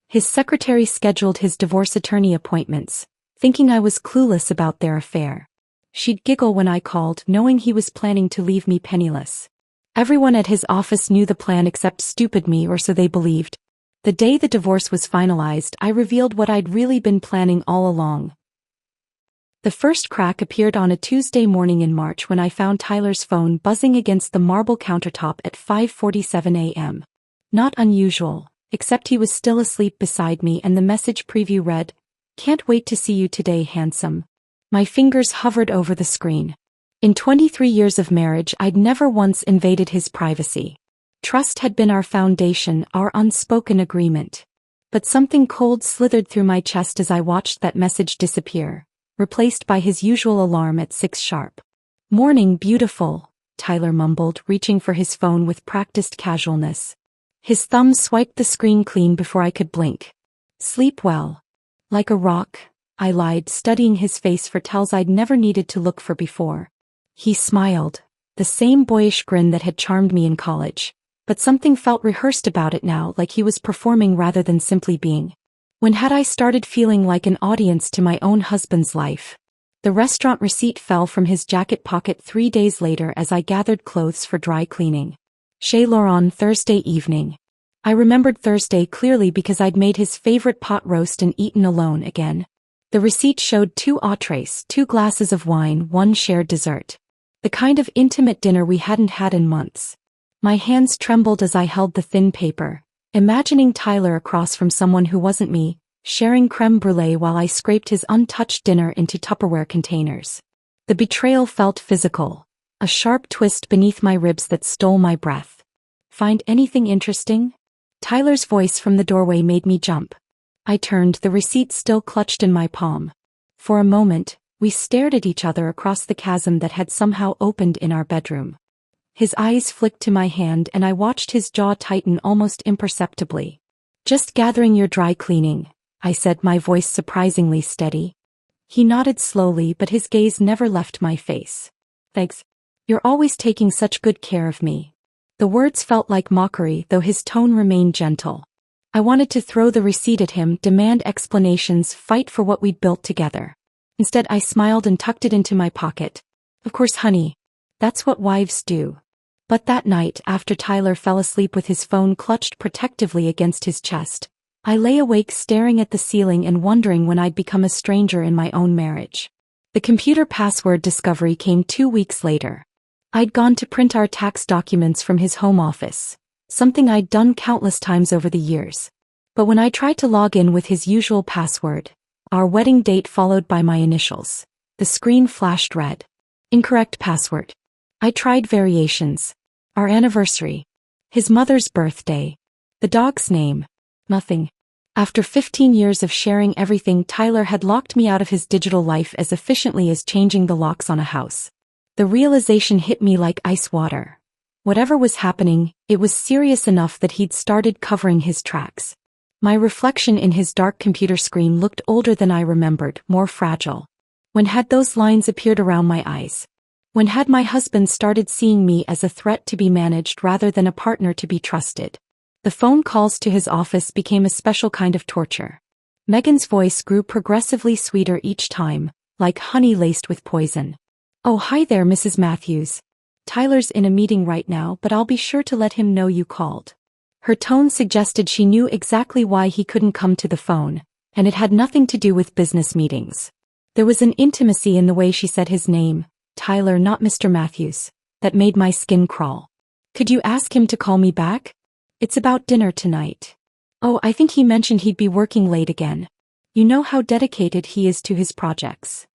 His secretary scheduled his divorce attorney appointments, thinking I was clueless about their affair. She'd giggle when I called, knowing he was planning to leave me penniless. Everyone at his office knew the plan except stupid me, or so they believed. The day the divorce was finalized, I revealed what I'd really been planning all along. The first crack appeared on a Tuesday morning in March when I found Tyler's phone buzzing against the marble countertop at 5:47 a.m. Not unusual, except he was still asleep beside me, and the message preview read, "Can't wait to see you today, handsome." My fingers hovered over the screen. In 23 years of marriage, I'd never once invaded his privacy. Trust had been our foundation, our unspoken agreement. But something cold slithered through my chest as I watched that message disappear, replaced by his usual alarm at 6 sharp. "Morning, beautiful," Tyler mumbled, reaching for his phone with practiced casualness. His thumb swiped the screen clean before I could blink. "Sleep well." "Like a rock," I lied, studying his face for tells I'd never needed to look for before. He smiled, the same boyish grin that had charmed me in college. But something felt rehearsed about it now, like he was performing rather than simply being. When had I started feeling like an audience to my own husband's life? The restaurant receipt fell from his jacket pocket 3 days later as I gathered clothes for dry cleaning. Chez Laurent, Thursday evening. I remembered Thursday clearly because I'd made his favorite pot roast and eaten alone again. The receipt showed 2 entrees, 2 glasses of wine, 1 shared dessert. The kind of intimate dinner we hadn't had in months. My hands trembled as I held the thin paper, imagining Tyler across from someone who wasn't me, sharing creme brulee while I scraped his untouched dinner into Tupperware containers. The betrayal felt physical, a sharp twist beneath my ribs that stole my breath. "Find anything interesting?" Tyler's voice from the doorway made me jump. I turned, the receipt still clutched in my palm. For a moment, we stared at each other across the chasm that had somehow opened in our bedroom. His eyes flicked to my hand and I watched his jaw tighten almost imperceptibly. "Just gathering your dry cleaning," I said, my voice surprisingly steady. He nodded slowly, but his gaze never left my face. "Thanks. You're always taking such good care of me." The words felt like mockery, though his tone remained gentle. I wanted to throw the receipt at him, demand explanations, fight for what we'd built together. Instead, I smiled and tucked it into my pocket. "Of course, honey. That's what wives do." But that night, after Tyler fell asleep with his phone clutched protectively against his chest, I lay awake staring at the ceiling and wondering when I'd become a stranger in my own marriage. The computer password discovery came 2 weeks later. I'd gone to print our tax documents from his home office, something I'd done countless times over the years. But when I tried to log in with his usual password, our wedding date followed by my initials, the screen flashed red. "Incorrect password." I tried variations. Our anniversary. His mother's birthday. The dog's name. Nothing. After 15 years of sharing everything, Tyler had locked me out of his digital life as efficiently as changing the locks on a house. The realization hit me like ice water. Whatever was happening, it was serious enough that he'd started covering his tracks. My reflection in his dark computer screen looked older than I remembered, more fragile. When had those lines appeared around my eyes? When had my husband started seeing me as a threat to be managed rather than a partner to be trusted? The phone calls to his office became a special kind of torture. Megan's voice grew progressively sweeter each time, like honey laced with poison. "Oh, hi there, Mrs. Matthews. Tyler's in a meeting right now, but I'll be sure to let him know you called." Her tone suggested she knew exactly why he couldn't come to the phone, and it had nothing to do with business meetings. There was an intimacy in the way she said his name, Tyler, not Mr. Matthews, that made my skin crawl. "Could you ask him to call me back? It's about dinner tonight." "Oh, I think he mentioned he'd be working late again. You know how dedicated he is to his projects."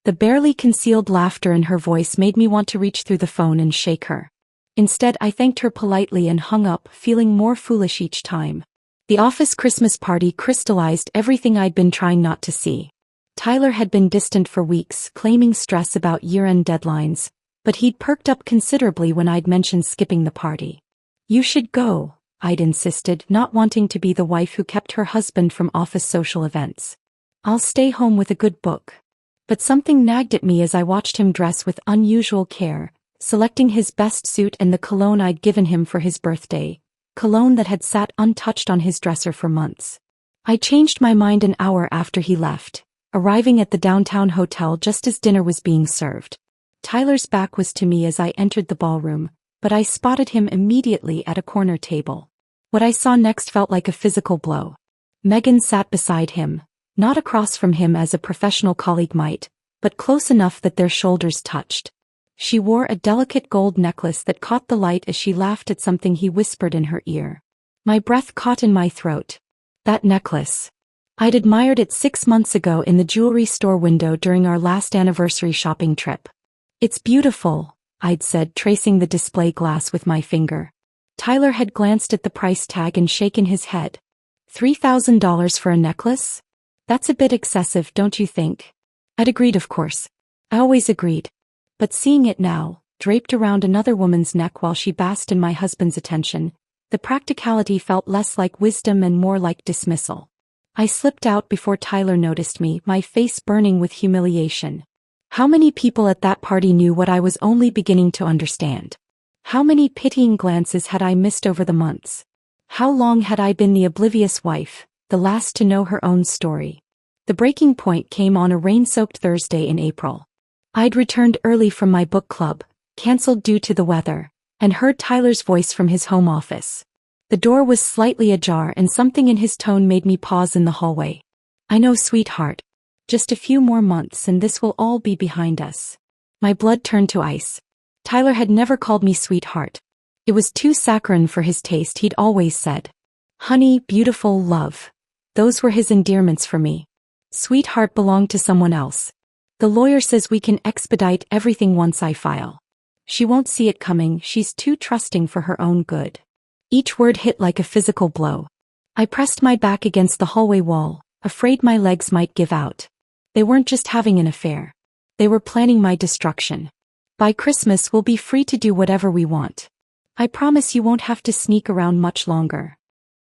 The barely concealed laughter in her voice made me want to reach through the phone and shake her. Instead, I thanked her politely and hung up, feeling more foolish each time. The office Christmas party crystallized everything I'd been trying not to see. Tyler had been distant for weeks, claiming stress about year-end deadlines, but he'd perked up considerably when I'd mentioned skipping the party. "You should go," I'd insisted, not wanting to be the wife who kept her husband from office social events. "I'll stay home with a good book." But something nagged at me as I watched him dress with unusual care, selecting his best suit and the cologne I'd given him for his birthday, cologne that had sat untouched on his dresser for months. I changed my mind an hour after he left, arriving at the downtown hotel just as dinner was being served. Tyler's back was to me as I entered the ballroom, but I spotted him immediately at a corner table. What I saw next felt like a physical blow. Megan sat beside him, not across from him as a professional colleague might, but close enough that their shoulders touched. She wore a delicate gold necklace that caught the light as she laughed at something he whispered in her ear. My breath caught in my throat. That necklace. I'd admired it 6 months ago in the jewelry store window during our last anniversary shopping trip. It's beautiful, I'd said, tracing the display glass with my finger. Tyler had glanced at the price tag and shaken his head. $3,000 for a necklace? That's a bit excessive, don't you think? I'd agreed, of course. I always agreed. But seeing it now, draped around another woman's neck while she basked in my husband's attention, the practicality felt less like wisdom and more like dismissal. I slipped out before Tyler noticed me, my face burning with humiliation. How many people at that party knew what I was only beginning to understand? How many pitying glances had I missed over the months? How long had I been the oblivious wife, the last to know her own story? The breaking point came on a rain-soaked Thursday in April. I'd returned early from my book club, cancelled due to the weather, and heard Tyler's voice from his home office. The door was slightly ajar and something in his tone made me pause in the hallway. I know, sweetheart. Just a few more months and this will all be behind us. My blood turned to ice. Tyler had never called me sweetheart. It was too saccharine for his taste, he'd always said. Honey, beautiful, love. Those were his endearments for me. Sweetheart belonged to someone else. The lawyer says we can expedite everything once I file. She won't see it coming, she's too trusting for her own good. Each word hit like a physical blow. I pressed my back against the hallway wall, afraid my legs might give out. They weren't just having an affair. They were planning my destruction. By Christmas we'll be free to do whatever we want. I promise you won't have to sneak around much longer.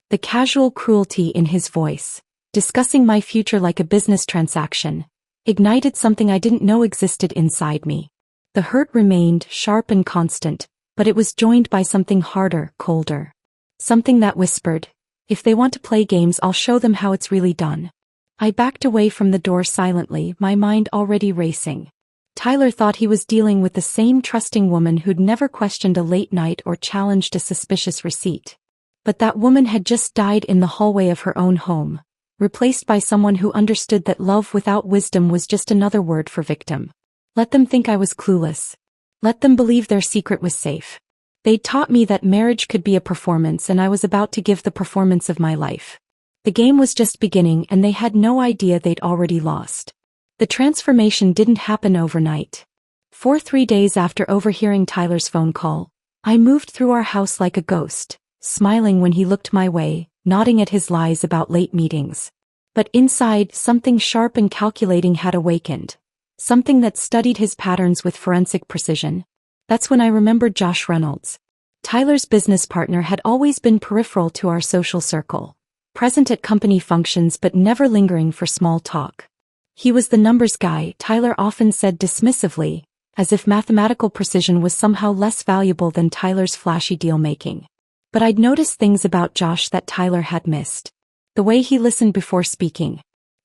The casual cruelty in his voice, discussing my future like a business transaction, ignited something I didn't know existed inside me. The hurt remained sharp and constant, but it was joined by something harder, colder. Something that whispered, if they want to play games, I'll show them how it's really done. I backed away from the door silently, my mind already racing. Tyler thought he was dealing with the same trusting woman who'd never questioned a late night or challenged a suspicious receipt. But that woman had just died in the hallway of her own home, replaced by someone who understood that love without wisdom was just another word for victim. Let them think I was clueless. Let them believe their secret was safe. They'd taught me that marriage could be a performance, and I was about to give the performance of my life. The game was just beginning and they had no idea they'd already lost. The transformation didn't happen overnight. For 3 days after overhearing Tyler's phone call, I moved through our house like a ghost, smiling when he looked my way, nodding at his lies about late meetings. But inside, something sharp and calculating had awakened. Something that studied his patterns with forensic precision. That's when I remembered Josh Reynolds. Tyler's business partner had always been peripheral to our social circle, present at company functions but never lingering for small talk. He was the numbers guy, Tyler often said dismissively, as if mathematical precision was somehow less valuable than Tyler's flashy deal-making. But I'd noticed things about Josh that Tyler had missed. The way he listened before speaking.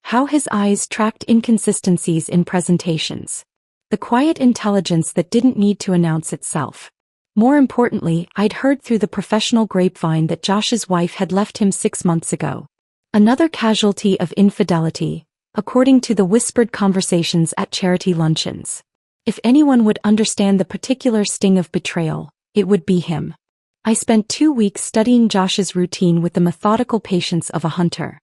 How his eyes tracked inconsistencies in presentations. The quiet intelligence that didn't need to announce itself. More importantly, I'd heard through the professional grapevine that Josh's wife had left him 6 months ago. Another casualty of infidelity, according to the whispered conversations at charity luncheons. If anyone would understand the particular sting of betrayal, it would be him. I spent 2 weeks studying Josh's routine with the methodical patience of a hunter.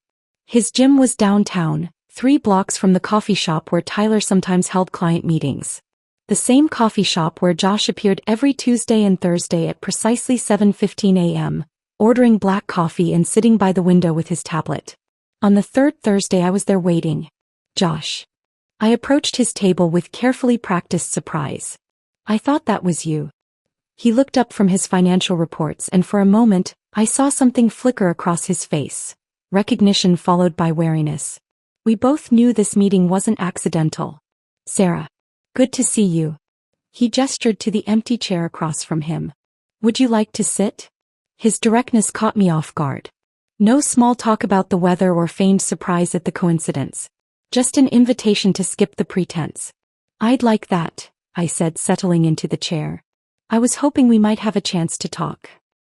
His gym was downtown, 3 blocks from the coffee shop where Tyler sometimes held client meetings. The same coffee shop where Josh appeared every Tuesday and Thursday at precisely 7:15 a.m., ordering black coffee and sitting by the window with his tablet. On the 3rd Thursday I was there waiting. Josh. I approached his table with carefully practiced surprise. I thought that was you. He looked up from his financial reports and for a moment, I saw something flicker across his face. Recognition followed by wariness. We both knew this meeting wasn't accidental. Sarah. Good to see you. He gestured to the empty chair across from him. Would you like to sit? His directness caught me off guard. No small talk about the weather or feigned surprise at the coincidence. Just an invitation to skip the pretense. I'd like that, I said, settling into the chair. I was hoping we might have a chance to talk.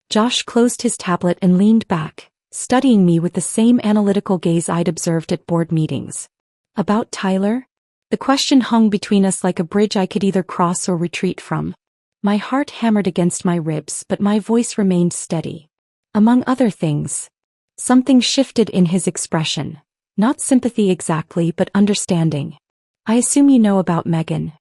Josh closed his tablet and leaned back, studying me with the same analytical gaze I'd observed at board meetings. About Tyler? The question hung between us like a bridge I could either cross or retreat from. My heart hammered against my ribs, but my voice remained steady. Among other things, something shifted in his expression. Not sympathy exactly, but understanding. I assume you know about Megan.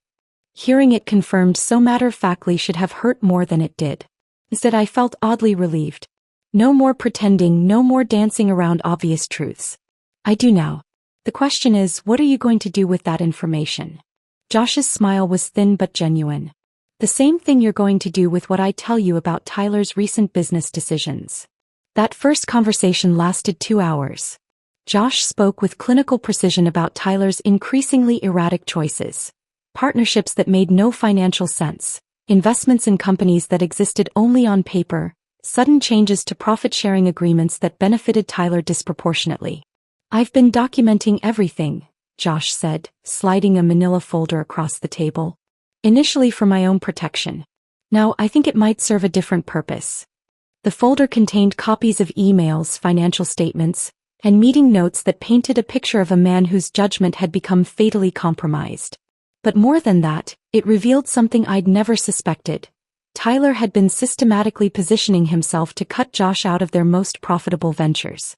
Hearing it confirmed so matter-of-factly should have hurt more than it did. Instead, I felt oddly relieved. No more pretending, no more dancing around obvious truths. I do now. The question is, what are you going to do with that information? Josh's smile was thin but genuine. The same thing you're going to do with what I tell you about Tyler's recent business decisions. That first conversation lasted 2 hours. Josh spoke with clinical precision about Tyler's increasingly erratic choices. Partnerships that made no financial sense, investments in companies that existed only on paper, sudden changes to profit-sharing agreements that benefited Tyler disproportionately. I've been documenting everything, Josh said, sliding a manila folder across the table. Initially for my own protection. Now I think it might serve a different purpose. The folder contained copies of emails, financial statements, and meeting notes that painted a picture of a man whose judgment had become fatally compromised. But more than that, it revealed something I'd never suspected. Tyler had been systematically positioning himself to cut Josh out of their most profitable ventures.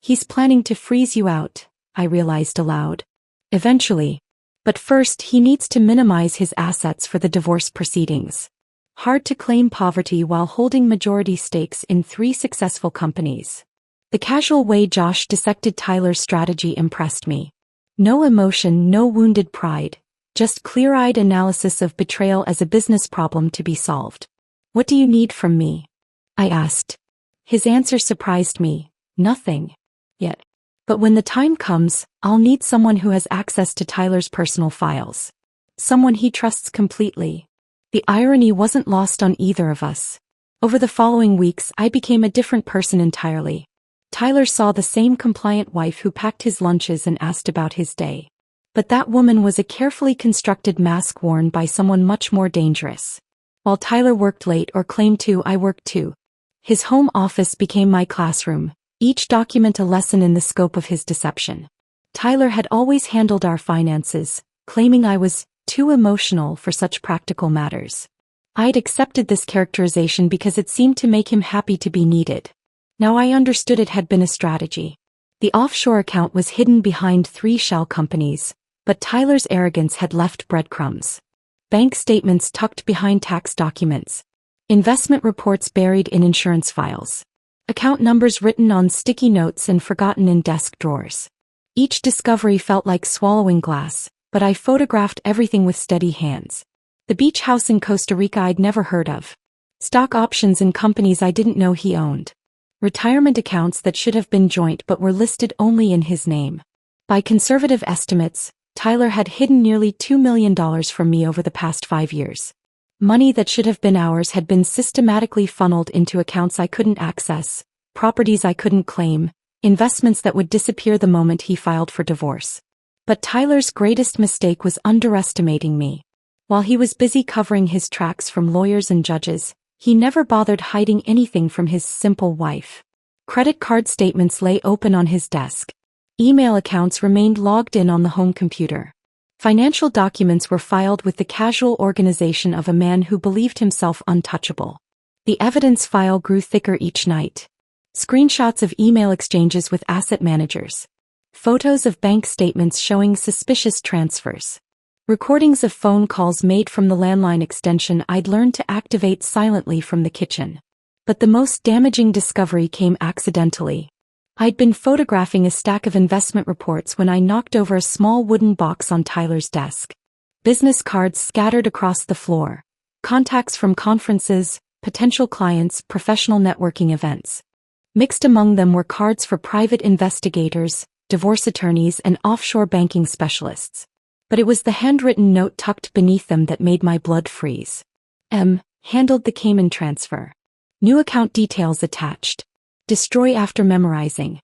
He's planning to freeze you out, I realized aloud. Eventually. But first he needs to minimize his assets for the divorce proceedings. Hard to claim poverty while holding majority stakes in 3 successful companies. The casual way Josh dissected Tyler's strategy impressed me. No emotion, no wounded pride. Just clear-eyed analysis of betrayal as a business problem to be solved. What do you need from me? I asked. His answer surprised me. Nothing. Yet. But when the time comes, I'll need someone who has access to Tyler's personal files. Someone he trusts completely. The irony wasn't lost on either of us. Over the following weeks, I became a different person entirely. Tyler saw the same compliant wife who packed his lunches and asked about his day. But that woman was a carefully constructed mask worn by someone much more dangerous. While Tyler worked late or claimed to, I worked too. His home office became my classroom, each document a lesson in the scope of his deception. Tyler had always handled our finances, claiming I was too emotional for such practical matters. I'd accepted this characterization because it seemed to make him happy to be needed. Now I understood it had been a strategy. The offshore account was hidden behind 3 shell companies, but Tyler's arrogance had left breadcrumbs. Bank statements tucked behind tax documents. Investment reports buried in insurance files. Account numbers written on sticky notes and forgotten in desk drawers. Each discovery felt like swallowing glass, but I photographed everything with steady hands. The beach house in Costa Rica I'd never heard of. Stock options in companies I didn't know he owned. Retirement accounts that should have been joint but were listed only in his name. By conservative estimates, Tyler had hidden nearly $2 million from me over the past 5 years. Money that should have been ours had been systematically funneled into accounts I couldn't access, properties I couldn't claim, investments that would disappear the moment he filed for divorce. But Tyler's greatest mistake was underestimating me. While he was busy covering his tracks from lawyers and judges, he never bothered hiding anything from his simple wife. Credit card statements lay open on his desk. Email accounts remained logged in on the home computer. Financial documents were filed with the casual organization of a man who believed himself untouchable. The evidence file grew thicker each night. Screenshots of email exchanges with asset managers. Photos of bank statements showing suspicious transfers. Recordings of phone calls made from the landline extension I'd learned to activate silently from the kitchen. But the most damaging discovery came accidentally. I'd been photographing a stack of investment reports when I knocked over a small wooden box on Tyler's desk. Business cards scattered across the floor. Contacts from conferences, potential clients, professional networking events. Mixed among them were cards for private investigators, divorce attorneys, and offshore banking specialists. But it was the handwritten note tucked beneath them that made my blood freeze. Handled the Cayman transfer. New account details attached. destroy after memorizing.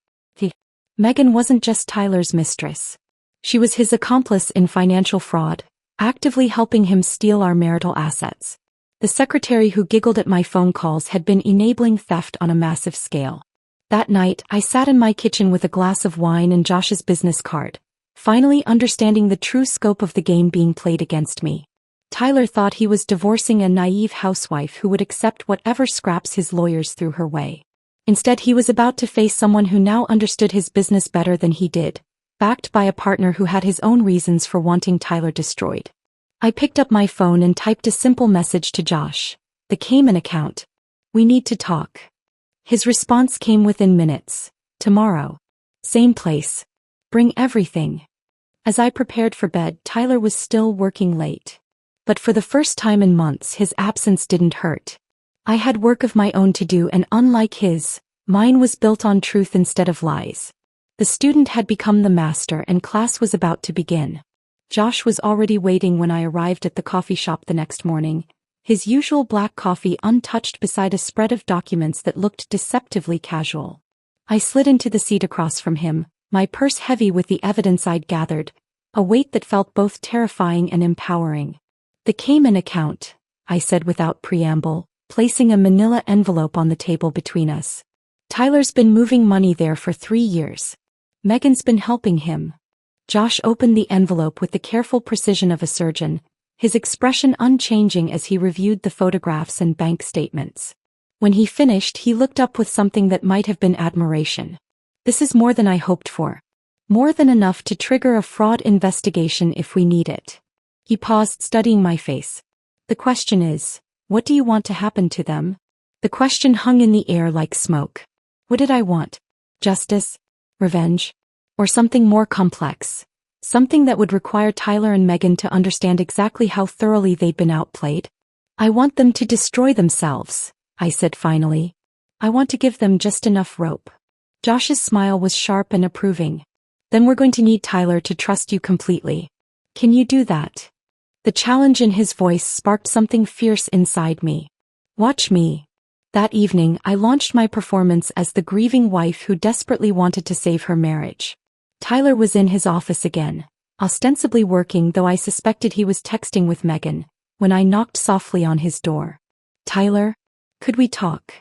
Megan wasn't just Tyler's mistress. She was his accomplice in financial fraud, actively helping him steal our marital assets. The secretary who giggled at my phone calls had been enabling theft on a massive scale. That night, I sat in my kitchen with a glass of wine and Josh's business card, finally understanding the true scope of the game being played against me. Tyler thought he was divorcing a naive housewife who would accept whatever scraps his lawyers threw her way. Instead, he was about to face someone who now understood his business better than he did, backed by a partner who had his own reasons for wanting Tyler destroyed. I picked up my phone and typed a simple message to Josh. The Cayman account. We need to talk. His response came within minutes. Tomorrow. Same place. Bring everything. As I prepared for bed, Tyler was still working late. But for the first time in months, his absence didn't hurt. I had work of my own to do, and unlike his, mine was built on truth instead of lies. The student had become the master and class was about to begin. Josh was already waiting when I arrived at the coffee shop the next morning, his usual black coffee untouched beside a spread of documents that looked deceptively casual. I slid into the seat across from him, my purse heavy with the evidence I'd gathered, a weight that felt both terrifying and empowering. The Cayman account, I said without preamble, placing a manila envelope on the table between us. Tyler's been moving money there for 3 years. Megan's been helping him. Josh opened the envelope with the careful precision of a surgeon, his expression unchanging as he reviewed the photographs and bank statements. When he finished, he looked up with something that might have been admiration. This is more than I hoped for. More than enough to trigger a fraud investigation if we need it. He paused, studying my face. The question is, what do you want to happen to them? The question hung in the air like smoke. What did I want? Justice? Revenge? Or something more complex? Something that would require Tyler and Megan to understand exactly how thoroughly they'd been outplayed? I want them to destroy themselves, I said finally. I want to give them just enough rope. Josh's smile was sharp and approving. Then we're going to need Tyler to trust you completely. Can you do that? The challenge in his voice sparked something fierce inside me. Watch me. That evening, I launched my performance as the grieving wife who desperately wanted to save her marriage. Tyler was in his office again, ostensibly working, though I suspected he was texting with Megan, when I knocked softly on his door. Tyler? Could we talk?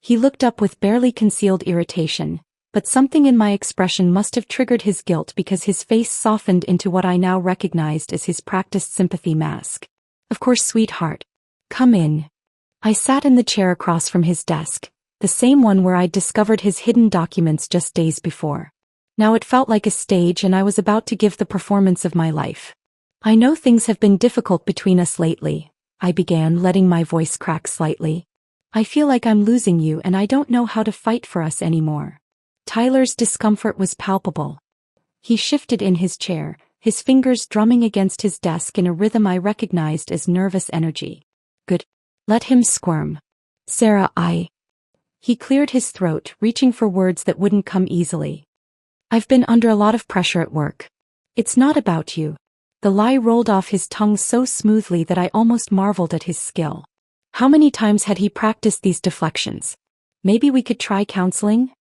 He looked up with barely concealed irritation, but something in my expression must have triggered his guilt because his face softened into what I now recognized as his practiced sympathy mask. Of course, sweetheart. Come in. I sat in the chair across from his desk, the same one where I'd discovered his hidden documents just days before. Now it felt like a stage and I was about to give the performance of my life. I know things have been difficult between us lately, I began, letting my voice crack slightly. I feel like I'm losing you and I don't know how to fight for us anymore. Tyler's discomfort was palpable. He shifted in his chair, his fingers drumming against his desk in a rhythm I recognized as nervous energy. Good. Let him squirm. Sarah, He cleared his throat, reaching for words that wouldn't come easily. I've been under a lot of pressure at work. It's not about you. The lie rolled off his tongue so smoothly that I almost marveled at his skill. How many times had he practiced these deflections? Maybe we could try counseling?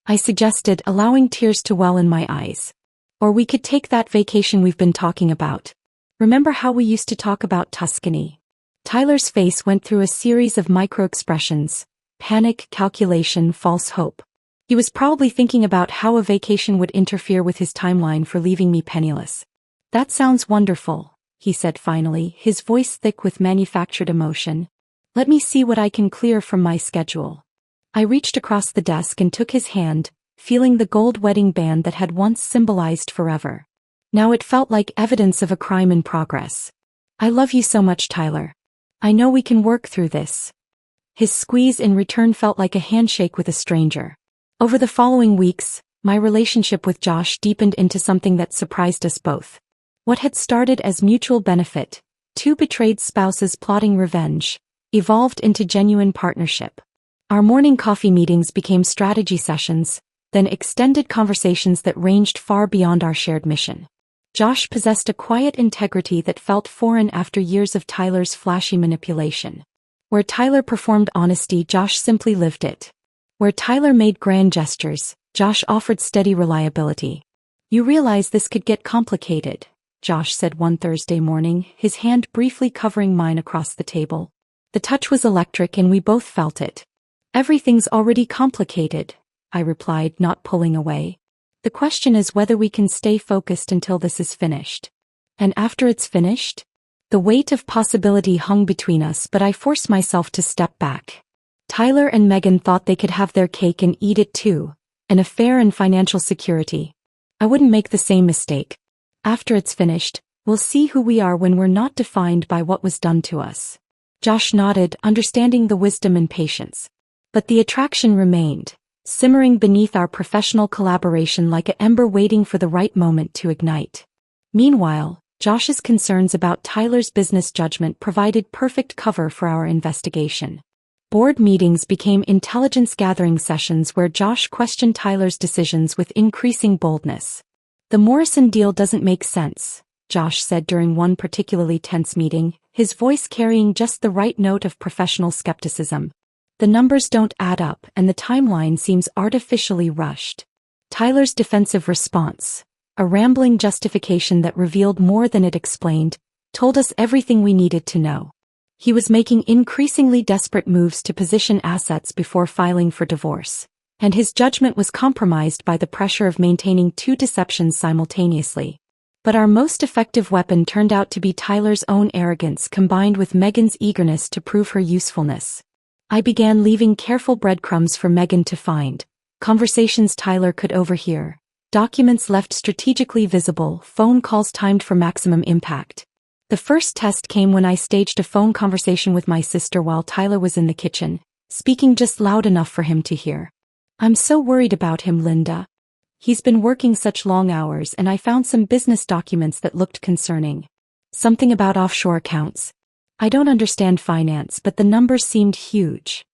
I suggested, allowing tears to well in my eyes. Or we could take that vacation we've been talking about. Remember how we used to talk about Tuscany? Tyler's face went through a series of micro-expressions: panic, calculation, false hope. He was probably thinking about how a vacation would interfere with his timeline for leaving me penniless. That sounds wonderful, he said finally, his voice thick with manufactured emotion. Let me see what I can clear from my schedule. I reached across the desk and took his hand, feeling the gold wedding band that had once symbolized forever. Now it felt like evidence of a crime in progress. I love you so much, Tyler. I know we can work through this. His squeeze in return felt like a handshake with a stranger. Over the following weeks, my relationship with Josh deepened into something that surprised us both. What had started as mutual benefit, two betrayed spouses plotting revenge, evolved into genuine partnership. Our morning coffee meetings became strategy sessions, then extended conversations that ranged far beyond our shared mission. Josh possessed a quiet integrity that felt foreign after years of Tyler's flashy manipulation. Where Tyler performed honesty, Josh simply lived it. Where Tyler made grand gestures, Josh offered steady reliability. "You realize this could get complicated," Josh said one Thursday morning, his hand briefly covering mine across the table. The touch was electric and we both felt it. "Everything's already complicated," I replied, not pulling away. "The question is whether we can stay focused until this is finished." "And after it's finished?" The weight of possibility hung between us, but I forced myself to step back. Tyler and Megan thought they could have their cake and eat it too, an affair and financial security. I wouldn't make the same mistake. "After it's finished, we'll see who we are when we're not defined by what was done to us." Josh nodded, understanding the wisdom and patience. But the attraction remained, simmering beneath our professional collaboration like an ember waiting for the right moment to ignite. Meanwhile, Josh's concerns about Tyler's business judgment provided perfect cover for our investigation. Board meetings became intelligence-gathering sessions where Josh questioned Tyler's decisions with increasing boldness. "The Morrison deal doesn't make sense," Josh said during one particularly tense meeting, his voice carrying just the right note of professional skepticism. "The numbers don't add up and the timeline seems artificially rushed." Tyler's defensive response, a rambling justification that revealed more than it explained, told us everything we needed to know. He was making increasingly desperate moves to position assets before filing for divorce, and his judgment was compromised by the pressure of maintaining two deceptions simultaneously. But our most effective weapon turned out to be Tyler's own arrogance combined with Megan's eagerness to prove her usefulness. I began leaving careful breadcrumbs for Megan to find, conversations Tyler could overhear, documents left strategically visible, phone calls timed for maximum impact. The first test came when I staged a phone conversation with my sister while Tyler was in the kitchen, speaking just loud enough for him to hear. "I'm so worried about him, Linda. He's been working such long hours and I found some business documents that looked concerning. Something about offshore accounts. I don't understand finance, but the numbers seemed huge."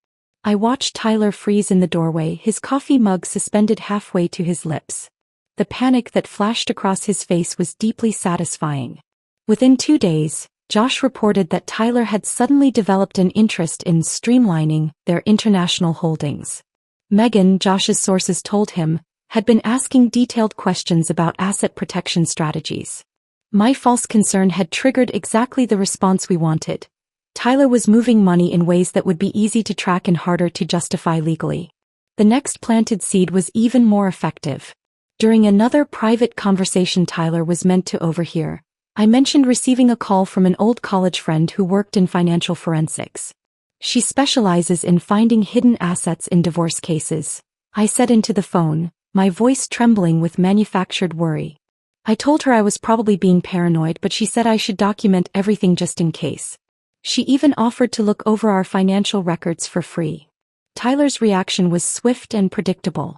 I watched Tyler freeze in the doorway, his coffee mug suspended halfway to his lips. The panic that flashed across his face was deeply satisfying. Within 2 days, Josh reported that Tyler had suddenly developed an interest in streamlining their international holdings. Megan, Josh's sources told him, had been asking detailed questions about asset protection strategies. My false concern had triggered exactly the response we wanted. Tyler was moving money in ways that would be easy to track and harder to justify legally. The next planted seed was even more effective. During another private conversation Tyler was meant to overhear, I mentioned receiving a call from an old college friend who worked in financial forensics. "She specializes in finding hidden assets in divorce cases," I said into the phone, my voice trembling with manufactured worry. I told her I was probably being paranoid, but she said I should document everything just in case. She even offered to look over our financial records for free. Tyler's reaction was swift and predictable.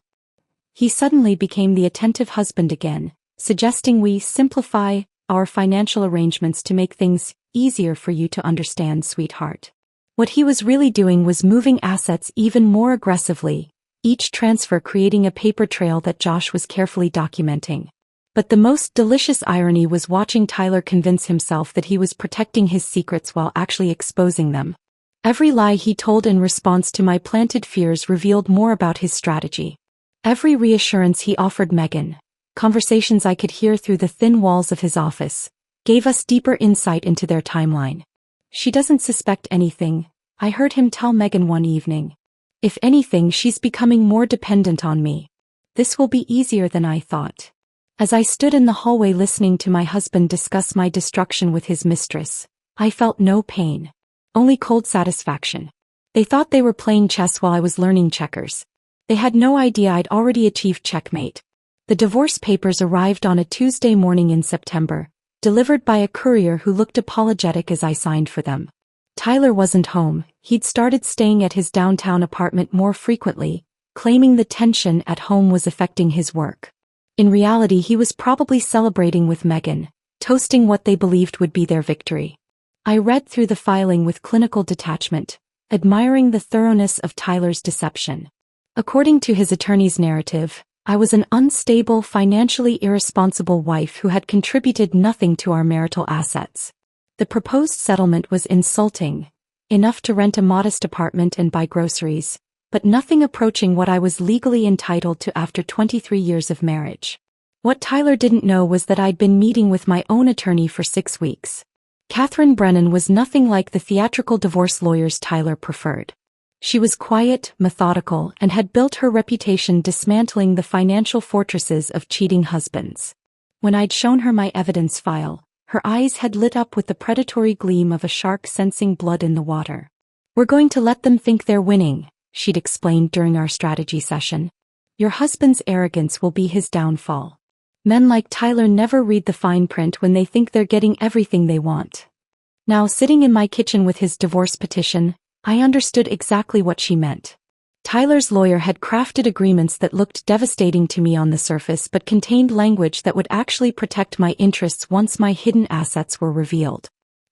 He suddenly became the attentive husband again, suggesting we simplify our financial arrangements to make things easier for you to understand, sweetheart. What he was really doing was moving assets even more aggressively, each transfer creating a paper trail that Josh was carefully documenting. But the most delicious irony was watching Tyler convince himself that he was protecting his secrets while actually exposing them. Every lie he told in response to my planted fears revealed more about his strategy. Every reassurance he offered Megan, conversations I could hear through the thin walls of his office, gave us deeper insight into their timeline. "She doesn't suspect anything," I heard him tell Megan one evening. "If anything, she's becoming more dependent on me. This will be easier than I thought." As I stood in the hallway listening to my husband discuss my destruction with his mistress, I felt no pain, only cold satisfaction. They thought they were playing chess while I was learning checkers. They had no idea I'd already achieved checkmate. The divorce papers arrived on a Tuesday morning in September, delivered by a courier who looked apologetic as I signed for them. Tyler wasn't home. He'd started staying at his downtown apartment more frequently, claiming the tension at home was affecting his work. In reality, he was probably celebrating with Megan, toasting what they believed would be their victory. I read through the filing with clinical detachment, admiring the thoroughness of Tyler's deception. According to his attorney's narrative, I was an unstable, financially irresponsible wife who had contributed nothing to our marital assets. The proposed settlement was insulting, enough to rent a modest apartment and buy groceries, but nothing approaching what I was legally entitled to after 23 years of marriage. What Tyler didn't know was that I'd been meeting with my own attorney for 6 weeks. Catherine Brennan was nothing like the theatrical divorce lawyers Tyler preferred. She was quiet, methodical, and had built her reputation dismantling the financial fortresses of cheating husbands. When I'd shown her my evidence file, her eyes had lit up with the predatory gleam of a shark sensing blood in the water. "We're going to let them think they're winning," she'd explained during our strategy session. "Your husband's arrogance will be his downfall. Men like Tyler never read the fine print when they think they're getting everything they want." Now, sitting in my kitchen with his divorce petition, I understood exactly what she meant. Tyler's lawyer had crafted agreements that looked devastating to me on the surface but contained language that would actually protect my interests once my hidden assets were revealed.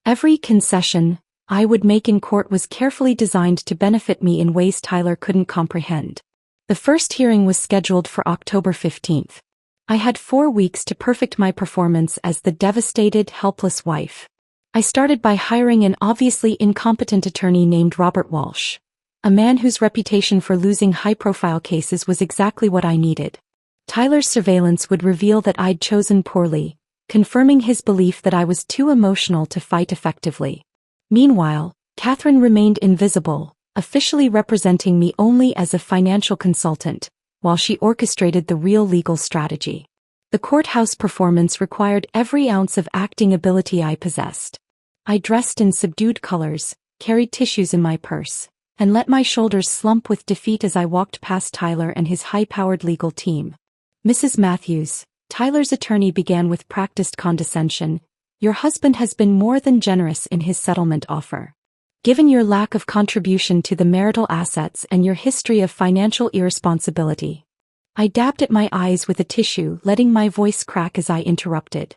Every concession I would make in court was carefully designed to benefit me in ways Tyler couldn't comprehend. The first hearing was scheduled for October 15th. I had 4 weeks to perfect my performance as the devastated, helpless wife. I started by hiring an obviously incompetent attorney named Robert Walsh, a man whose reputation for losing high-profile cases was exactly what I needed. Tyler's surveillance would reveal that I'd chosen poorly, confirming his belief that I was too emotional to fight effectively. Meanwhile, Catherine remained invisible, officially representing me only as a financial consultant, while she orchestrated the real legal strategy. The courthouse performance required every ounce of acting ability I possessed. I dressed in subdued colors, carried tissues in my purse, and let my shoulders slump with defeat as I walked past Tyler and his high-powered legal team. "Mrs. Matthews," Tyler's attorney began with practiced condescension, "your husband has been more than generous in his settlement offer. Given your lack of contribution to the marital assets and your history of financial irresponsibility." I dabbed at my eyes with a tissue, letting my voice crack as I interrupted.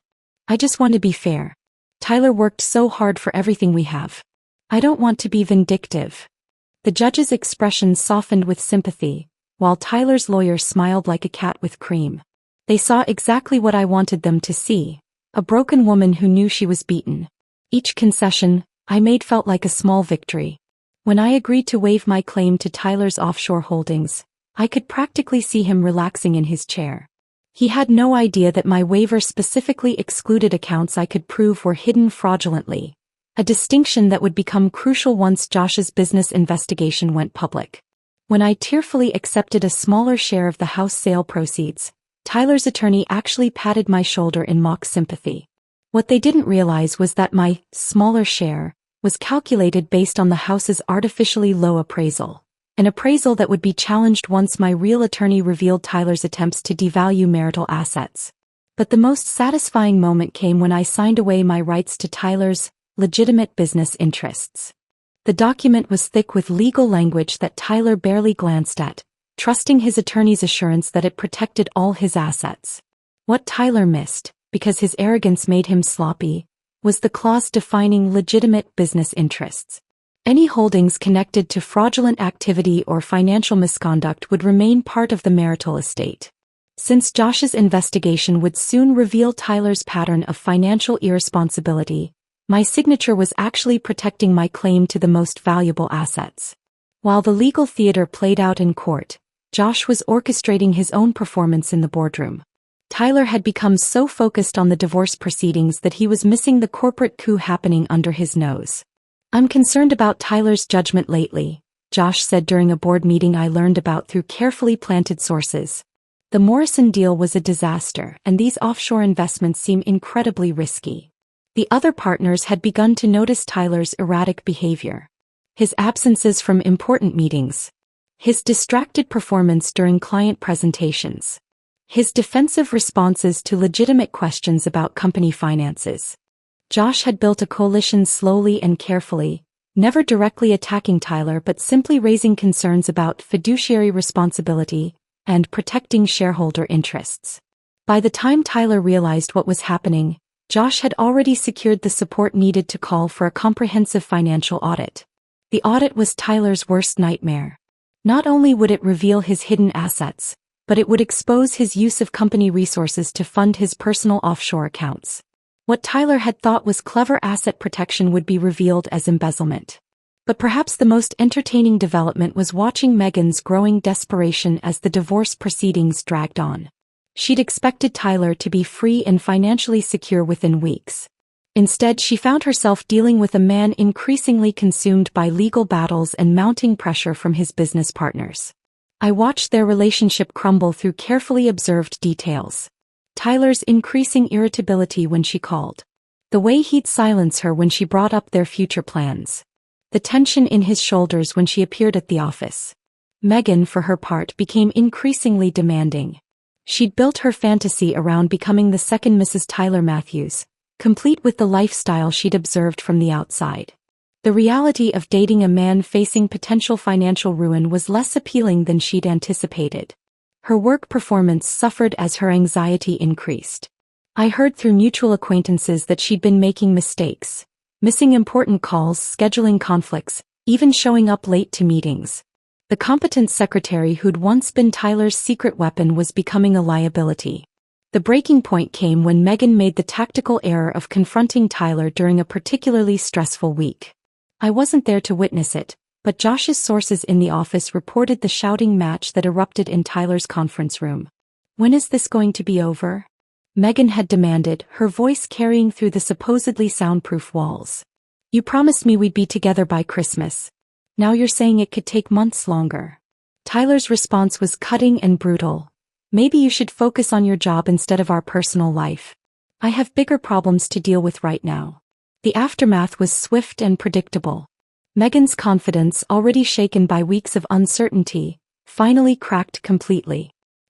"I just want to be fair. Tyler worked so hard for everything we have. I don't want to be vindictive." The judge's expression softened with sympathy, while Tyler's lawyer smiled like a cat with cream. They saw exactly what I wanted them to see, a broken woman who knew she was beaten. Each concession I made felt like a small victory. When I agreed to waive my claim to Tyler's offshore holdings, I could practically see him relaxing in his chair. He had no idea that my waiver specifically excluded accounts I could prove were hidden fraudulently, a distinction that would become crucial once Josh's business investigation went public. When I tearfully accepted a smaller share of the house sale proceeds, Tyler's attorney actually patted my shoulder in mock sympathy. What they didn't realize was that my smaller share was calculated based on the house's artificially low appraisal, an appraisal that would be challenged once my real attorney revealed Tyler's attempts to devalue marital assets. But the most satisfying moment came when I signed away my rights to Tyler's legitimate business interests. The document was thick with legal language that Tyler barely glanced at, trusting his attorney's assurance that it protected all his assets. What Tyler missed, because his arrogance made him sloppy, was the clause defining legitimate business interests. Any holdings connected to fraudulent activity or financial misconduct would remain part of the marital estate. Since Josh's investigation would soon reveal Tyler's pattern of financial irresponsibility, my signature was actually protecting my claim to the most valuable assets. While the legal theater played out in court, Josh was orchestrating his own performance in the boardroom. Tyler had become so focused on the divorce proceedings that he was missing the corporate coup happening under his nose. "I'm concerned about Tyler's judgment lately," Josh said during a board meeting I learned about through carefully planted sources. "The Morrison deal was a disaster, and these offshore investments seem incredibly risky." The other partners had begun to notice Tyler's erratic behavior. His absences from important meetings. His distracted performance during client presentations. His defensive responses to legitimate questions about company finances. Josh had built a coalition slowly and carefully, never directly attacking Tyler but simply raising concerns about fiduciary responsibility and protecting shareholder interests. By the time Tyler realized what was happening, Josh had already secured the support needed to call for a comprehensive financial audit. The audit was Tyler's worst nightmare. Not only would it reveal his hidden assets, but it would expose his use of company resources to fund his personal offshore accounts. What Tyler had thought was clever asset protection would be revealed as embezzlement. But perhaps the most entertaining development was watching Megan's growing desperation as the divorce proceedings dragged on. She'd expected Tyler to be free and financially secure within weeks. Instead, she found herself dealing with a man increasingly consumed by legal battles and mounting pressure from his business partners. I watched their relationship crumble through carefully observed details. Tyler's increasing irritability when she called. The way he'd silence her when she brought up their future plans. The tension in his shoulders when she appeared at the office. Megan, for her part, became increasingly demanding. She'd built her fantasy around becoming the second Mrs. Tyler Matthews, complete with the lifestyle she'd observed from the outside. The reality of dating a man facing potential financial ruin was less appealing than she'd anticipated. Her work performance suffered as her anxiety increased. I heard through mutual acquaintances that she'd been making mistakes, missing important calls, scheduling conflicts, even showing up late to meetings. The competent secretary who'd once been Tyler's secret weapon was becoming a liability. The breaking point came when Megan made the tactical error of confronting Tyler during a particularly stressful week. I wasn't there to witness it, but Josh's sources in the office reported the shouting match that erupted in Tyler's conference room. "When is this going to be over?" Megan had demanded, her voice carrying through the supposedly soundproof walls. "You promised me we'd be together by Christmas. Now you're saying it could take months longer." Tyler's response was cutting and brutal. "Maybe you should focus on your job instead of our personal life. I have bigger problems to deal with right now." The aftermath was swift and predictable. Megan's confidence, already shaken by weeks of uncertainty, finally cracked completely.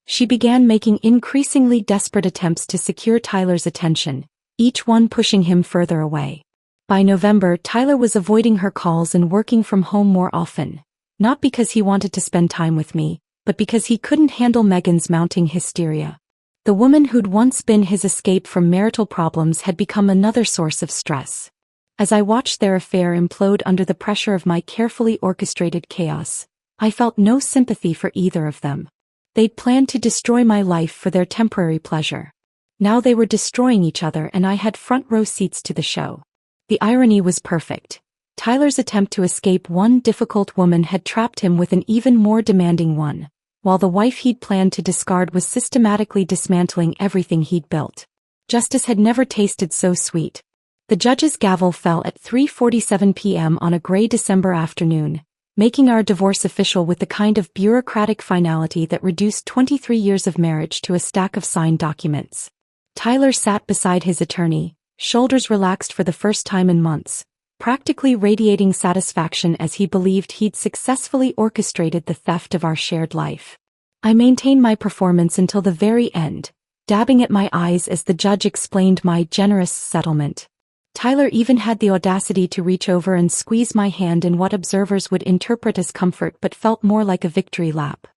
She began making increasingly desperate attempts to secure Tyler's attention, each one pushing him further away. By November, Tyler was avoiding her calls and working from home more often, not because he wanted to spend time with me, but because he couldn't handle Megan's mounting hysteria. The woman who'd once been his escape from marital problems had become another source of stress. As I watched their affair implode under the pressure of my carefully orchestrated chaos, I felt no sympathy for either of them. They'd planned to destroy my life for their temporary pleasure. Now they were destroying each other and I had front row seats to the show. The irony was perfect. Tyler's attempt to escape one difficult woman had trapped him with an even more demanding one, while the wife he'd planned to discard was systematically dismantling everything he'd built. Justice had never tasted so sweet. The judge's gavel fell at 3:47 p.m. on a gray December afternoon, making our divorce official with the kind of bureaucratic finality that reduced 23 years of marriage to a stack of signed documents. Tyler sat beside his attorney, shoulders relaxed for the first time in months, practically radiating satisfaction as he believed he'd successfully orchestrated the theft of our shared life. I maintained my performance until the very end, dabbing at my eyes as the judge explained my generous settlement. Tyler even had the audacity to reach over and squeeze my hand in what observers would interpret as comfort but felt more like a victory lap.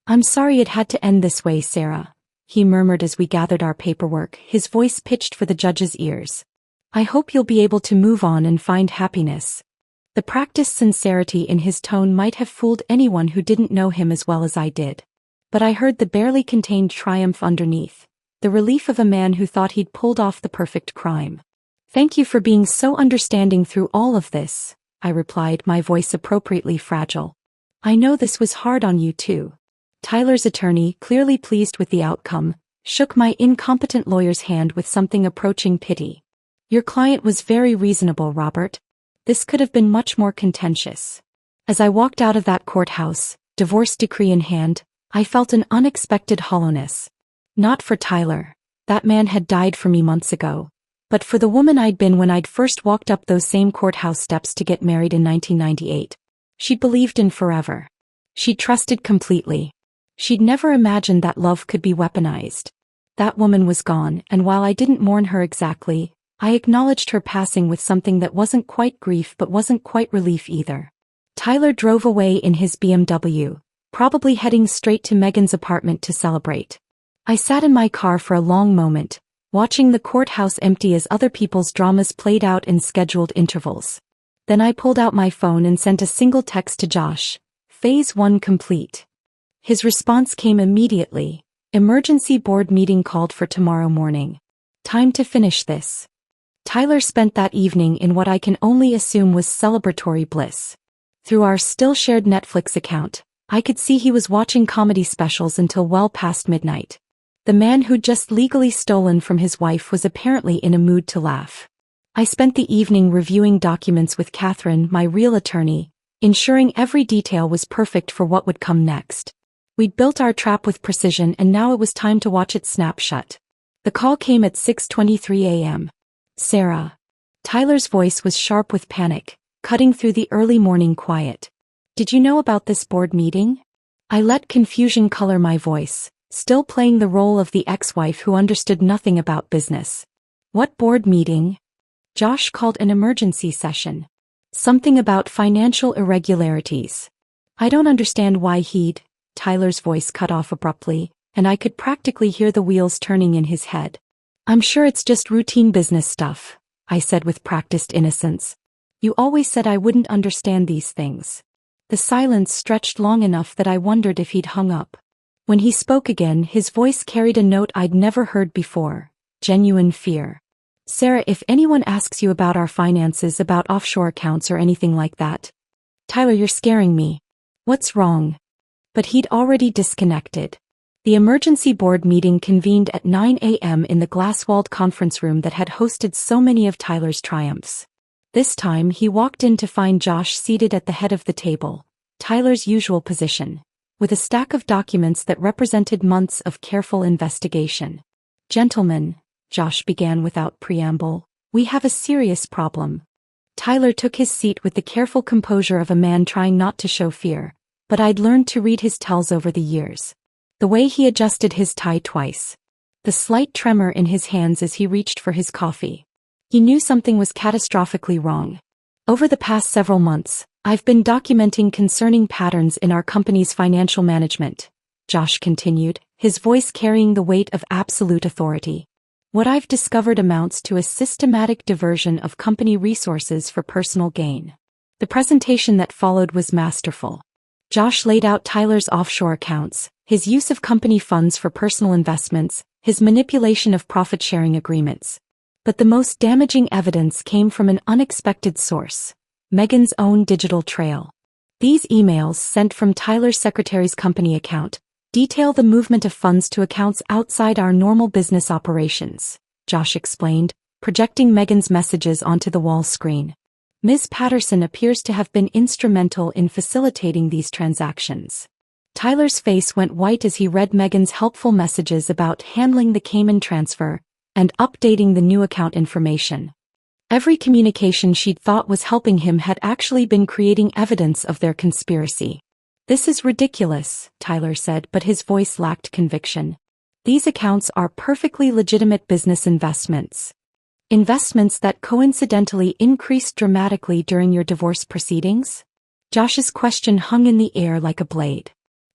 "I'm sorry it had to end this way, Sarah," he murmured as we gathered our paperwork, his voice pitched for the judge's ears. "I hope you'll be able to move on and find happiness." The practiced sincerity in his tone might have fooled anyone who didn't know him as well as I did. But I heard the barely contained triumph underneath, the relief of a man who thought he'd pulled off the perfect crime. "Thank you for being so understanding through all of this," I replied, my voice appropriately fragile. "I know this was hard on you too." Tyler's attorney, clearly pleased with the outcome, shook my incompetent lawyer's hand with something approaching pity. "Your client was very reasonable, Robert. This could have been much more contentious." As I walked out of that courthouse, divorce decree in hand, I felt an unexpected hollowness. Not for Tyler. That man had died for me months ago. But for the woman I'd been when I'd first walked up those same courthouse steps to get married in 1998. She'd believed in forever. She'd trusted completely. She'd never imagined that love could be weaponized. That woman was gone, and while I didn't mourn her exactly, I acknowledged her passing with something that wasn't quite grief but wasn't quite relief either. Tyler drove away in his BMW, probably heading straight to Megan's apartment to celebrate. I sat in my car for a long moment, watching the courthouse empty as other people's dramas played out in scheduled intervals. Then I pulled out my phone and sent a single text to Josh. Phase 1 complete. His response came immediately. Emergency board meeting called for tomorrow morning. Time to finish this. Tyler spent that evening in what I can only assume was celebratory bliss. Through our still-shared Netflix account, I could see he was watching comedy specials until well past midnight. The man who'd just legally stolen from his wife was apparently in a mood to laugh. I spent the evening reviewing documents with Catherine, my real attorney, ensuring every detail was perfect for what would come next. We'd built our trap with precision and now it was time to watch it snap shut. The call came at 6:23 a.m. Sarah. Tyler's voice was sharp with panic, cutting through the early morning quiet. Did you know about this board meeting? I let confusion color my voice, still playing the role of the ex-wife who understood nothing about business. What board meeting? Josh called an emergency session. Something about financial irregularities. I don't understand why he'd. Tyler's voice cut off abruptly, and I could practically hear the wheels turning in his head. I'm sure it's just routine business stuff, I said with practiced innocence. You always said I wouldn't understand these things. The silence stretched long enough that I wondered if he'd hung up. When he spoke again, his voice carried a note I'd never heard before, genuine fear. Sarah, if anyone asks you about our finances, about offshore accounts or anything like that. Tyler, you're scaring me. What's wrong? But he'd already disconnected. The emergency board meeting convened at 9 a.m. in the glass-walled conference room that had hosted so many of Tyler's triumphs. This time he walked in to find Josh seated at the head of the table, Tyler's usual position, with a stack of documents that represented months of careful investigation. Gentlemen, Josh began without preamble, we have a serious problem. Tyler took his seat with the careful composure of a man trying not to show fear, but I'd learned to read his tells over the years. The way he adjusted his tie twice. The slight tremor in his hands as he reached for his coffee. He knew something was catastrophically wrong. Over the past several months, I've been documenting concerning patterns in our company's financial management, Josh continued, his voice carrying the weight of absolute authority. What I've discovered amounts to a systematic diversion of company resources for personal gain. The presentation that followed was masterful. Josh laid out Tyler's offshore accounts, his use of company funds for personal investments, his manipulation of profit-sharing agreements. But the most damaging evidence came from an unexpected source, Megan's own digital trail. These emails, sent from Tyler's secretary's company account, detail the movement of funds to accounts outside our normal business operations, Josh explained, projecting Megan's messages onto the wall screen. Ms. Patterson appears to have been instrumental in facilitating these transactions. Tyler's face went white as he read Megan's helpful messages about handling the Cayman transfer and updating the new account information. Every communication she'd thought was helping him had actually been creating evidence of their conspiracy. This is ridiculous, Tyler said, but his voice lacked conviction. These accounts are perfectly legitimate business investments. Investments that coincidentally increased dramatically during your divorce proceedings? Josh's question hung in the air like a blade.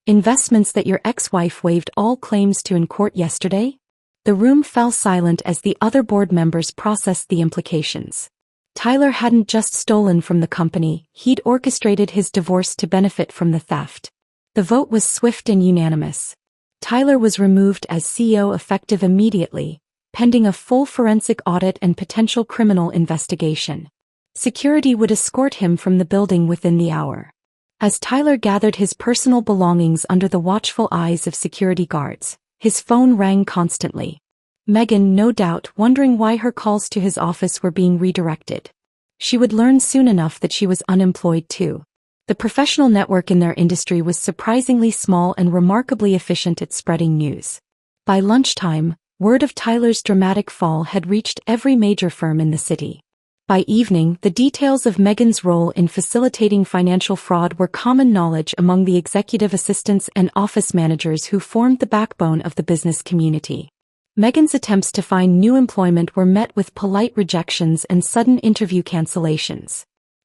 Investments that your ex-wife waived all claims to in court yesterday? The room fell silent as the other board members processed the implications. Tyler hadn't just stolen from the company, he'd orchestrated his divorce to benefit from the theft. The vote was swift and unanimous. Tyler was removed as CEO effective immediately, pending a full forensic audit and potential criminal investigation. Security would escort him from the building within the hour. As Tyler gathered his personal belongings under the watchful eyes of security guards, his phone rang constantly. Megan, no doubt, wondering why her calls to his office were being redirected. She would learn soon enough that she was unemployed too. The professional network in their industry was surprisingly small and remarkably efficient at spreading news. By lunchtime, word of Tyler's dramatic fall had reached every major firm in the city. By evening, the details of Megan's role in facilitating financial fraud were common knowledge among the executive assistants and office managers who formed the backbone of the business community. Megan's attempts to find new employment were met with polite rejections and sudden interview cancellations.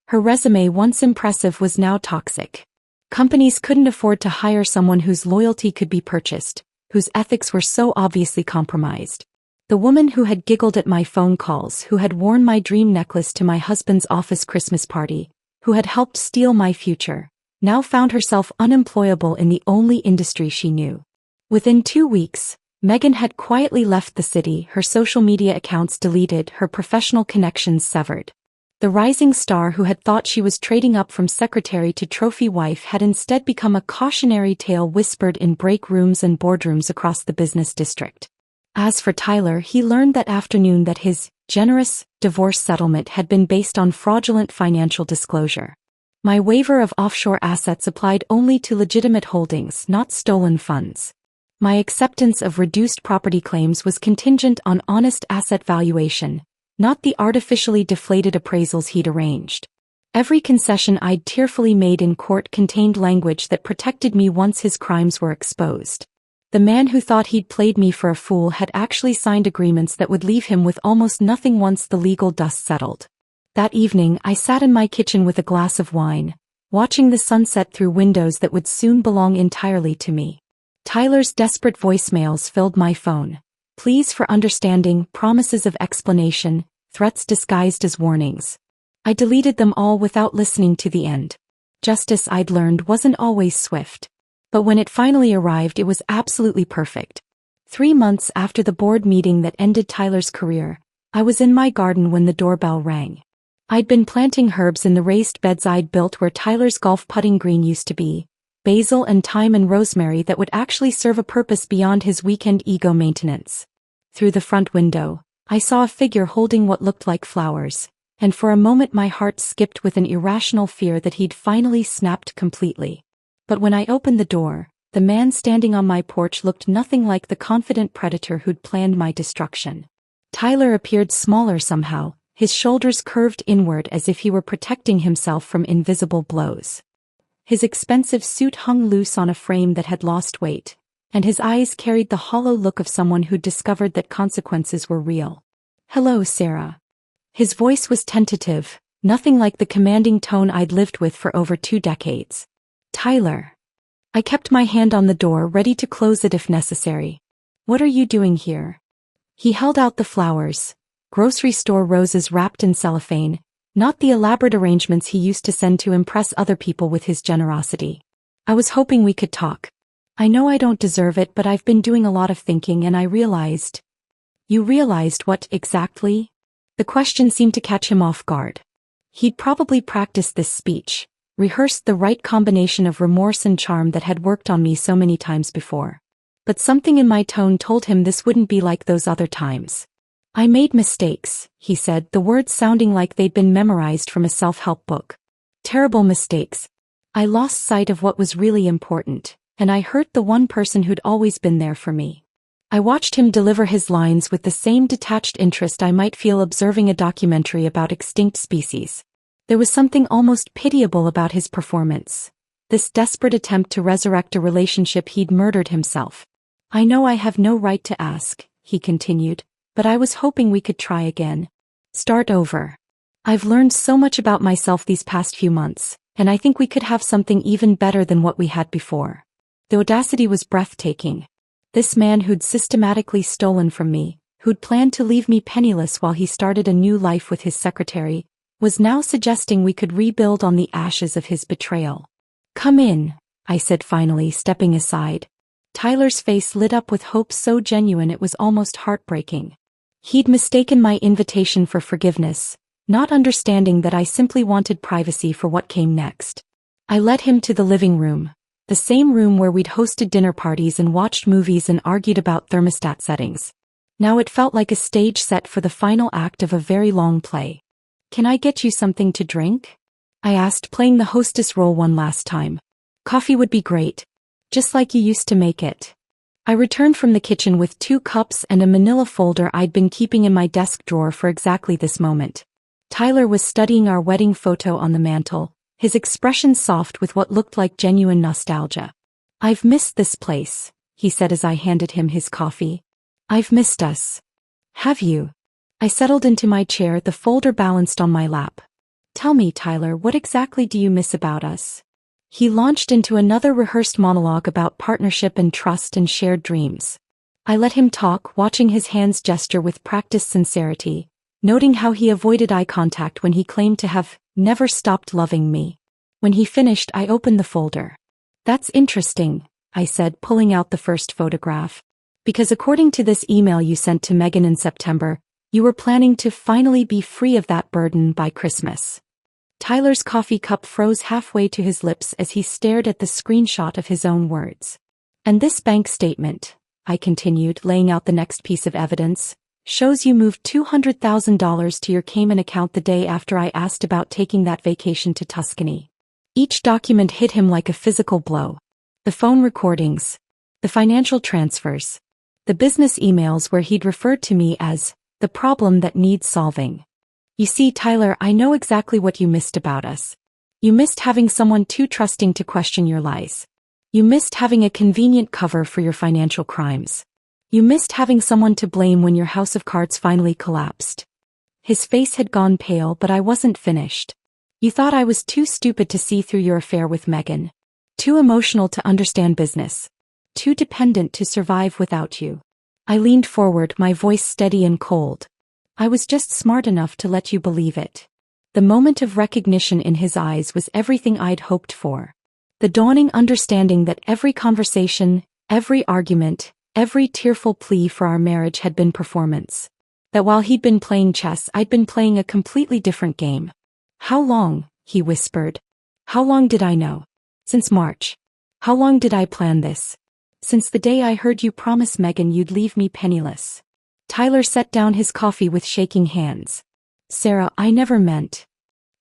Her resume, once impressive, was now toxic. Companies couldn't afford to hire someone whose loyalty could be purchased, whose ethics were so obviously compromised. The woman who had giggled at my phone calls, who had worn my dream necklace to my husband's office Christmas party, who had helped steal my future, now found herself unemployable in the only industry she knew. Within 2 weeks, Megan had quietly left the city, her social media accounts deleted, her professional connections severed. The rising star who had thought she was trading up from secretary to trophy wife had instead become a cautionary tale whispered in break rooms and boardrooms across the business district. As for Tyler, he learned that afternoon that his generous divorce settlement had been based on fraudulent financial disclosure. My waiver of offshore assets applied only to legitimate holdings, not stolen funds. My acceptance of reduced property claims was contingent on honest asset valuation, not the artificially deflated appraisals he'd arranged. Every concession I'd tearfully made in court contained language that protected me once his crimes were exposed. The man who thought he'd played me for a fool had actually signed agreements that would leave him with almost nothing once the legal dust settled. That evening, I sat in my kitchen with a glass of wine, watching the sunset through windows that would soon belong entirely to me. Tyler's desperate voicemails filled my phone. Pleas for understanding, promises of explanation, threats disguised as warnings. I deleted them all without listening to the end. Justice, I'd learned, wasn't always swift. But when it finally arrived, it was absolutely perfect. 3 months after the board meeting that ended Tyler's career, I was in my garden when the doorbell rang. I'd been planting herbs in the raised beds I'd built where Tyler's golf putting green used to be, basil and thyme and rosemary that would actually serve a purpose beyond his weekend ego maintenance. Through the front window, I saw a figure holding what looked like flowers, and for a moment my heart skipped with an irrational fear that he'd finally snapped completely. But when I opened the door, the man standing on my porch looked nothing like the confident predator who'd planned my destruction. Tyler appeared smaller somehow, his shoulders curved inward as if he were protecting himself from invisible blows. His expensive suit hung loose on a frame that had lost weight, and his eyes carried the hollow look of someone who'd discovered that consequences were real. "Hello, Sarah." His voice was tentative, nothing like the commanding tone I'd lived with for over 2 decades. "Tyler." I kept my hand on the door, ready to close it if necessary. "What are you doing here?" He held out the flowers, grocery store roses wrapped in cellophane, not the elaborate arrangements he used to send to impress other people with his generosity. "I was hoping we could talk. I know I don't deserve it, but I've been doing a lot of thinking and I realized." "You realized what exactly?" The question seemed to catch him off guard. He'd probably practiced this speech, rehearsed the right combination of remorse and charm that had worked on me so many times before. But something in my tone told him this wouldn't be like those other times. "I made mistakes," he said, the words sounding like they'd been memorized from a self-help book. "Terrible mistakes. I lost sight of what was really important, and I hurt the one person who'd always been there for me." I watched him deliver his lines with the same detached interest I might feel observing a documentary about extinct species. There was something almost pitiable about his performance. This desperate attempt to resurrect a relationship he'd murdered himself. "I know I have no right to ask," he continued, "but I was hoping we could try again. Start over. I've learned so much about myself these past few months, and I think we could have something even better than what we had before." The audacity was breathtaking. This man who'd systematically stolen from me, who'd planned to leave me penniless while he started a new life with his secretary, was now suggesting we could rebuild on the ashes of his betrayal. "Come in," I said finally, stepping aside. Tyler's face lit up with hope so genuine it was almost heartbreaking. He'd mistaken my invitation for forgiveness, not understanding that I simply wanted privacy for what came next. I led him to the living room, the same room where we'd hosted dinner parties and watched movies and argued about thermostat settings. Now it felt like a stage set for the final act of a very long play. "Can I get you something to drink?" I asked, playing the hostess role one last time. "Coffee would be great. Just like you used to make it." I returned from the kitchen with 2 cups and a manila folder I'd been keeping in my desk drawer for exactly this moment. Tyler was studying our wedding photo on the mantel, his expression soft with what looked like genuine nostalgia. "I've missed this place," he said as I handed him his coffee. "I've missed us." "Have you?" I settled into my chair, the folder balanced on my lap. "Tell me, Tyler, what exactly do you miss about us?" He launched into another rehearsed monologue about partnership and trust and shared dreams. I let him talk, watching his hands gesture with practiced sincerity, noting how he avoided eye contact when he claimed to have never stopped loving me. When he finished, I opened the folder. "That's interesting," I said, pulling out the first photograph. "Because according to this email you sent to Megan in September, You were planning to finally be free of that burden by Christmas. Tyler's coffee cup froze halfway to his lips as he stared at the screenshot of his own words. And this bank statement, I continued, laying out the next piece of evidence, shows you moved $200,000 to your Cayman account the day after I asked about taking that vacation to Tuscany. Each document hit him like a physical blow. The phone recordings, the financial transfers, the business emails where he'd referred to me as the problem that needs solving. You see, Tyler, I know exactly what you missed about us. You missed having someone too trusting to question your lies. You missed having a convenient cover for your financial crimes. You missed having someone to blame when your house of cards finally collapsed. His face had gone pale, but I wasn't finished. You thought I was too stupid to see through your affair with Megan. Too emotional to understand business. Too dependent to survive without you. I leaned forward, my voice steady and cold. I was just smart enough to let you believe it. The moment of recognition in his eyes was everything I'd hoped for. The dawning understanding that every conversation, every argument, every tearful plea for our marriage had been performance. That while he'd been playing chess, I'd been playing a completely different game. How long? He whispered. How long did I know? Since March. How long did I plan this? Since the day I heard you promise Megan you'd leave me penniless. Tyler set down his coffee with shaking hands. Sarah, I never meant.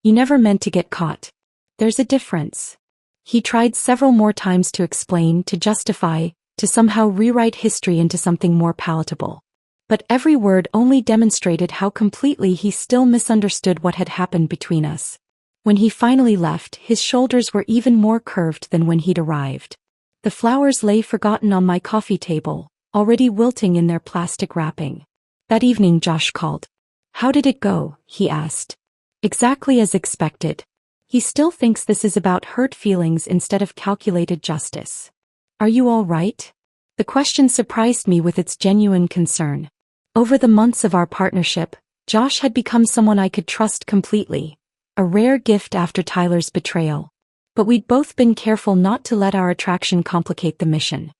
You never meant to get caught. There's a difference. He tried several more times to explain, to justify, to somehow rewrite history into something more palatable. But every word only demonstrated how completely he still misunderstood what had happened between us. When he finally left, his shoulders were even more curved than when he'd arrived. The flowers lay forgotten on my coffee table, already wilting in their plastic wrapping. That evening Josh called. How did it go? He asked. Exactly as expected. He still thinks this is about hurt feelings instead of calculated justice. Are you all right? The question surprised me with its genuine concern. Over the months of our partnership, Josh had become someone I could trust completely, a rare gift after Tyler's betrayal. But we'd both been careful not to let our attraction complicate the mission.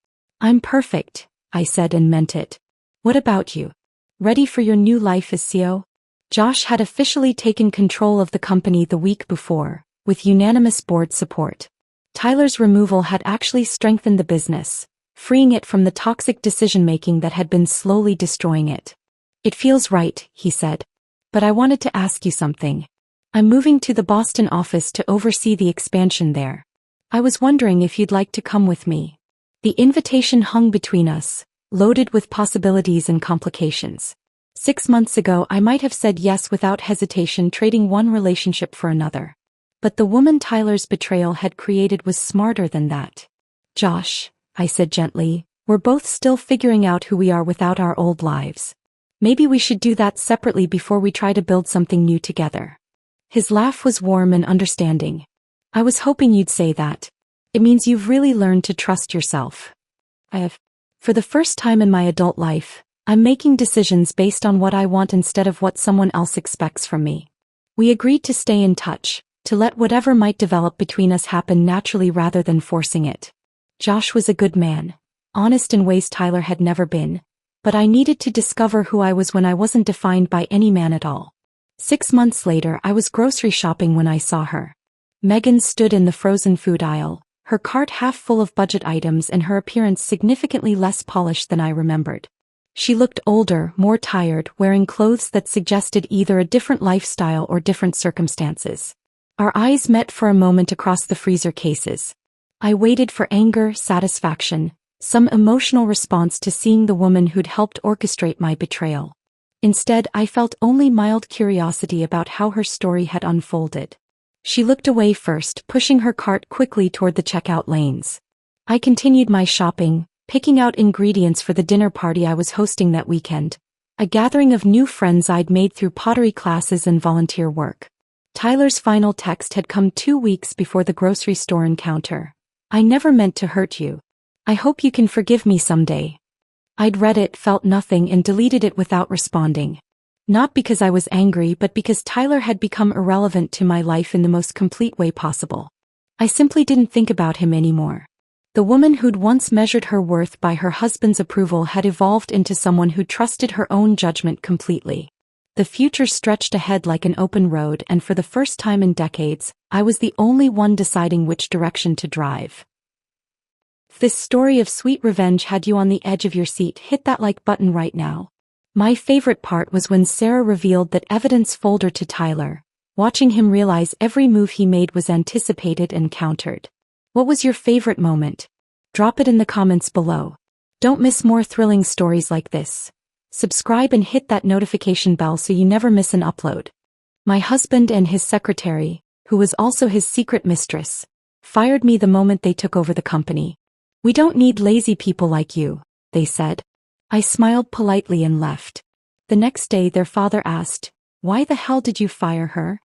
I'm perfect, I said and meant it. What about you? Ready for your new life as CEO? Josh had officially taken control of the company the week before, with unanimous board support. Tyler's removal had actually strengthened the business, freeing it from the toxic decision-making that had been slowly destroying it. It feels right, he said. But I wanted to ask you something. I'm moving to the Boston office to oversee the expansion there. I was wondering if you'd like to come with me. The invitation hung between us, loaded with possibilities and complications. 6 months ago I might have said yes without hesitation, trading one relationship for another. But the woman Tyler's betrayal had created was smarter than that. Josh, I said gently, we're both still figuring out who we are without our old lives. Maybe we should do that separately before we try to build something new together. His laugh was warm and understanding. I was hoping you'd say that. It means you've really learned to trust yourself. I have. For the first time in my adult life, I'm making decisions based on what I want instead of what someone else expects from me. We agreed to stay in touch, to let whatever might develop between us happen naturally rather than forcing it. Josh was a good man, honest in ways Tyler had never been, but I needed to discover who I was when I wasn't defined by any man at all. 6 months later I was grocery shopping when I saw her. Megan stood in the frozen food aisle, her cart half full of budget items and her appearance significantly less polished than I remembered. She looked older, more tired, wearing clothes that suggested either a different lifestyle or different circumstances. Our eyes met for a moment across the freezer cases. I waited for anger, satisfaction, some emotional response to seeing the woman who'd helped orchestrate my betrayal. Instead, I felt only mild curiosity about how her story had unfolded. She looked away first, pushing her cart quickly toward the checkout lanes. I continued my shopping, picking out ingredients for the dinner party I was hosting that weekend, a gathering of new friends I'd made through pottery classes and volunteer work. Tyler's final text had come 2 weeks before the grocery store encounter. I never meant to hurt you. I hope you can forgive me someday. I'd read it, felt nothing, and deleted it without responding. Not because I was angry, but because Tyler had become irrelevant to my life in the most complete way possible. I simply didn't think about him anymore. The woman who'd once measured her worth by her husband's approval had evolved into someone who trusted her own judgment completely. The future stretched ahead like an open road, and for the first time in decades, I was the only one deciding which direction to drive. If this story of sweet revenge had you on the edge of your seat, hit that like button right now. My favorite part was when Sarah revealed that evidence folder to Tyler, watching him realize every move he made was anticipated and countered. What was your favorite moment? Drop it in the comments below. Don't miss more thrilling stories like this. Subscribe and hit that notification bell so you never miss an upload. My husband and his secretary, who was also his secret mistress, fired me the moment they took over the company. "We don't need lazy people like you," they said. I smiled politely and left. The next day their father asked, "Why the hell did you fire her?"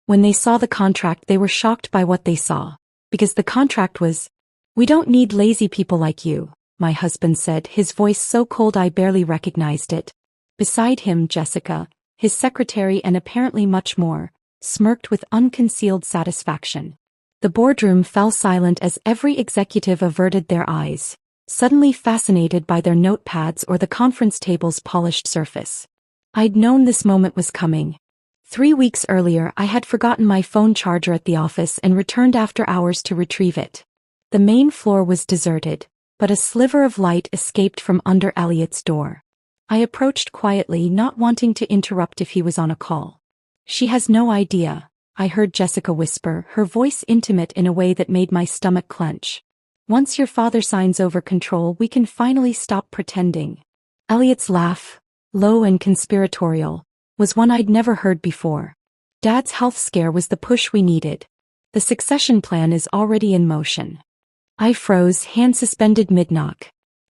When they saw the contract, they were shocked by what they saw. Because the contract was, "We don't need lazy people like you," my husband said, his voice so cold I barely recognized it. Beside him, Jessica, his secretary, and apparently much more, smirked with unconcealed satisfaction. The boardroom fell silent as every executive averted their eyes, suddenly fascinated by their notepads or the conference table's polished surface. I'd known this moment was coming. 3 weeks earlier, I had forgotten my phone charger at the office and returned after hours to retrieve it. The main floor was deserted, but a sliver of light escaped from under Elliot's door. I approached quietly, not wanting to interrupt if he was on a call. "She has no idea," I heard Jessica whisper, her voice intimate in a way that made my stomach clench. "Once your father signs over control, we can finally stop pretending." Elliot's laugh, low and conspiratorial, was one I'd never heard before. "Dad's health scare was the push we needed. The succession plan is already in motion." I froze, hand suspended mid-knock.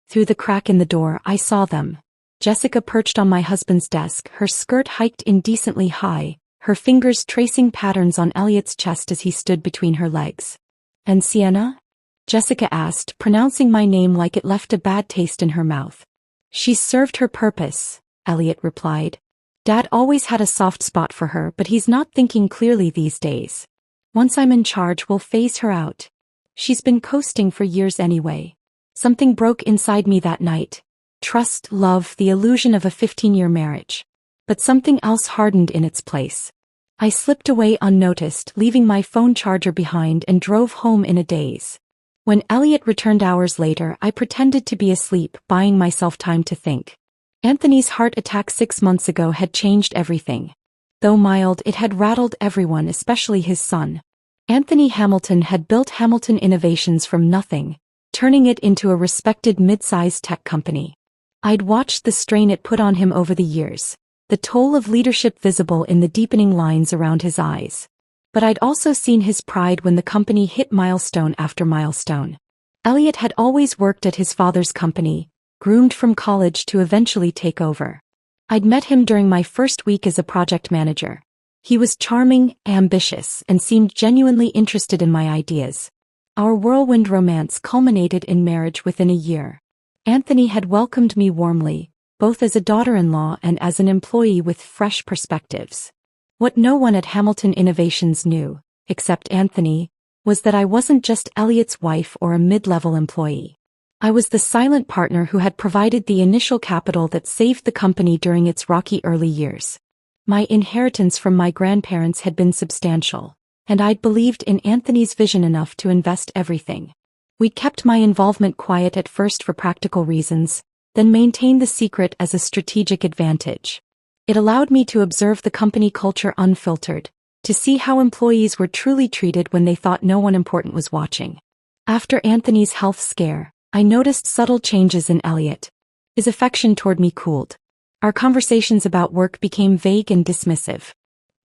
Through the crack in the door, I saw them. Jessica perched on my husband's desk, her skirt hiked indecently high, her fingers tracing patterns on Elliot's chest as he stood between her legs. "And Sienna?" Jessica asked, pronouncing my name like it left a bad taste in her mouth. "She's served her purpose," Elliot replied. "Dad always had a soft spot for her, but he's not thinking clearly these days. Once I'm in charge, we'll phase her out. She's been coasting for years anyway." Something broke inside me that night. Trust, love, the illusion of a 15-year marriage. But something else hardened in its place. I slipped away unnoticed, leaving my phone charger behind, and drove home in a daze. When Elliot returned hours later, I pretended to be asleep, buying myself time to think. Anthony's heart attack 6 months ago had changed everything. Though mild, it had rattled everyone, especially his son. Anthony Hamilton had built Hamilton Innovations from nothing, turning it into a respected mid-sized tech company. I'd watched the strain it put on him over the years, the toll of leadership visible in the deepening lines around his eyes. But I'd also seen his pride when the company hit milestone after milestone. Elliot had always worked at his father's company, groomed from college to eventually take over. I'd met him during my first week as a project manager. He was charming, ambitious, and seemed genuinely interested in my ideas. Our whirlwind romance culminated in marriage within a year. Anthony had welcomed me warmly, both as a daughter-in-law and as an employee with fresh perspectives. What no one at Hamilton Innovations knew, except Anthony, was that I wasn't just Elliot's wife or a mid-level employee. I was the silent partner who had provided the initial capital that saved the company during its rocky early years. My inheritance from my grandparents had been substantial, and I'd believed in Anthony's vision enough to invest everything. We kept my involvement quiet at first for practical reasons, then maintained the secret as a strategic advantage. It allowed me to observe the company culture unfiltered, to see how employees were truly treated when they thought no one important was watching. After Anthony's health scare, I noticed subtle changes in Elliot. His affection toward me cooled. Our conversations about work became vague and dismissive.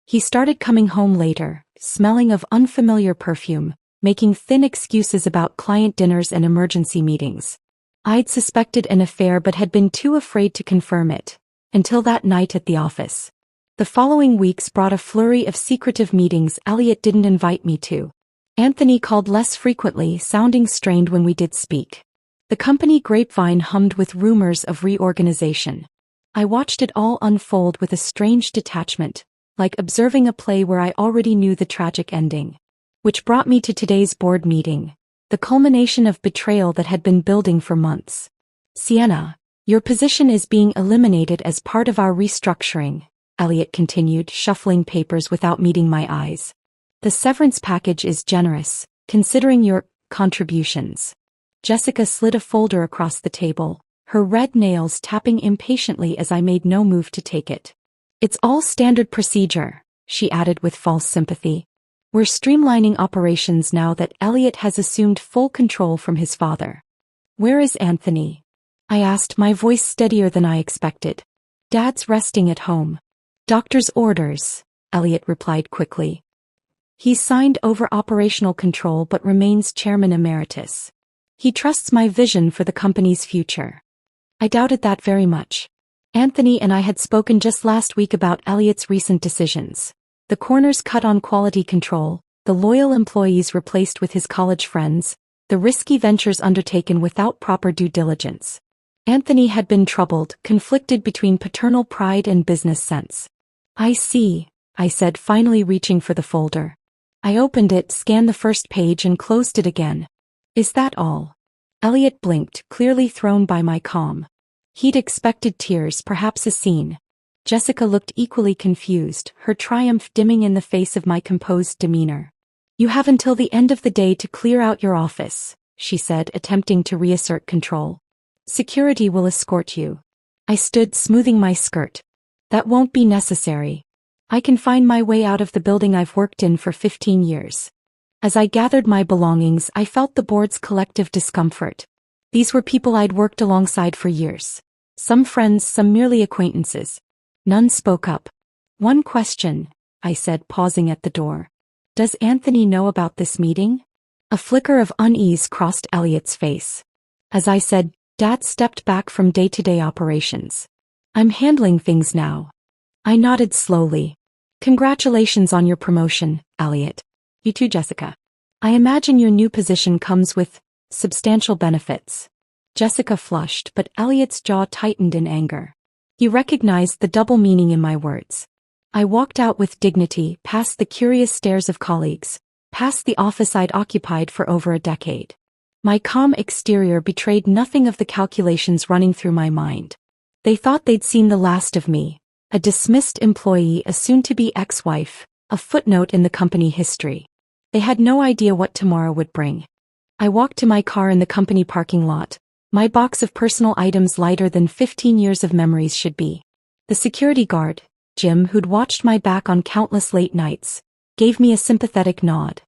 He started coming home later, smelling of unfamiliar perfume, making thin excuses about client dinners and emergency meetings. I'd suspected an affair but had been too afraid to confirm it, until that night at the office. The following weeks brought a flurry of secretive meetings Elliot didn't invite me to. Anthony called less frequently, sounding strained when we did speak. The company grapevine hummed with rumors of reorganization. I watched it all unfold with a strange detachment, like observing a play where I already knew the tragic ending. Which brought me to today's board meeting, the culmination of betrayal that had been building for months. "Sienna, your position is being eliminated as part of our restructuring," Elliot continued, shuffling papers without meeting my eyes. The severance package is generous, considering your contributions. Jessica slid a folder across the table, her red nails tapping impatiently as I made no move to take it. It's all standard procedure, she added with false sympathy. We're streamlining operations now that Elliot has assumed full control from his father. Where is Anthony? I asked, my voice steadier than I expected. Dad's resting at home. Doctor's orders, Elliot replied quickly. He's signed over operational control but remains chairman emeritus. He trusts my vision for the company's future. I doubted that very much. Anthony and I had spoken just last week about Elliot's recent decisions. The corners cut on quality control, the loyal employees replaced with his college friends, the risky ventures undertaken without proper due diligence. Anthony had been troubled, conflicted between paternal pride and business sense. I see, I said, finally reaching for the folder. I opened it, scanned the first page and closed it again. Is that all? Elliot blinked, clearly thrown by my calm. He'd expected tears, perhaps a scene. Jessica looked equally confused, her triumph dimming in the face of my composed demeanor. You have until the end of the day to clear out your office, she said, attempting to reassert control. Security will escort you. I stood, smoothing my skirt. That won't be necessary. I can find my way out of the building I've worked in for 15 years. As I gathered my belongings, I felt the board's collective discomfort. These were people I'd worked alongside for years. Some friends, some merely acquaintances. None spoke up. One question, I said, pausing at the door. Does Anthony know about this meeting? A flicker of unease crossed Elliot's face. As I said, Dad stepped back from day-to-day operations. I'm handling things now. I nodded slowly. Congratulations on your promotion, Elliot. You too, Jessica. I imagine your new position comes with substantial benefits. Jessica flushed, but Elliot's jaw tightened in anger. He recognized the double meaning in my words. I walked out with dignity, past the curious stares of colleagues, past the office I'd occupied for over a decade. My calm exterior betrayed nothing of the calculations running through my mind. They thought they'd seen the last of me, a dismissed employee, a soon-to-be ex-wife, a footnote in the company history. They had no idea what tomorrow would bring. I walked to my car in the company parking lot, my box of personal items lighter than 15 years of memories should be. The security guard, Jim, who'd watched my back on countless late nights, gave me a sympathetic nod.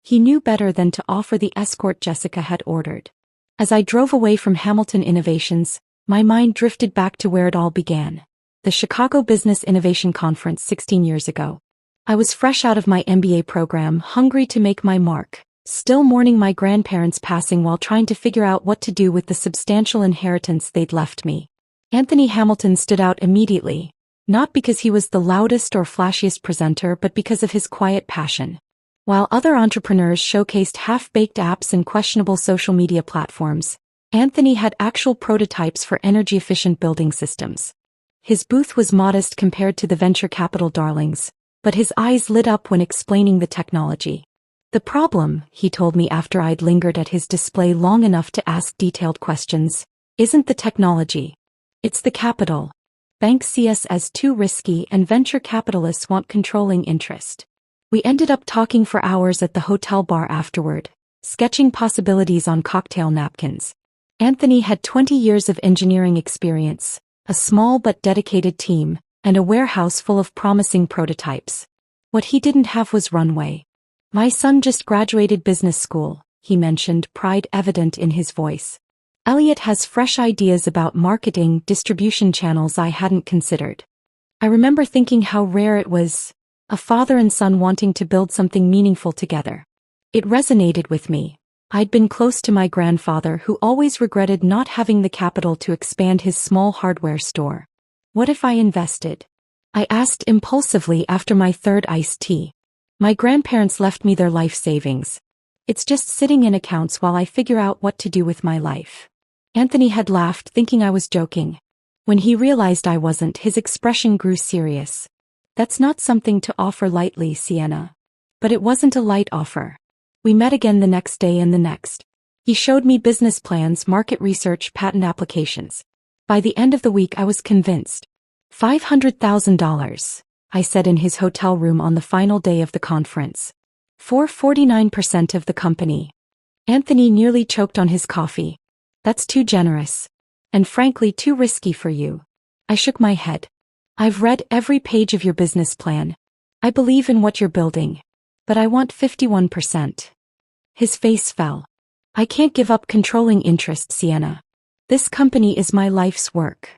He knew better than to offer the escort Jessica had ordered. As I drove away from Hamilton Innovations, my mind drifted back to where it all began. The Chicago Business Innovation Conference 16 years ago. I was fresh out of my MBA program, hungry to make my mark, still mourning my grandparents' passing while trying to figure out what to do with the substantial inheritance they'd left me. Anthony Hamilton stood out immediately, not because he was the loudest or flashiest presenter but because of his quiet passion. While other entrepreneurs showcased half-baked apps and questionable social media platforms, Anthony had actual prototypes for energy-efficient building systems. His booth was modest compared to the venture capital darlings, but his eyes lit up when explaining the technology. The problem, he told me after I'd lingered at his display long enough to ask detailed questions, isn't the technology. It's the capital. Banks see us as too risky and venture capitalists want controlling interest. We ended up talking for hours at the hotel bar afterward, sketching possibilities on cocktail napkins. Anthony had 20 years of engineering experience, a small but dedicated team, and a warehouse full of promising prototypes. What he didn't have was runway. My son just graduated business school, he mentioned, pride evident in his voice. Elliot has fresh ideas about marketing, distribution channels I hadn't considered. I remember thinking how rare it was, a father and son wanting to build something meaningful together. It resonated with me. I'd been close to my grandfather who always regretted not having the capital to expand his small hardware store. What if I invested? I asked impulsively after my third iced tea. My grandparents left me their life savings. It's just sitting in accounts while I figure out what to do with my life. Anthony had laughed, thinking I was joking. When he realized I wasn't, his expression grew serious. That's not something to offer lightly, Sienna. But it wasn't a light offer. We met again the next day and the next. He showed me business plans, market research, patent applications. By the end of the week I was convinced. $500,000, I said in his hotel room on the final day of the conference. For 49% of the company. Anthony nearly choked on his coffee. That's too generous. And frankly too risky for you. I shook my head. I've read every page of your business plan. I believe in what you're building. But I want 51%. His face fell. I can't give up controlling interest, Sienna. This company is my life's work.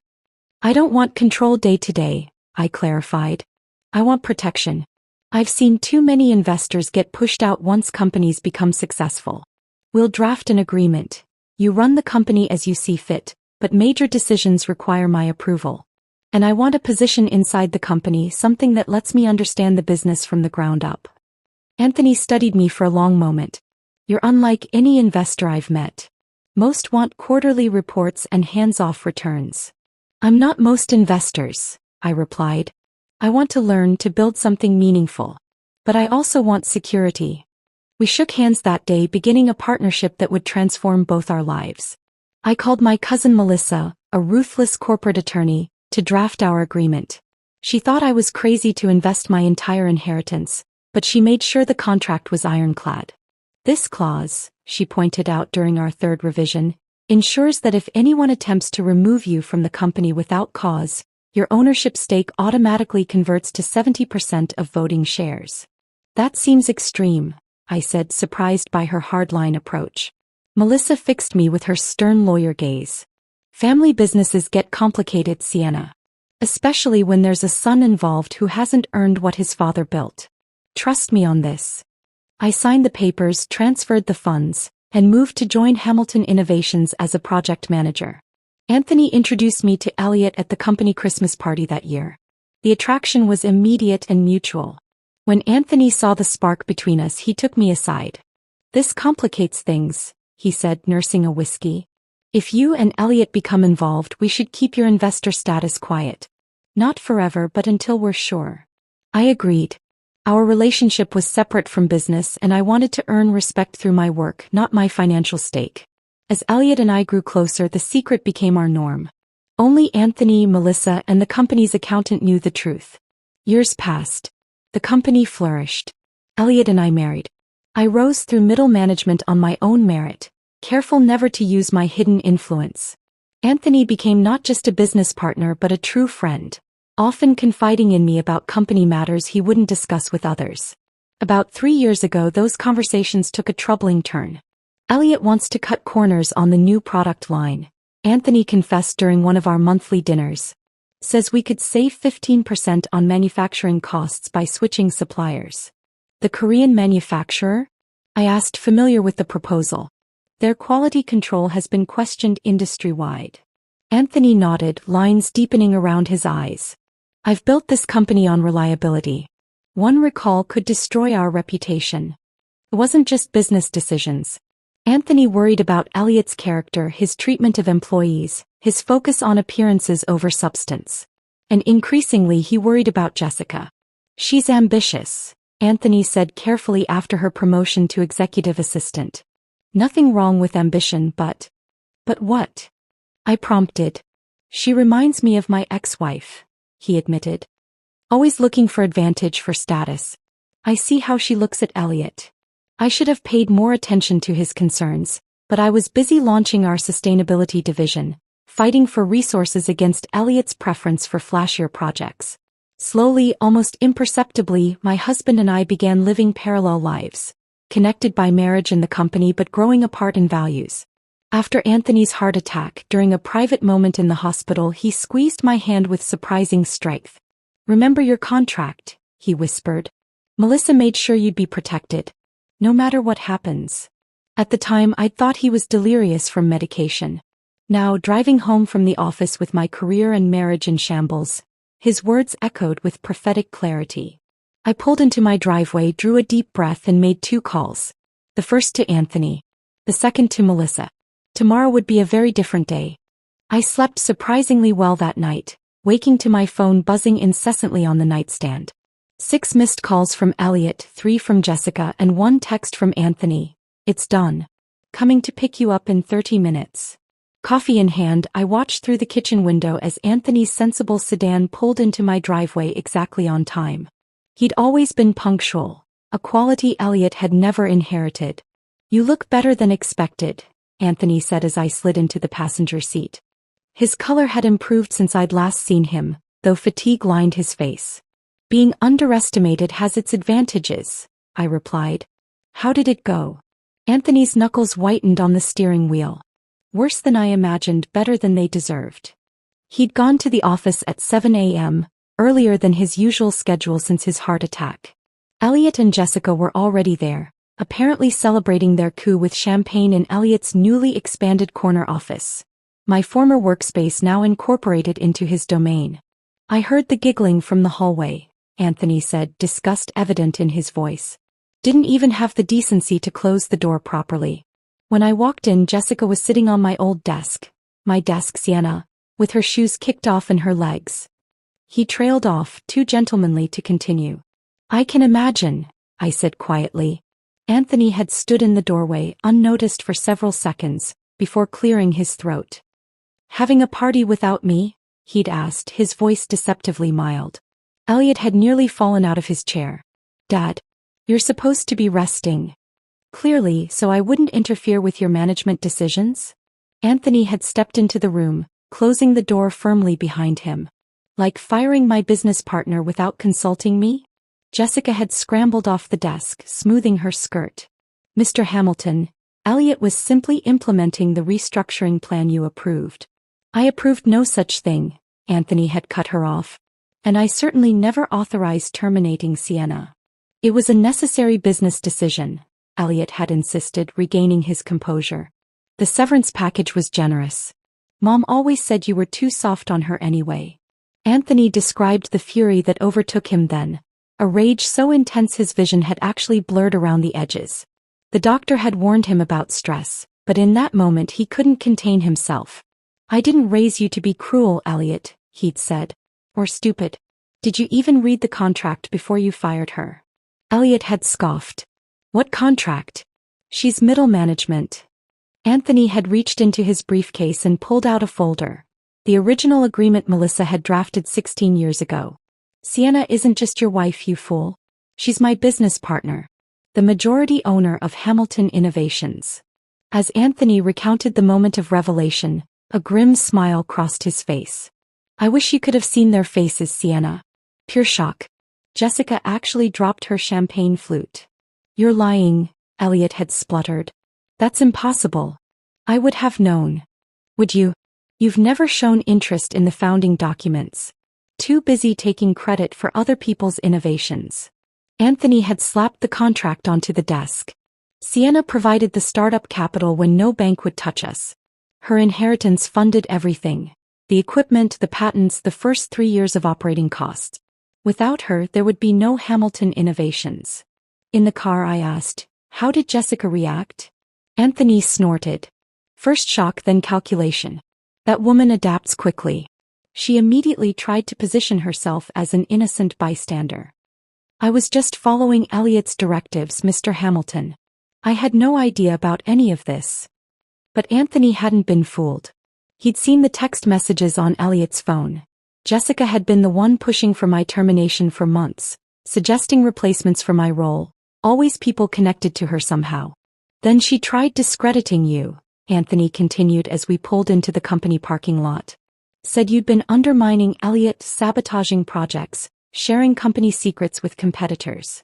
I don't want control day to day, I clarified. I want protection. I've seen too many investors get pushed out once companies become successful. We'll draft an agreement. You run the company as you see fit, but major decisions require my approval. And I want a position inside the company, something that lets me understand the business from the ground up. Anthony studied me for a long moment. You're unlike any investor I've met. Most want quarterly reports and hands-off returns. I'm not most investors, I replied. I want to learn to build something meaningful. But I also want security. We shook hands that day, beginning a partnership that would transform both our lives. I called my cousin Melissa, a ruthless corporate attorney, to draft our agreement. She thought I was crazy to invest my entire inheritance, but she made sure the contract was ironclad. This clause, she pointed out during our third revision, ensures that if anyone attempts to remove you from the company without cause, your ownership stake automatically converts to 70% of voting shares. That seems extreme, I said, surprised by her hardline approach. Melissa fixed me with her stern lawyer gaze. Family businesses get complicated, Sienna. Especially when there's a son involved who hasn't earned what his father built. Trust me on this. I signed the papers, transferred the funds, and moved to join Hamilton Innovations as a project manager. Anthony introduced me to Elliot at the company Christmas party that year. The attraction was immediate and mutual. When Anthony saw the spark between us, he took me aside. This complicates things, he said, nursing a whiskey. If you and Elliot become involved, we should keep your investor status quiet. Not forever, but until we're sure. I agreed. Our relationship was separate from business, and I wanted to earn respect through my work, not my financial stake. As Elliot and I grew closer, the secret became our norm. Only Anthony, Melissa, and the company's accountant knew the truth. Years passed. The company flourished. Elliot and I married. I rose through middle management on my own merit, careful never to use my hidden influence. Anthony became not just a business partner but a true friend, often confiding in me about company matters he wouldn't discuss with others. About 3 years ago, those conversations took a troubling turn. Elliot wants to cut corners on the new product line, Anthony confessed during one of our monthly dinners. Says we could save 15% on manufacturing costs by switching suppliers. The Korean manufacturer? I asked, familiar with the proposal. Their quality control has been questioned industry-wide. Anthony nodded, lines deepening around his eyes. I've built this company on reliability. One recall could destroy our reputation. It wasn't just business decisions. Anthony worried about Elliot's character, his treatment of employees, his focus on appearances over substance. And increasingly he worried about Jessica. She's ambitious, Anthony said carefully after her promotion to executive assistant. Nothing wrong with ambition, but what? I prompted. She reminds me of my ex-wife, he admitted. Always looking for advantage, for status. I see how she looks at Elliot. I should have paid more attention to his concerns, but I was busy launching our sustainability division, fighting for resources against Elliot's preference for flashier projects. Slowly, almost imperceptibly, my husband and I began living parallel lives, connected by marriage and the company but growing apart in values. After Anthony's heart attack, during a private moment in the hospital, he squeezed my hand with surprising strength. Remember your contract, he whispered. Melissa made sure you'd be protected. No matter what happens. At the time, I'd thought he was delirious from medication. Now, driving home from the office with my career and marriage in shambles, his words echoed with prophetic clarity. I pulled into my driveway, drew a deep breath, and made 2 calls. The first to Anthony. The second to Melissa. Tomorrow would be a very different day. I slept surprisingly well that night, waking to my phone buzzing incessantly on the nightstand. 6 missed calls from Elliot, 3 from Jessica, and 1 text from Anthony. It's done. Coming to pick you up in 30 minutes. Coffee in hand, I watched through the kitchen window as Anthony's sensible sedan pulled into my driveway exactly on time. He'd always been punctual, a quality Elliot had never inherited. "You look better than expected," Anthony said as I slid into the passenger seat. His color had improved since I'd last seen him, though fatigue lined his face. "Being underestimated has its advantages," I replied. "How did it go?" Anthony's knuckles whitened on the steering wheel. "Worse than I imagined, better than they deserved." He'd gone to the office at 7 a.m., earlier than his usual schedule since his heart attack. Elliot and Jessica were already there, apparently celebrating their coup with champagne in Elliot's newly expanded corner office, my former workspace now incorporated into his domain. "I heard the giggling from the hallway," Anthony said, disgust evident in his voice. "Didn't even have the decency to close the door properly." When I walked in, Jessica was sitting on my old desk, my desk Sienna, with her shoes kicked off and her legs. He trailed off, too gentlemanly to continue. "I can imagine," I said quietly. Anthony had stood in the doorway, unnoticed for several seconds, before clearing his throat. "Having a party without me?" he'd asked, his voice deceptively mild. Elliot had nearly fallen out of his chair. "Dad, you're supposed to be resting." "Clearly, so I wouldn't interfere with your management decisions?" Anthony had stepped into the room, closing the door firmly behind him. "Like firing my business partner without consulting me?" Jessica had scrambled off the desk, smoothing her skirt. "Mr. Hamilton, Elliot was simply implementing the restructuring plan you approved." "I approved no such thing," Anthony had cut her off. "And I certainly never authorized terminating Sienna. It was a necessary business decision," Elliot had insisted, regaining his composure. "The severance package was generous. Mom always said you were too soft on her anyway." Anthony described the fury that overtook him then, a rage so intense his vision had actually blurred around the edges. The doctor had warned him about stress, but in that moment he couldn't contain himself. "I didn't raise you to be cruel, Elliot," he'd said. "Or stupid. Did you even read the contract before you fired her?" Elliot had scoffed. "What contract?" "She's middle management." Anthony had reached into his briefcase and pulled out a folder. The original agreement Melissa had drafted 16 years ago. "Sienna isn't just your wife, you fool. She's my business partner. The majority owner of Hamilton Innovations." As Anthony recounted the moment of revelation, a grim smile crossed his face. "I wish you could have seen their faces, Sienna. Pure shock." Jessica actually dropped her champagne flute. "You're lying," Elliot had spluttered. "That's impossible. I would have known." "Would you? You've never shown interest in the founding documents. Too busy taking credit for other people's innovations." Anthony had slapped the contract onto the desk. "Sienna provided the startup capital when no bank would touch us. Her inheritance funded everything. The equipment, the patents, the first 3 years of operating costs. Without her, there would be no Hamilton Innovations." In the car I asked, "How did Jessica react?" Anthony snorted. "First shock, then calculation. That woman adapts quickly. She immediately tried to position herself as an innocent bystander." "I was just following Elliot's directives, Mr. Hamilton. I had no idea about any of this." But Anthony hadn't been fooled. He'd seen the text messages on Elliot's phone. Jessica had been the one pushing for my termination for months, suggesting replacements for my role, always people connected to her somehow. "Then she tried discrediting you," Anthony continued as we pulled into the company parking lot. "Said you'd been undermining Elliot, sabotaging projects, sharing company secrets with competitors."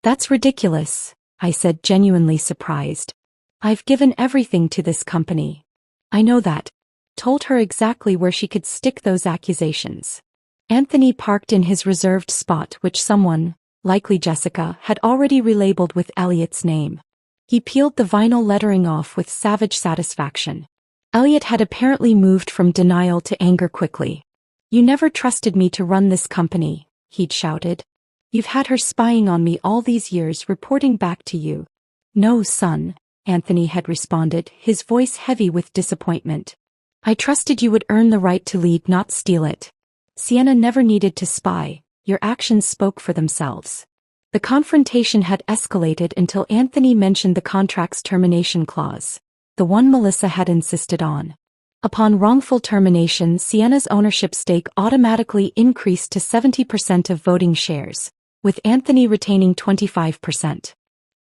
"That's ridiculous," I said, genuinely surprised. "I've given everything to this company." "I know that." Told her exactly where she could stick those accusations. Anthony parked in his reserved spot, which someone, likely Jessica, had already relabeled with Elliot's name. He peeled the vinyl lettering off with savage satisfaction. Elliot had apparently moved from denial to anger quickly. "You never trusted me to run this company," he'd shouted. "You've had her spying on me all these years, reporting back to you." "No, son," Anthony had responded, his voice heavy with disappointment. "I trusted you would earn the right to lead, not steal it. Sienna never needed to spy, your actions spoke for themselves." The confrontation had escalated until Anthony mentioned the contract's termination clause, the one Melissa had insisted on. Upon wrongful termination, Sienna's ownership stake automatically increased to 70% of voting shares, with Anthony retaining 25%.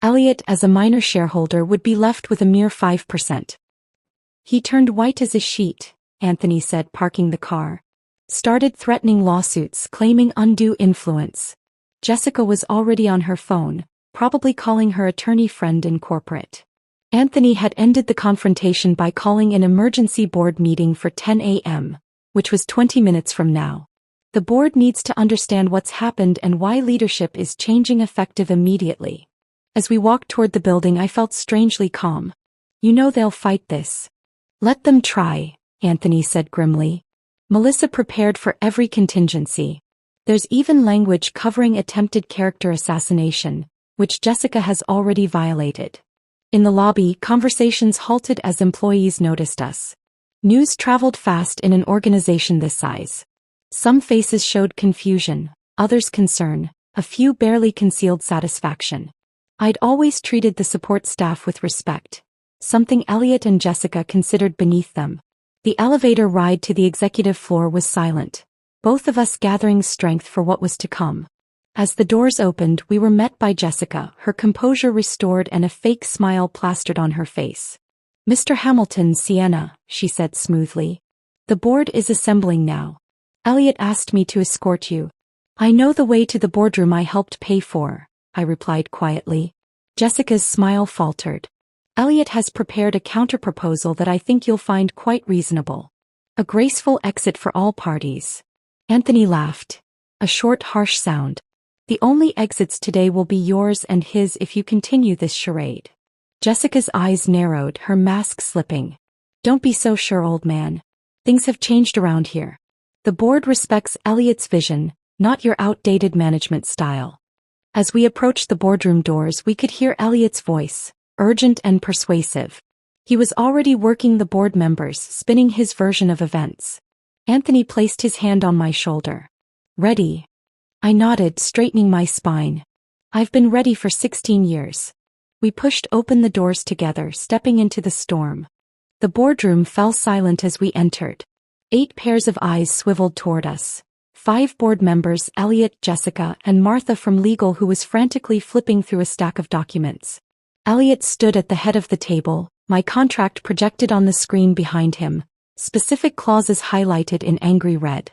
Elliot, as a minor shareholder, would be left with a mere 5%. He turned white as a sheet, Anthony said, parking the car. Started threatening lawsuits, claiming undue influence. Jessica was already on her phone, probably calling her attorney friend in corporate. Anthony had ended the confrontation by calling an emergency board meeting for 10 a.m., which was 20 minutes from now. The board needs to understand what's happened and why leadership is changing, effective immediately. As we walked toward the building, I felt strangely calm. You know they'll fight this. Let them try, Anthony said grimly. Melissa prepared for every contingency. There's even language covering attempted character assassination, which Jessica has already violated. In the lobby, conversations halted as employees noticed us. News traveled fast in an organization this size. Some faces showed confusion, others concern, a few barely concealed satisfaction. I'd always treated the support staff with respect, something Elliot and Jessica considered beneath them. The elevator ride to the executive floor was silent, both of us gathering strength for what was to come. As the doors opened, we were met by Jessica, her composure restored and a fake smile plastered on her face. Mr. Hamilton, Sienna, she said smoothly. The board is assembling now. Elliot asked me to escort you. I know the way to the boardroom I helped pay for, I replied quietly. Jessica's smile faltered. Elliot has prepared a counterproposal that I think you'll find quite reasonable. A graceful exit for all parties. Anthony laughed. A short, harsh sound. The only exits today will be yours and his if you continue this charade. Jessica's eyes narrowed, her mask slipping. Don't be so sure, old man. Things have changed around here. The board respects Elliot's vision, not your outdated management style. As we approached the boardroom doors, we could hear Elliot's voice, urgent and persuasive. He was already working the board members, spinning his version of events. Anthony placed his hand on my shoulder. Ready? I nodded, straightening my spine. I've been ready for 16 years. We pushed open the doors together, stepping into the storm. The boardroom fell silent as we entered. 8 pairs of eyes swiveled toward us. 5 board members, Elliot, Jessica, and Martha from legal, who was frantically flipping through a stack of documents. Elliot stood at the head of the table, my contract projected on the screen behind him, specific clauses highlighted in angry red.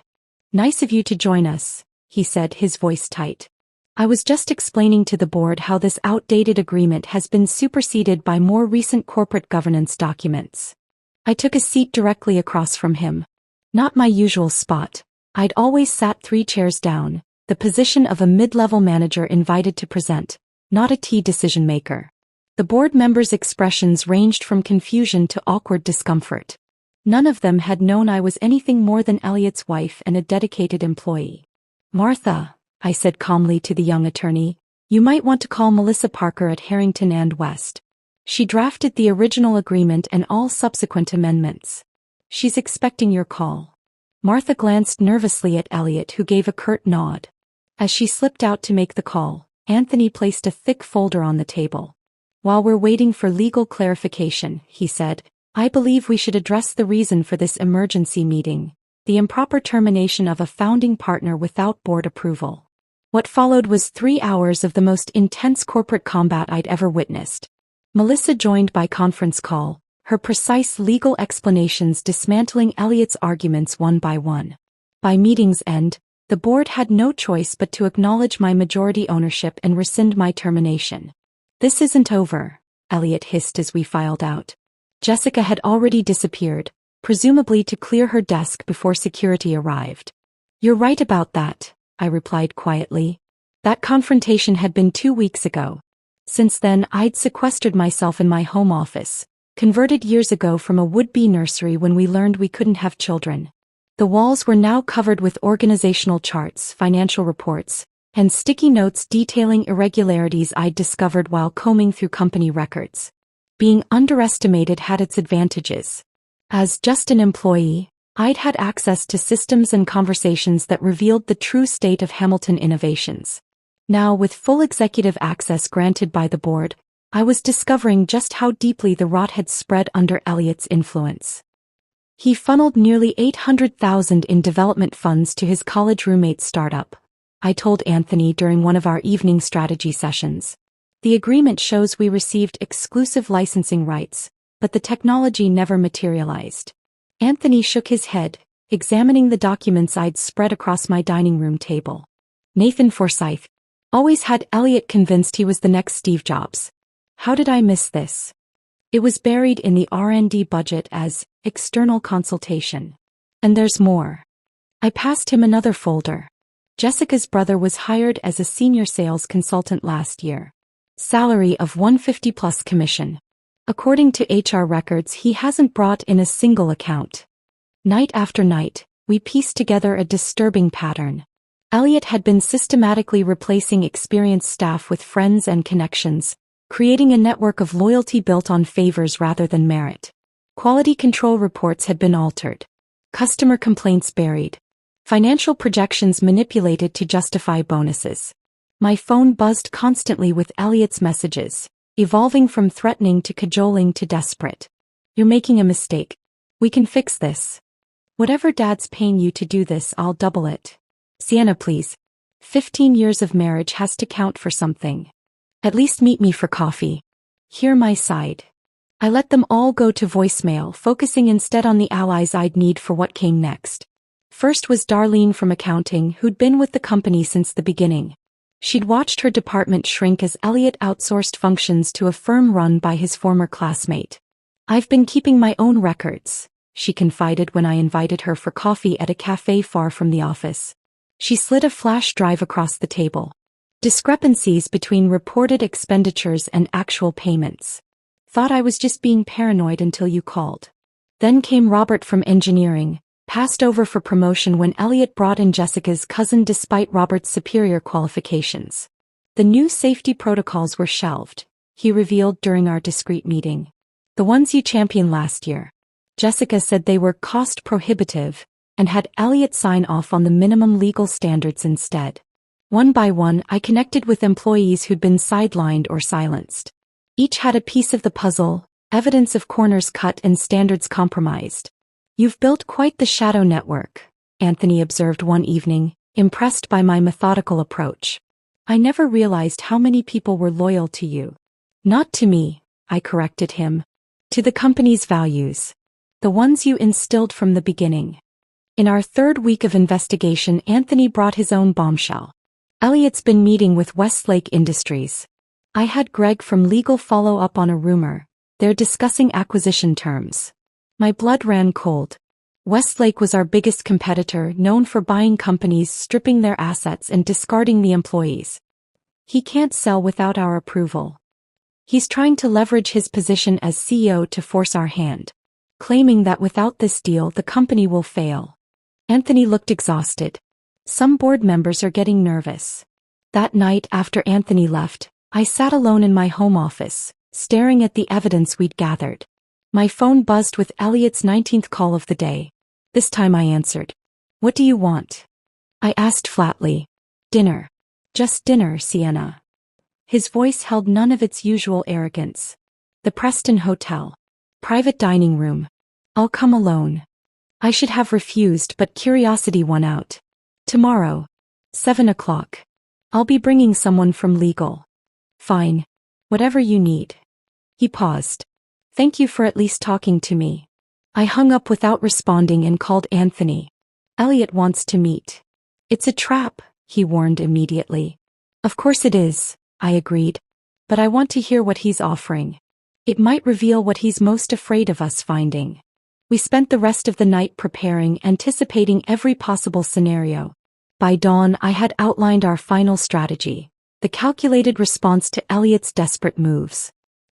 Nice of you to join us, he said, his voice tight. I was just explaining to the board how this outdated agreement has been superseded by more recent corporate governance documents. I took a seat directly across from him. Not my usual spot. I'd always sat 3 chairs down, the position of a mid-level manager invited to present, not a key decision maker. The board members' expressions ranged from confusion to awkward discomfort. None of them had known I was anything more than Elliot's wife and a dedicated employee. Martha, I said calmly to the young attorney, you might want to call Melissa Parker at Harrington and West. She drafted the original agreement and all subsequent amendments. She's expecting your call. Martha glanced nervously at Elliot, who gave a curt nod. As she slipped out to make the call, Anthony placed a thick folder on the table. While we're waiting for legal clarification, he said, I believe we should address the reason for this emergency meeting. The improper termination of a founding partner without board approval. What followed was 3 hours of the most intense corporate combat I'd ever witnessed. Melissa joined by conference call, her precise legal explanations dismantling Elliot's arguments one by one. By meeting's end, the board had no choice but to acknowledge my majority ownership and rescind my termination. This isn't over, Elliot hissed as we filed out. Jessica had already disappeared, presumably to clear her desk before security arrived. You're right about that, I replied quietly. That confrontation had been 2 weeks ago. Since then, I'd sequestered myself in my home office, converted years ago from a would-be nursery when we learned we couldn't have children. The walls were now covered with organizational charts, financial reports, and sticky notes detailing irregularities I'd discovered while combing through company records. Being underestimated had its advantages. As just an employee, I'd had access to systems and conversations that revealed the true state of Hamilton Innovations. Now, with full executive access granted by the board, I was discovering just how deeply the rot had spread under Elliot's influence. He funneled nearly $800,000 in development funds to his college roommate's startup, I told Anthony during one of our evening strategy sessions. The agreement shows we received exclusive licensing rights, but the technology never materialized. Anthony shook his head, examining the documents I'd spread across my dining room table. Nathan Forsyth always had Elliot convinced he was the next Steve Jobs. How did I miss this? It was buried in the R&D budget as external consultation. And there's more. I passed him another folder. Jessica's brother was hired as a senior sales consultant last year. Salary of $150 plus commission. According to HR records, he hasn't brought in a single account. Night after night, we pieced together a disturbing pattern. Elliot had been systematically replacing experienced staff with friends and connections, creating a network of loyalty built on favors rather than merit. Quality control reports had been altered. Customer complaints buried. Financial projections manipulated to justify bonuses. My phone buzzed constantly with Elliot's messages, evolving from threatening to cajoling to desperate. You're making a mistake. We can fix this. Whatever Dad's paying you to do this, I'll double it. Sienna, please. 15 years of marriage has to count for something. At least meet me for coffee. Hear my side. I let them all go to voicemail, focusing instead on the allies I'd need for what came next. First was Darlene from accounting, who'd been with the company since the beginning. She'd watched her department shrink as Elliot outsourced functions to a firm run by his former classmate. I've been keeping my own records, she confided when I invited her for coffee at a cafe far from the office. She slid a flash drive across the table. Discrepancies between reported expenditures and actual payments. Thought I was just being paranoid until you called. Then came Robert from engineering, passed over for promotion when Elliot brought in Jessica's cousin despite Robert's superior qualifications. The new safety protocols were shelved, he revealed during our discreet meeting. The ones you championed last year. Jessica said they were cost prohibitive, and had Elliot sign off on the minimum legal standards instead. One by one, I connected with employees who'd been sidelined or silenced. Each had a piece of the puzzle, evidence of corners cut and standards compromised. You've built quite the shadow network, Anthony observed one evening, impressed by my methodical approach. I never realized how many people were loyal to you. Not to me, I corrected him. To the company's values. The ones you instilled from the beginning. In our third week of investigation, Anthony brought his own bombshell. Elliot's been meeting with Westlake Industries. I had Greg from legal follow up on a rumor. They're discussing acquisition terms. My blood ran cold. Westlake was our biggest competitor, known for buying companies, stripping their assets and discarding the employees. He can't sell without our approval. He's trying to leverage his position as CEO to force our hand, claiming that without this deal the company will fail. Anthony looked exhausted. Some board members are getting nervous. That night after Anthony left, I sat alone in my home office, staring at the evidence we'd gathered. My phone buzzed with Elliot's 19th call of the day. This time I answered. What do you want? I asked flatly. Dinner. Just dinner, Sienna. His voice held none of its usual arrogance. The Preston Hotel. Private dining room. I'll come alone. I should have refused, but curiosity won out. Tomorrow. 7 o'clock. I'll be bringing someone from legal. Fine. Whatever you need. He paused. Thank you for at least talking to me. I hung up without responding and called Anthony. Elliot wants to meet. It's a trap, he warned immediately. Of course it is, I agreed. But I want to hear what he's offering. It might reveal what he's most afraid of us finding. We spent the rest of the night preparing, anticipating every possible scenario. By dawn, I had outlined our final strategy, the calculated response to Elliot's desperate moves.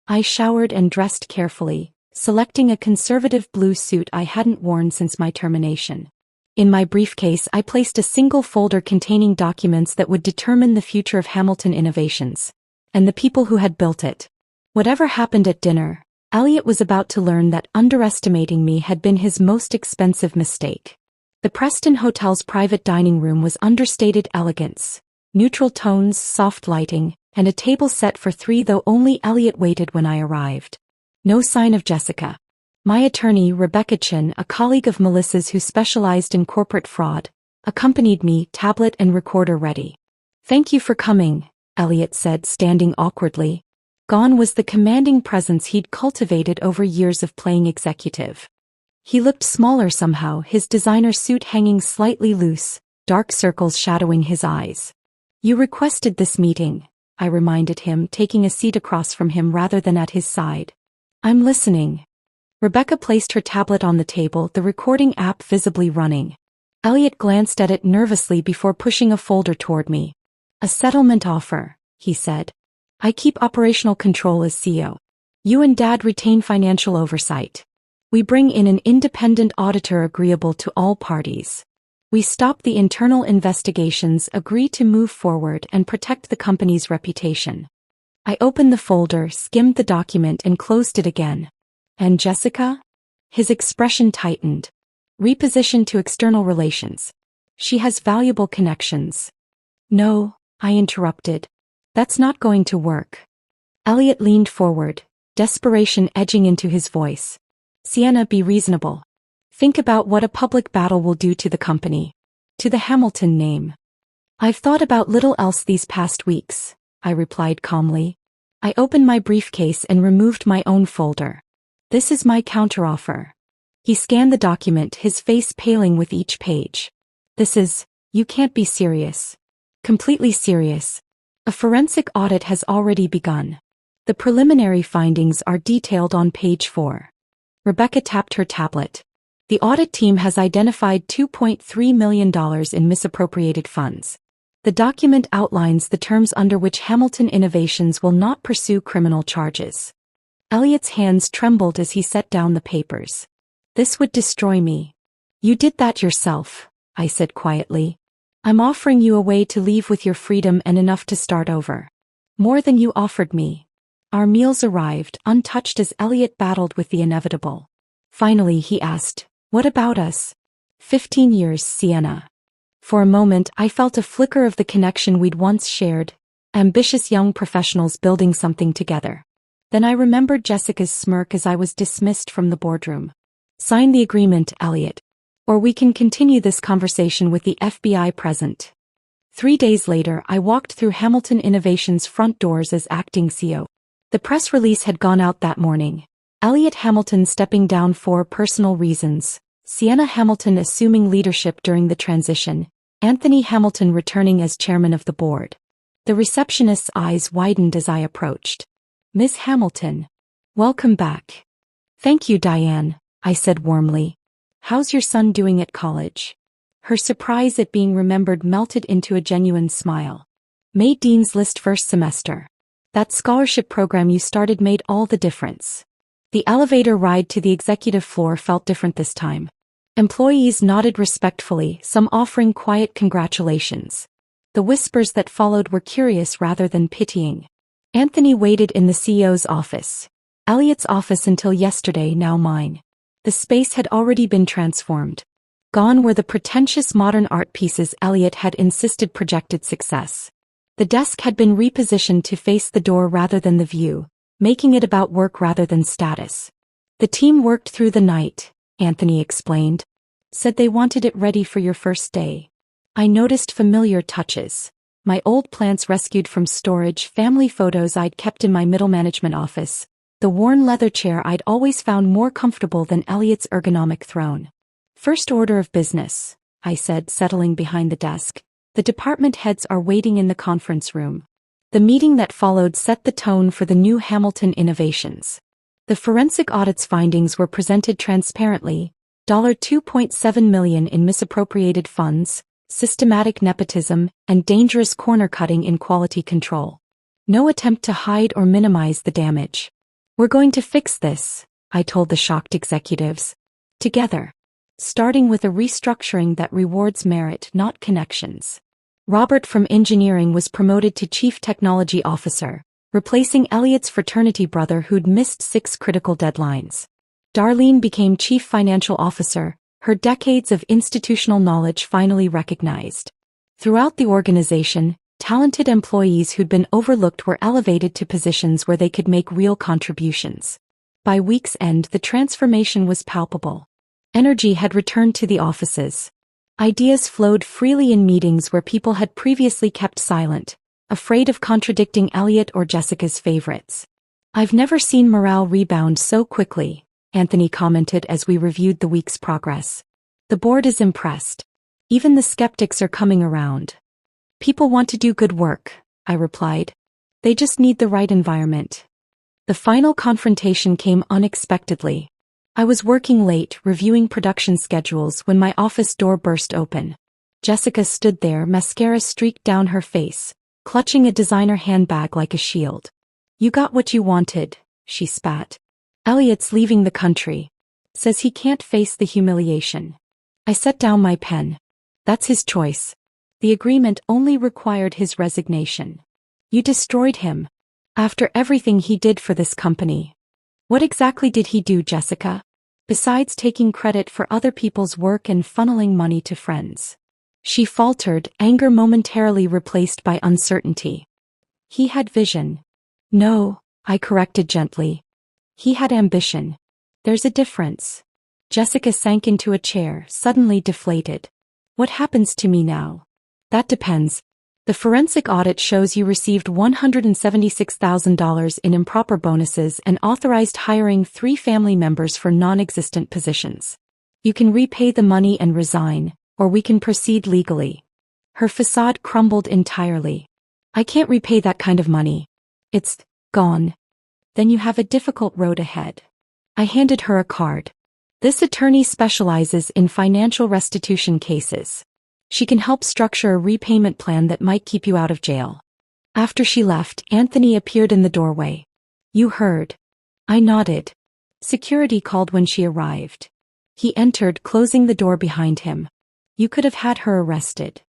I showered and dressed carefully, selecting a conservative blue suit I hadn't worn since my termination. In my briefcase, I placed a single folder containing documents that would determine the future of Hamilton Innovations, and the people who had built it. Whatever happened at dinner, Elliot was about to learn that underestimating me had been his most expensive mistake. The Preston Hotel's private dining room was understated elegance, neutral tones, soft lighting, and a table set for 3, though only Elliot waited when I arrived. No sign of Jessica. My attorney, Rebecca Chin, a colleague of Melissa's who specialized in corporate fraud, accompanied me, tablet and recorder ready. Thank you for coming, Elliot said, standing awkwardly. Gone was the commanding presence he'd cultivated over years of playing executive. He looked smaller somehow, his designer suit hanging slightly loose, dark circles shadowing his eyes. You requested this meeting, I reminded him, taking a seat across from him rather than at his side. I'm listening. Rebecca placed her tablet on the table, the recording app visibly running. Elliot glanced at it nervously before pushing a folder toward me. A settlement offer, he said. I keep operational control as CEO. You and Dad retain financial oversight. We bring in an independent auditor agreeable to all parties. We stop the internal investigations, agree to move forward and protect the company's reputation. I opened the folder, skimmed the document and closed it again. And Jessica? His expression tightened. Repositioned to external relations. She has valuable connections. No, I interrupted. That's not going to work. Elliot leaned forward, desperation edging into his voice. Sienna, be reasonable. Think about what a public battle will do to the company. To the Hamilton name. I've thought about little else these past weeks, I replied calmly. I opened my briefcase and removed my own folder. This is my counteroffer. He scanned the document, his face paling with each page. You can't be serious. Completely serious. A forensic audit has already begun. The preliminary findings are detailed on page 4. Rebecca tapped her tablet. The audit team has identified $2.3 million in misappropriated funds. The document outlines the terms under which Hamilton Innovations will not pursue criminal charges. Elliot's hands trembled as he set down the papers. This would destroy me. You did that yourself, I said quietly. I'm offering you a way to leave with your freedom and enough to start over. More than you offered me. Our meals arrived, untouched as Elliot battled with the inevitable. Finally he asked, what about us? 15 years, Sienna. For a moment I felt a flicker of the connection we'd once shared, ambitious young professionals building something together. Then I remembered Jessica's smirk as I was dismissed from the boardroom. Sign the agreement, Elliot. Or we can continue this conversation with the FBI present. 3 days later I walked through Hamilton Innovations' front doors as acting CEO. The press release had gone out that morning. Elliot Hamilton stepping down for personal reasons, Sienna Hamilton assuming leadership during the transition, Anthony Hamilton returning as chairman of the board. The receptionist's eyes widened as I approached. Miss Hamilton. Welcome back. Thank you, Diane, I said warmly. How's your son doing at college? Her surprise at being remembered melted into a genuine smile. Made Dean's List first semester. That scholarship program you started made all the difference. The elevator ride to the executive floor felt different this time. Employees nodded respectfully, some offering quiet congratulations. The whispers that followed were curious rather than pitying. Anthony waited in the CEO's office. Elliot's office until yesterday, now mine. The space had already been transformed. Gone were the pretentious modern art pieces Elliot had insisted projected success. The desk had been repositioned to face the door rather than the view, making it about work rather than status. The team worked through the night, Anthony explained. Said they wanted it ready for your first day. I noticed familiar touches. My old plants rescued from storage, family photos I'd kept in my middle management office, the worn leather chair I'd always found more comfortable than Elliot's ergonomic throne. First order of business, I said, settling behind the desk. The department heads are waiting in the conference room. The meeting that followed set the tone for the new Hamilton Innovations. The forensic audit's findings were presented transparently. $2.7 million in misappropriated funds, systematic nepotism, and dangerous corner-cutting in quality control. No attempt to hide or minimize the damage. We're going to fix this, I told the shocked executives. Together. Starting with a restructuring that rewards merit, not connections. Robert from engineering was promoted to chief technology officer, replacing Elliot's fraternity brother who'd missed 6 critical deadlines. Darlene became chief financial officer, her decades of institutional knowledge finally recognized. Throughout the organization, talented employees who'd been overlooked were elevated to positions where they could make real contributions. By week's end, the transformation was palpable. Energy had returned to the offices. Ideas flowed freely in meetings where people had previously kept silent, afraid of contradicting Elliot or Jessica's favorites. "I've never seen morale rebound so quickly," Anthony commented as we reviewed the week's progress. "The board is impressed. Even the skeptics are coming around." "People want to do good work," I replied. "They just need the right environment." The final confrontation came unexpectedly. I was working late, reviewing production schedules when my office door burst open. Jessica stood there, mascara streaked down her face, clutching a designer handbag like a shield. "You got what you wanted," she spat. "Elliot's leaving the country. Says he can't face the humiliation." I set down my pen. "That's his choice. The agreement only required his resignation. You destroyed him. After everything he did for this company." "What exactly did he do, Jessica? Besides taking credit for other people's work and funneling money to friends?" She faltered, anger momentarily replaced by uncertainty. "He had vision." "No," I corrected gently. "He had ambition. There's a difference." Jessica sank into a chair, suddenly deflated. "What happens to me now?" "That depends. The forensic audit shows you received $176,000 in improper bonuses and authorized hiring 3 family members for non-existent positions. You can repay the money and resign, or we can proceed legally." Her facade crumbled entirely. "I can't repay that kind of money. It's gone." "Then you have a difficult road ahead." I handed her a card. "This attorney specializes in financial restitution cases. She can help structure a repayment plan that might keep you out of jail." After she left, Anthony appeared in the doorway. "You heard." I nodded. Security called when she arrived. He entered, closing the door behind him. "You could have had her arrested."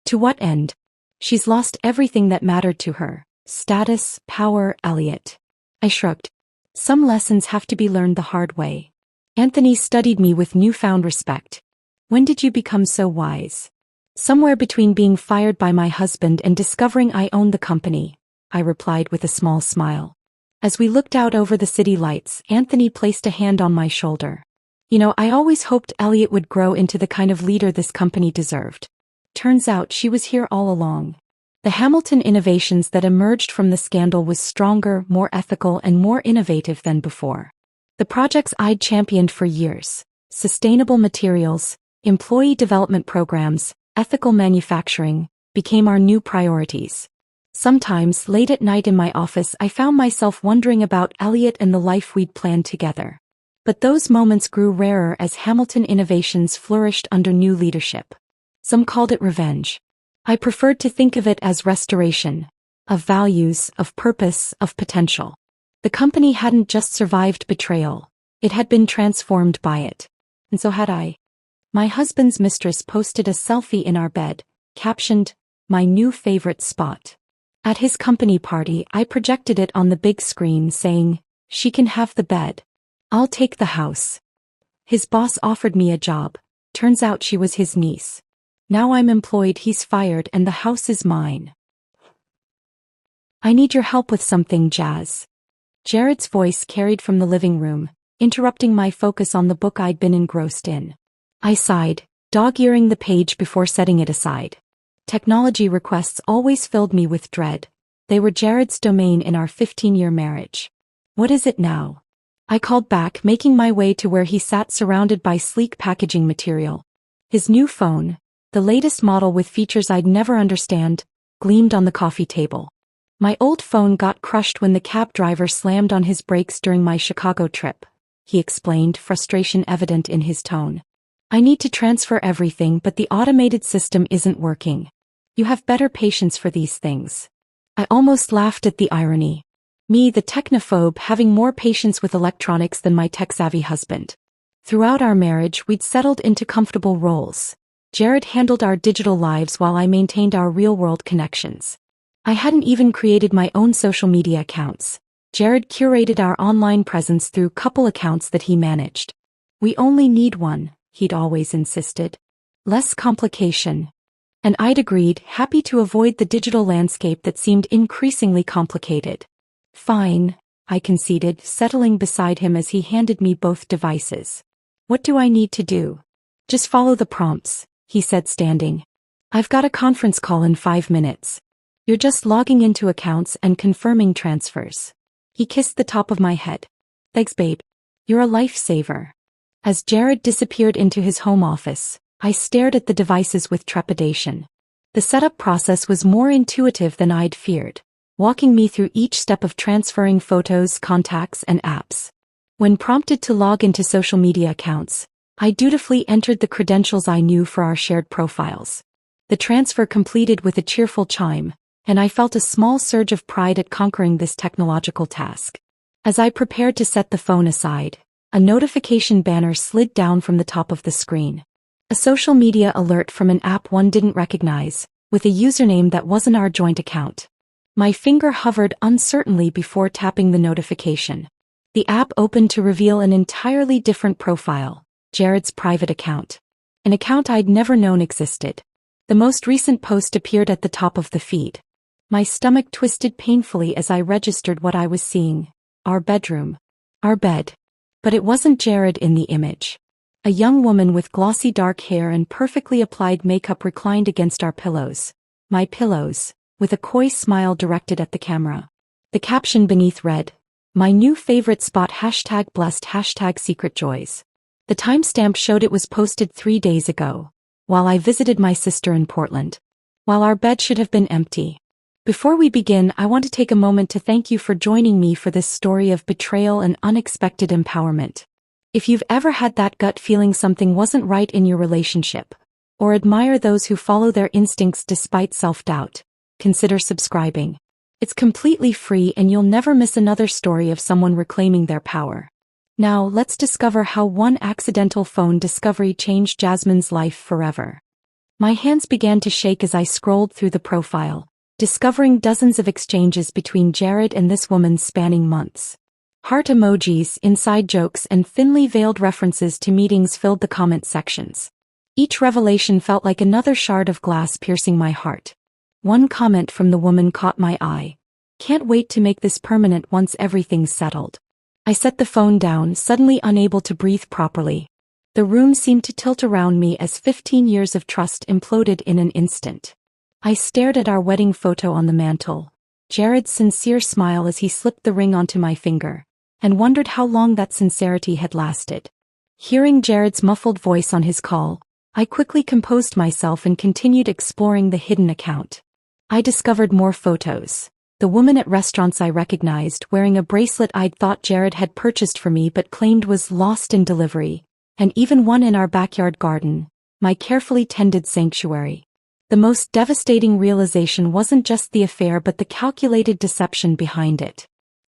"To what end?" "She's lost everything that mattered to her. Status, power, Elliot." I shrugged. "Some lessons have to be learned the hard way." Anthony studied me with newfound respect. "When did you become so wise?" "Somewhere between being fired by my husband and discovering I owned the company," I replied with a small smile. As we looked out over the city lights, Anthony placed a hand on my shoulder. "You know, I always hoped Elliot would grow into the kind of leader this company deserved. Turns out she was here all along." The Hamilton innovations that emerged from the scandal was stronger, more ethical, and more innovative than before. The projects I'd championed for years, sustainable materials, employee development programs, ethical manufacturing, became our new priorities. Sometimes, late at night in my office, I found myself wondering about Elliot and the life we'd planned together. But those moments grew rarer as Hamilton innovations flourished under new leadership. Some called it revenge. I preferred to think of it as restoration, of values, of purpose, of potential. The company hadn't just survived betrayal, it had been transformed by it. And so had I. My husband's mistress posted a selfie in our bed, captioned, "My new favorite spot." At his company party, I projected it on the big screen saying, "She can have the bed. I'll take the house." His boss offered me a job. Turns out she was his niece. Now I'm employed, he's fired, and the house is mine. "I need your help with something, Jazz." Jared's voice carried from the living room, interrupting my focus on the book I'd been engrossed in. I sighed, dog-earing the page before setting it aside. Technology requests always filled me with dread. They were Jared's domain in our 15-year marriage. "What is it now?" I called back, making my way to where he sat surrounded by sleek packaging material. His new phone, the latest model with features I'd never understand, gleamed on the coffee table. "My old phone got crushed when the cab driver slammed on his brakes during my Chicago trip," he explained, frustration evident in his tone. "I need to transfer everything, but the automated system isn't working. You have better patience for these things." I almost laughed at the irony. Me, the technophobe, having more patience with electronics than my tech-savvy husband. Throughout our marriage, we'd settled into comfortable roles. Jared handled our digital lives while I maintained our real-world connections. I hadn't even created my own social media accounts. Jared curated our online presence through couple accounts that he managed. "We only need one," he'd always insisted. "Less complication." And I'd agreed, happy to avoid the digital landscape that seemed increasingly complicated. "Fine," I conceded, settling beside him as he handed me both devices. What do I need to do? Just follow the prompts, he said, standing. I've got a conference call in 5 minutes. You're just logging into accounts and confirming transfers. He kissed the top of my head. Thanks, babe. You're a lifesaver. As Jared disappeared into his home office, I stared at the devices with trepidation. The setup process was more intuitive than I'd feared, walking me through each step of transferring photos, contacts, and apps. When prompted to log into social media accounts, I dutifully entered the credentials I knew for our shared profiles. The transfer completed with a cheerful chime, and I felt a small surge of pride at conquering this technological task. As I prepared to set the phone aside, a notification banner slid down from the top of the screen. A social media alert from an app one didn't recognize, with a username that wasn't our joint account. My finger hovered uncertainly before tapping the notification. The app opened to reveal an entirely different profile, Jared's private account. An account I'd never known existed. The most recent post appeared at the top of the feed. My stomach twisted painfully as I registered what I was seeing. Our bedroom. Our bed. But it wasn't Jared in the image. A young woman with glossy dark hair and perfectly applied makeup reclined against our pillows. My pillows, with a coy smile directed at the camera. The caption beneath read, "My new favorite spot #blessed #secret joys." The timestamp showed it was posted 3 days ago, while I visited my sister in Portland. While our bed should have been empty. Before we begin, I want to take a moment to thank you for joining me for this story of betrayal and unexpected empowerment. If you've ever had that gut feeling something wasn't right in your relationship, or admire those who follow their instincts despite self-doubt, consider subscribing. It's completely free and you'll never miss another story of someone reclaiming their power. Now, let's discover how one accidental phone discovery changed Jasmine's life forever. My hands began to shake as I scrolled through the profile, discovering dozens of exchanges between Jared and this woman spanning months. Heart emojis, inside jokes, and thinly veiled references to meetings filled the comment sections. Each revelation felt like another shard of glass piercing my heart. One comment from the woman caught my eye. "Can't wait to make this permanent once everything's settled." I set the phone down, suddenly unable to breathe properly. The room seemed to tilt around me as 15 years of trust imploded in an instant. I stared at our wedding photo on the mantel, Jared's sincere smile as he slipped the ring onto my finger, and wondered how long that sincerity had lasted. Hearing Jared's muffled voice on his call, I quickly composed myself and continued exploring the hidden account. I discovered more photos. The woman at restaurants I recognized wearing a bracelet I'd thought Jared had purchased for me but claimed was lost in delivery, and even one in our backyard garden, my carefully tended sanctuary. The most devastating realization wasn't just the affair but the calculated deception behind it.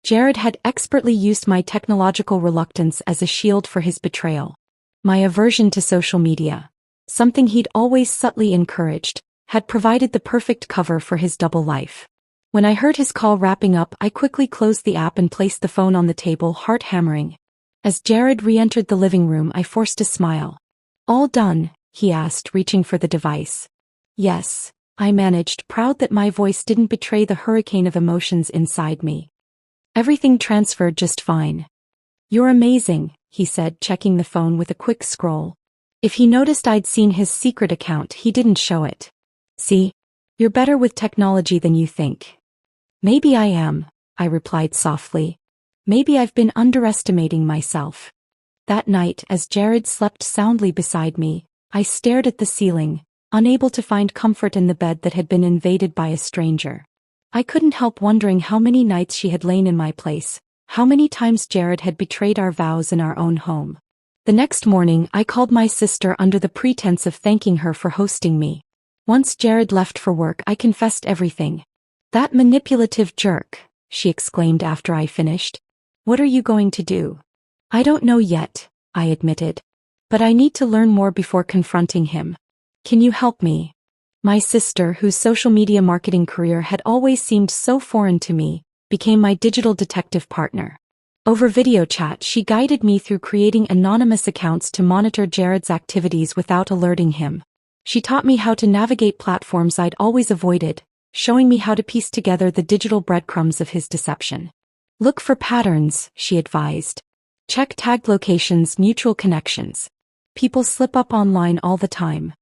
Jared had expertly used my technological reluctance as a shield for his betrayal. My aversion to social media, something he'd always subtly encouraged, had provided the perfect cover for his double life. When I heard his call wrapping up, I quickly closed the app and placed the phone on the table, heart hammering. As Jared re-entered the living room, I forced a smile. "All done?" he asked, reaching for the device. "Yes," I managed, proud that my voice didn't betray the hurricane of emotions inside me. "Everything transferred just fine." "You're amazing," he said, checking the phone with a quick scroll. If he noticed I'd seen his secret account, he didn't show it. "See? You're better with technology than you think." "Maybe I am," I replied softly. "Maybe I've been underestimating myself." That night, as Jared slept soundly beside me, I stared at the ceiling, unable to find comfort in the bed that had been invaded by a stranger. I couldn't help wondering how many nights she had lain in my place, how many times Jared had betrayed our vows in our own home. The next morning, I called my sister under the pretense of thanking her for hosting me. Once Jared left for work, I confessed everything. "That manipulative jerk," she exclaimed after I finished. "What are you going to do?" "I don't know yet," I admitted. "But I need to learn more before confronting him. Can you help me?" My sister, whose social media marketing career had always seemed so foreign to me, became my digital detective partner. Over video chat, she guided me through creating anonymous accounts to monitor Jared's activities without alerting him. She taught me how to navigate platforms I'd always avoided, showing me how to piece together the digital breadcrumbs of his deception. Look for patterns, she advised. Check tagged locations, mutual connections. People slip up online all the time.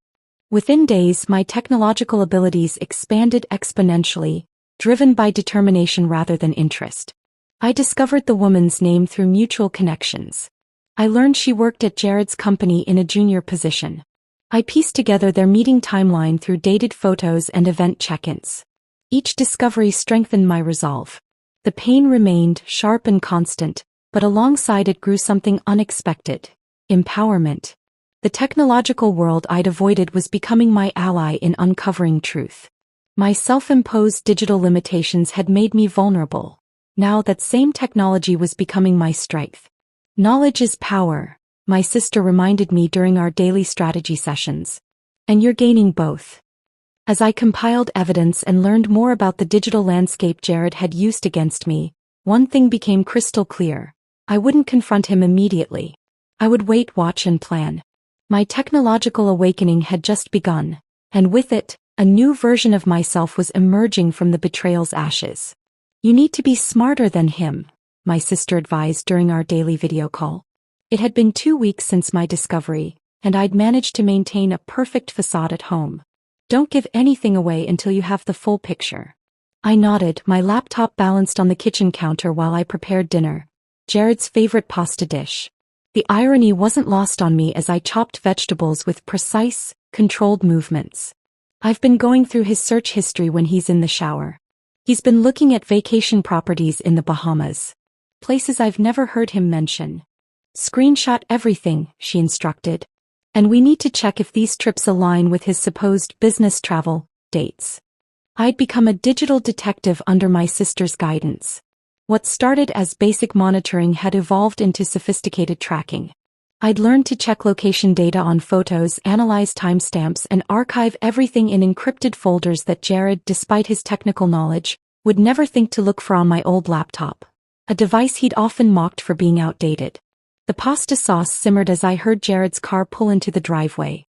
Within days, my technological abilities expanded exponentially, driven by determination rather than interest. I discovered the woman's name through mutual connections. I learned she worked at Jared's company in a junior position. I pieced together their meeting timeline through dated photos and event check-ins. Each discovery strengthened my resolve. The pain remained sharp and constant, but alongside it grew something unexpected: empowerment. The technological world I'd avoided was becoming my ally in uncovering truth. My self-imposed digital limitations had made me vulnerable. Now that same technology was becoming my strength. Knowledge is power, my sister reminded me during our daily strategy sessions. And you're gaining both. As I compiled evidence and learned more about the digital landscape Jared had used against me, one thing became crystal clear. I wouldn't confront him immediately. I would wait, watch, and plan. My technological awakening had just begun, and with it, a new version of myself was emerging from the betrayal's ashes. You need to be smarter than him, my sister advised during our daily video call. It had been 2 weeks since my discovery, and I'd managed to maintain a perfect facade at home. Don't give anything away until you have the full picture. I nodded, my laptop balanced on the kitchen counter while I prepared dinner, Jared's favorite pasta dish. The irony wasn't lost on me as I chopped vegetables with precise, controlled movements. I've been going through his search history when he's in the shower. He's been looking at vacation properties in the Bahamas. Places I've never heard him mention. Screenshot everything, she instructed. And we need to check if these trips align with his supposed business travel dates. I'd become a digital detective under my sister's guidance. What started as basic monitoring had evolved into sophisticated tracking. I'd learned to check location data on photos, analyze timestamps, and archive everything in encrypted folders that Jared, despite his technical knowledge, would never think to look for on my old laptop, a device he'd often mocked for being outdated. The pasta sauce simmered as I heard Jared's car pull into the driveway.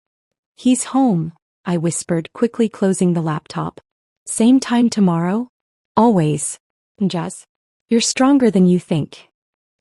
He's home, I whispered, quickly closing the laptop. Same time tomorrow? Always. Jazz. You're stronger than you think.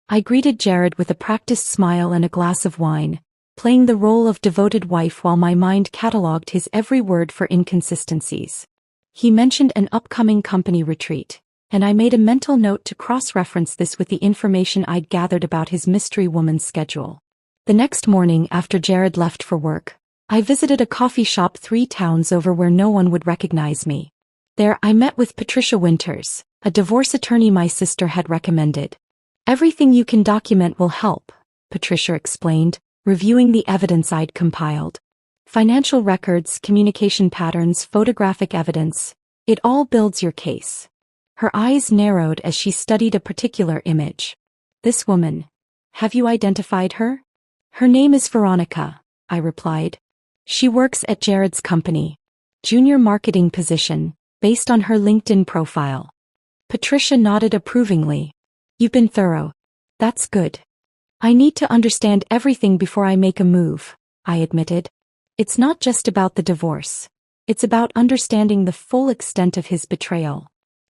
I greeted Jared with a practiced smile and a glass of wine, playing the role of devoted wife while my mind catalogued his every word for inconsistencies. He mentioned an upcoming company retreat, and I made a mental note to cross-reference this with the information I'd gathered about his mystery woman's schedule. The next morning after Jared left for work, I visited a coffee shop 3 towns over where no one would recognize me. There I met with Patricia Winters, a divorce attorney my sister had recommended. Everything you can document will help, Patricia explained, reviewing the evidence I'd compiled. Financial records, communication patterns, photographic evidence, it all builds your case. Her eyes narrowed as she studied a particular image. This woman. Have you identified her? Her name is Veronica, I replied. She works at Jared's company. Junior marketing position, based on her LinkedIn profile. Patricia nodded approvingly. You've been thorough. That's good. I need to understand everything before I make a move, I admitted. It's not just about the divorce. It's about understanding the full extent of his betrayal.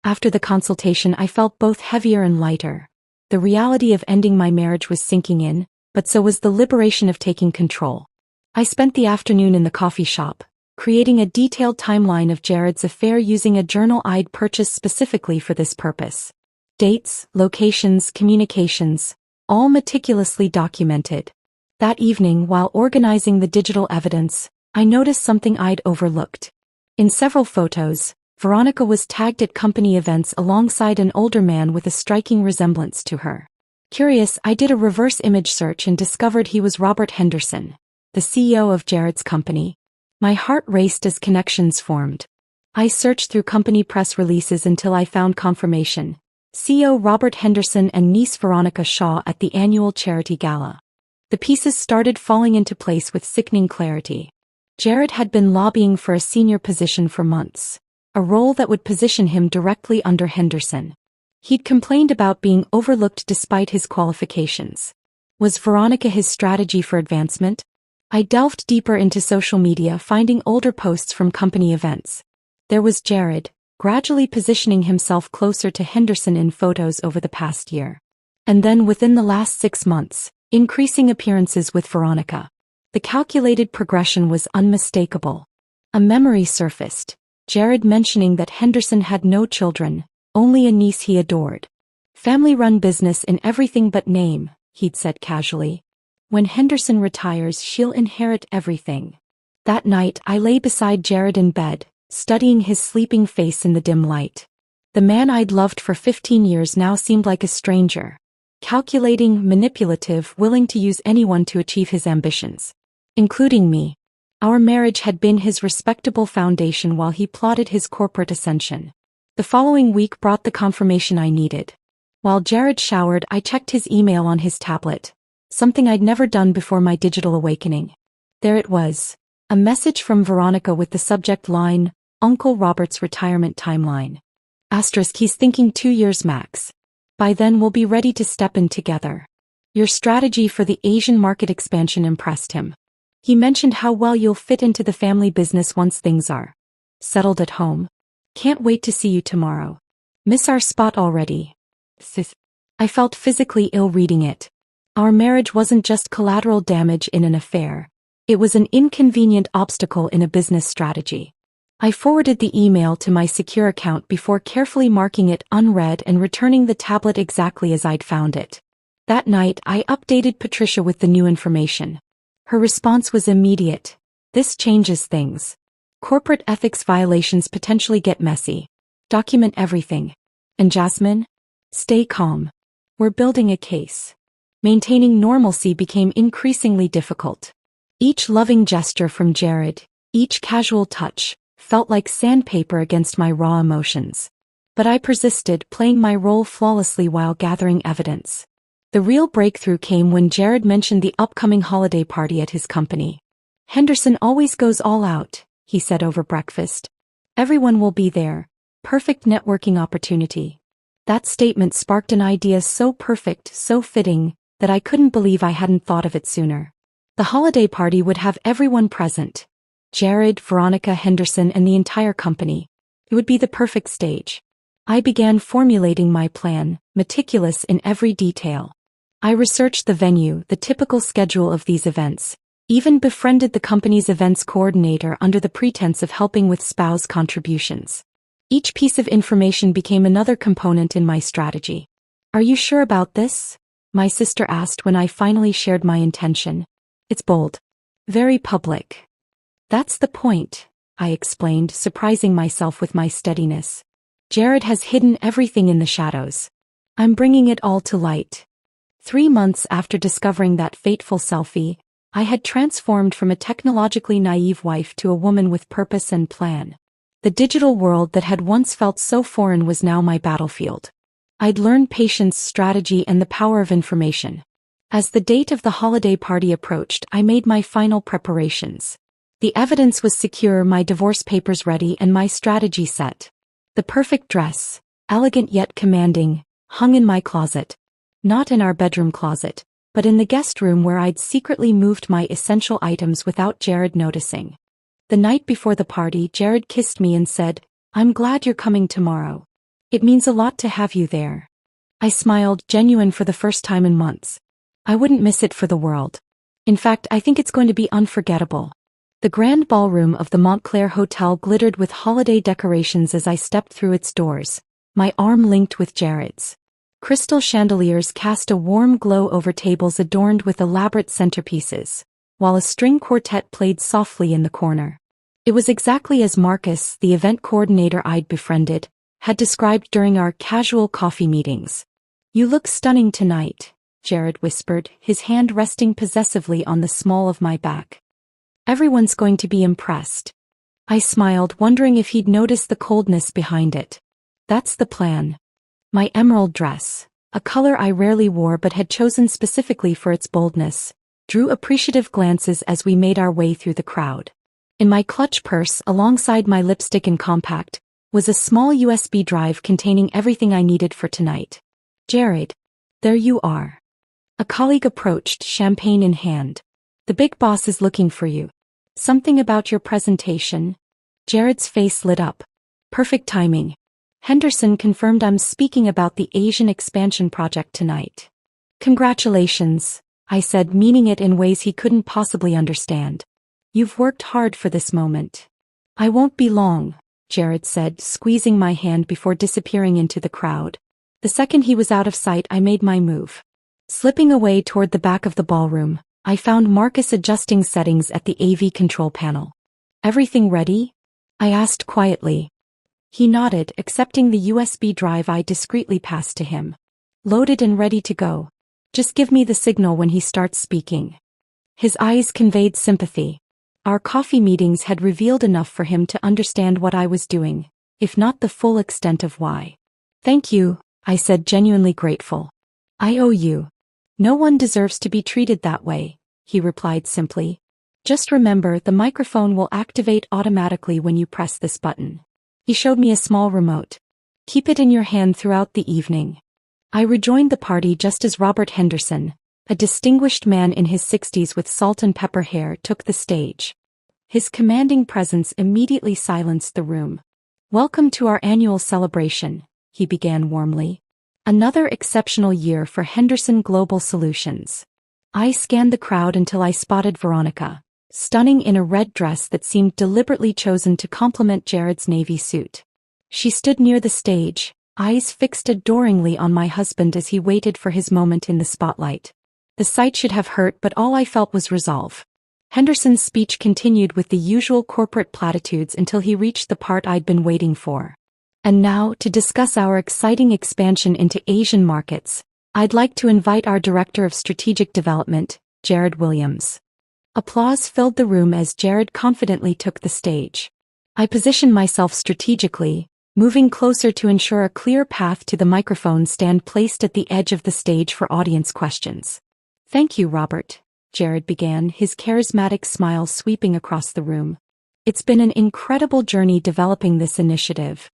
After the consultation, I felt both heavier and lighter. The reality of ending my marriage was sinking in, but so was the liberation of taking control. I spent the afternoon in the coffee shop, creating a detailed timeline of Jared's affair using a journal I'd purchased specifically for this purpose. Dates, locations, communications, all meticulously documented. That evening, while organizing the digital evidence, I noticed something I'd overlooked. In several photos, Veronica was tagged at company events alongside an older man with a striking resemblance to her. Curious, I did a reverse image search and discovered he was Robert Henderson, the CEO of Jared's company. My heart raced as connections formed. I searched through company press releases until I found confirmation. CEO Robert Henderson and niece Veronica Shaw at the annual charity gala. The pieces started falling into place with sickening clarity. Jared had been lobbying for a senior position for months, a role that would position him directly under Henderson. He'd complained about being overlooked despite his qualifications. Was Veronica his strategy for advancement? I delved deeper into social media, finding older posts from company events. There was Jared, gradually positioning himself closer to Henderson in photos over the past year. And then within the last 6 months, increasing appearances with Veronica. The calculated progression was unmistakable. A memory surfaced, Jared mentioning that Henderson had no children, only a niece he adored. Family-run business in everything but name, he'd said casually. When Henderson retires, she'll inherit everything. That night, I lay beside Jared in bed, studying his sleeping face in the dim light. The man I'd loved for 15 years now seemed like a stranger. Calculating, manipulative, willing to use anyone to achieve his ambitions. Including me. Our marriage had been his respectable foundation while he plotted his corporate ascension. The following week brought the confirmation I needed. While Jared showered, I checked his email on his tablet. Something I'd never done before my digital awakening. There it was. A message from Veronica with the subject line, Uncle Robert's retirement timeline. Asterisk, he's thinking 2 years max. By then we'll be ready to step in together. Your strategy for the Asian market expansion impressed him. He mentioned how well you'll fit into the family business once things are settled at home. Can't wait to see you tomorrow. Miss our spot already. Sis. I felt physically ill reading it. Our marriage wasn't just collateral damage in an affair. It was an inconvenient obstacle in a business strategy. I forwarded the email to my secure account before carefully marking it unread and returning the tablet exactly as I'd found it. That night, I updated Patricia with the new information. Her response was immediate. This changes things. Corporate ethics violations potentially get messy. Document everything. And Jasmine? Stay calm. We're building a case. Maintaining normalcy became increasingly difficult. Each loving gesture from Jared, each casual touch, felt like sandpaper against my raw emotions. But I persisted, playing my role flawlessly while gathering evidence. The real breakthrough came when Jared mentioned the upcoming holiday party at his company. Henderson always goes all out, he said over breakfast. Everyone will be there. Perfect networking opportunity. That statement sparked an idea so perfect, so fitting, that I couldn't believe I hadn't thought of it sooner. The holiday party would have everyone present. Jared, Veronica, Henderson, and the entire company. It would be the perfect stage. I began formulating my plan, meticulous in every detail. I researched the venue, the typical schedule of these events, even befriended the company's events coordinator under the pretense of helping with spouse contributions. Each piece of information became another component in my strategy. Are you sure about this? My sister asked when I finally shared my intention. It's bold. Very public. That's the point, I explained, surprising myself with my steadiness. Jared has hidden everything in the shadows. I'm bringing it all to light. 3 months after discovering that fateful selfie, I had transformed from a technologically naive wife to a woman with purpose and plan. The digital world that had once felt so foreign was now my battlefield. I'd learned patience, strategy, and the power of information. As the date of the holiday party approached, I made my final preparations. The evidence was secure, my divorce papers ready, and my strategy set. The perfect dress, elegant yet commanding, hung in my closet. Not in our bedroom closet, but in the guest room where I'd secretly moved my essential items without Jared noticing. The night before the party, Jared kissed me and said, "I'm glad you're coming tomorrow. It means a lot to have you there." I smiled, genuine for the first time in months. I wouldn't miss it for the world. In fact, I think it's going to be unforgettable. The grand ballroom of the Montclair Hotel glittered with holiday decorations as I stepped through its doors, my arm linked with Jared's. Crystal chandeliers cast a warm glow over tables adorned with elaborate centerpieces, while a string quartet played softly in the corner. It was exactly as Marcus, the event coordinator I'd befriended, had described during our casual coffee meetings. "You look stunning tonight," Jared whispered, his hand resting possessively on the small of my back. "Everyone's going to be impressed." I smiled, wondering if he'd noticed the coldness behind it. "That's the plan." My emerald dress, a color I rarely wore but had chosen specifically for its boldness, drew appreciative glances as we made our way through the crowd. In my clutch purse, alongside my lipstick and compact, was a small USB drive containing everything I needed for tonight. "Jared, there you are." A colleague approached, champagne in hand. "The big boss is looking for you. Something about your presentation?" Jared's face lit up. Perfect timing. Henderson confirmed I'm speaking about the Asian expansion project tonight. Congratulations, I said, meaning it in ways he couldn't possibly understand. You've worked hard for this moment. I won't be long, Jared said, squeezing my hand before disappearing into the crowd. The second he was out of sight, I made my move. Slipping away toward the back of the ballroom, I found Marcus adjusting settings at the AV control panel. Everything ready? I asked quietly. He nodded, accepting the USB drive I discreetly passed to him. Loaded and ready to go. Just give me the signal when he starts speaking. His eyes conveyed sympathy. Our coffee meetings had revealed enough for him to understand what I was doing, if not the full extent of why. Thank you, I said, genuinely grateful. I owe you. No one deserves to be treated that way, he replied simply. Just remember, the microphone will activate automatically when you press this button. He showed me a small remote. Keep it in your hand throughout the evening. I rejoined the party just as Robert Henderson, a distinguished man in his 60s with salt and pepper hair, took the stage. His commanding presence immediately silenced the room. Welcome to our annual celebration, he began warmly. Another exceptional year for Henderson Global Solutions. I scanned the crowd until I spotted Veronica, stunning in a red dress that seemed deliberately chosen to complement Jared's navy suit. She stood near the stage, eyes fixed adoringly on my husband as he waited for his moment in the spotlight. The sight should have hurt, but all I felt was resolve. Henderson's speech continued with the usual corporate platitudes until he reached the part I'd been waiting for. And now, to discuss our exciting expansion into Asian markets, I'd like to invite our Director of Strategic Development, Jared Williams. Applause filled the room as Jared confidently took the stage. I positioned myself strategically, moving closer to ensure a clear path to the microphone stand placed at the edge of the stage for audience questions. Thank you, Robert, Jared began, his charismatic smile sweeping across the room. It's been an incredible journey developing this initiative.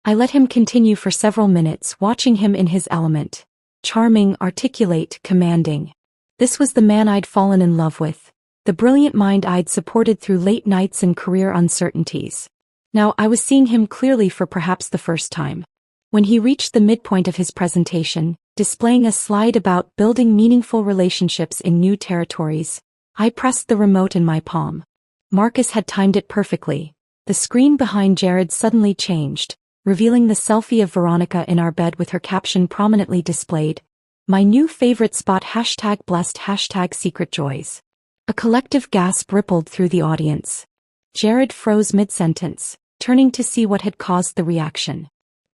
I let him continue for several minutes, watching him in his element. Charming, articulate, commanding. This was the man I'd fallen in love with. The brilliant mind I'd supported through late nights and career uncertainties. Now I was seeing him clearly for perhaps the first time. When he reached the midpoint of his presentation, displaying a slide about building meaningful relationships in new territories, I pressed the remote in my palm. Marcus had timed it perfectly. The screen behind Jared suddenly changed, revealing the selfie of Veronica in our bed with her caption prominently displayed. My new favorite spot, #blessed, #secret joys. A collective gasp rippled through the audience. Jared froze mid-sentence, turning to see what had caused the reaction.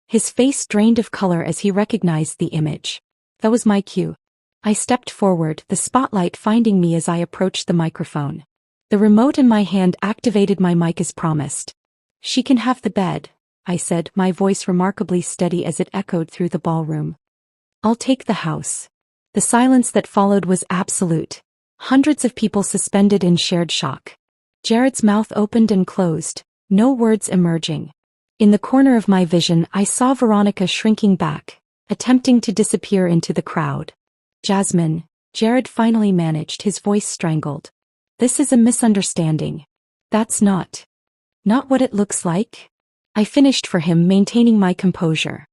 His face drained of color as he recognized the image. That was my cue. I stepped forward, the spotlight finding me as I approached the microphone. The remote in my hand activated my mic as promised. She can have the bed, I said, my voice remarkably steady as it echoed through the ballroom. I'll take the house. The silence that followed was absolute. Hundreds of people suspended in shared shock. Jared's mouth opened and closed, no words emerging. In the corner of my vision, I saw Veronica shrinking back, attempting to disappear into the crowd. Jasmine, Jared finally managed, his voice strangled. This is a misunderstanding. That's not what it looks like. I finished for him, maintaining my composure.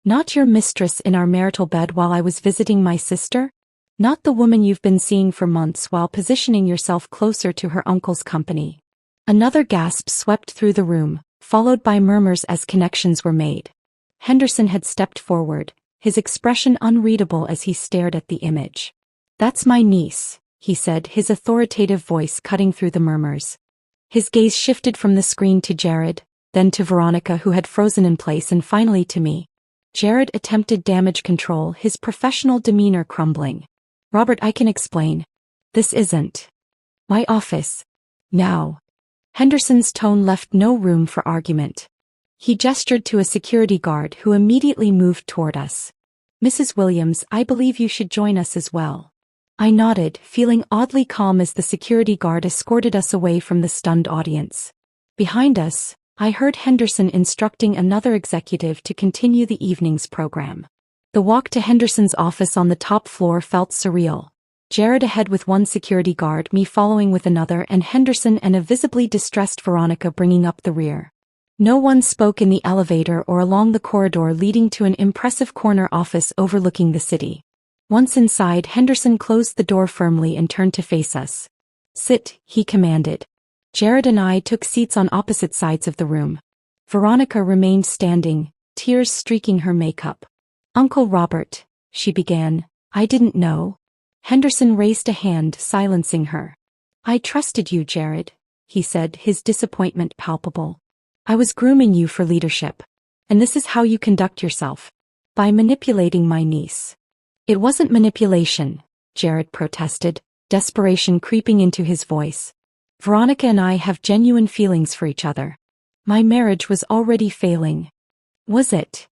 Not your mistress in our marital bed while I was visiting my sister? Not the woman you've been seeing for months while positioning yourself closer to her uncle's company. Another gasp swept through the room, followed by murmurs as connections were made. Henderson had stepped forward, his expression unreadable as he stared at the image. That's my niece, he said, his authoritative voice cutting through the murmurs. His gaze shifted from the screen to Jared, then to Veronica, who had frozen in place, and finally to me. Jared attempted damage control, his professional demeanor crumbling. Robert, I can explain. This isn't my office. Now. Henderson's tone left no room for argument. He gestured to a security guard who immediately moved toward us. Mrs. Williams, I believe you should join us as well. I nodded, feeling oddly calm as the security guard escorted us away from the stunned audience. Behind us, I heard Henderson instructing another executive to continue the evening's program. The walk to Henderson's office on the top floor felt surreal. Jared ahead with one security guard, me following with another, and Henderson and a visibly distressed Veronica bringing up the rear. No one spoke in the elevator or along the corridor leading to an impressive corner office overlooking the city. Once inside, Henderson closed the door firmly and turned to face us. "Sit," he commanded. Jared and I took seats on opposite sides of the room. Veronica remained standing, tears streaking her makeup. "Uncle Robert," she began, "I didn't know." Henderson raised a hand, silencing her. "I trusted you, Jared," he said, his disappointment palpable. "I was grooming you for leadership. And this is how you conduct yourself. By manipulating my niece." "It wasn't manipulation," Jared protested, desperation creeping into his voice. "Veronica and I have genuine feelings for each other. My marriage was already failing." "Was it?"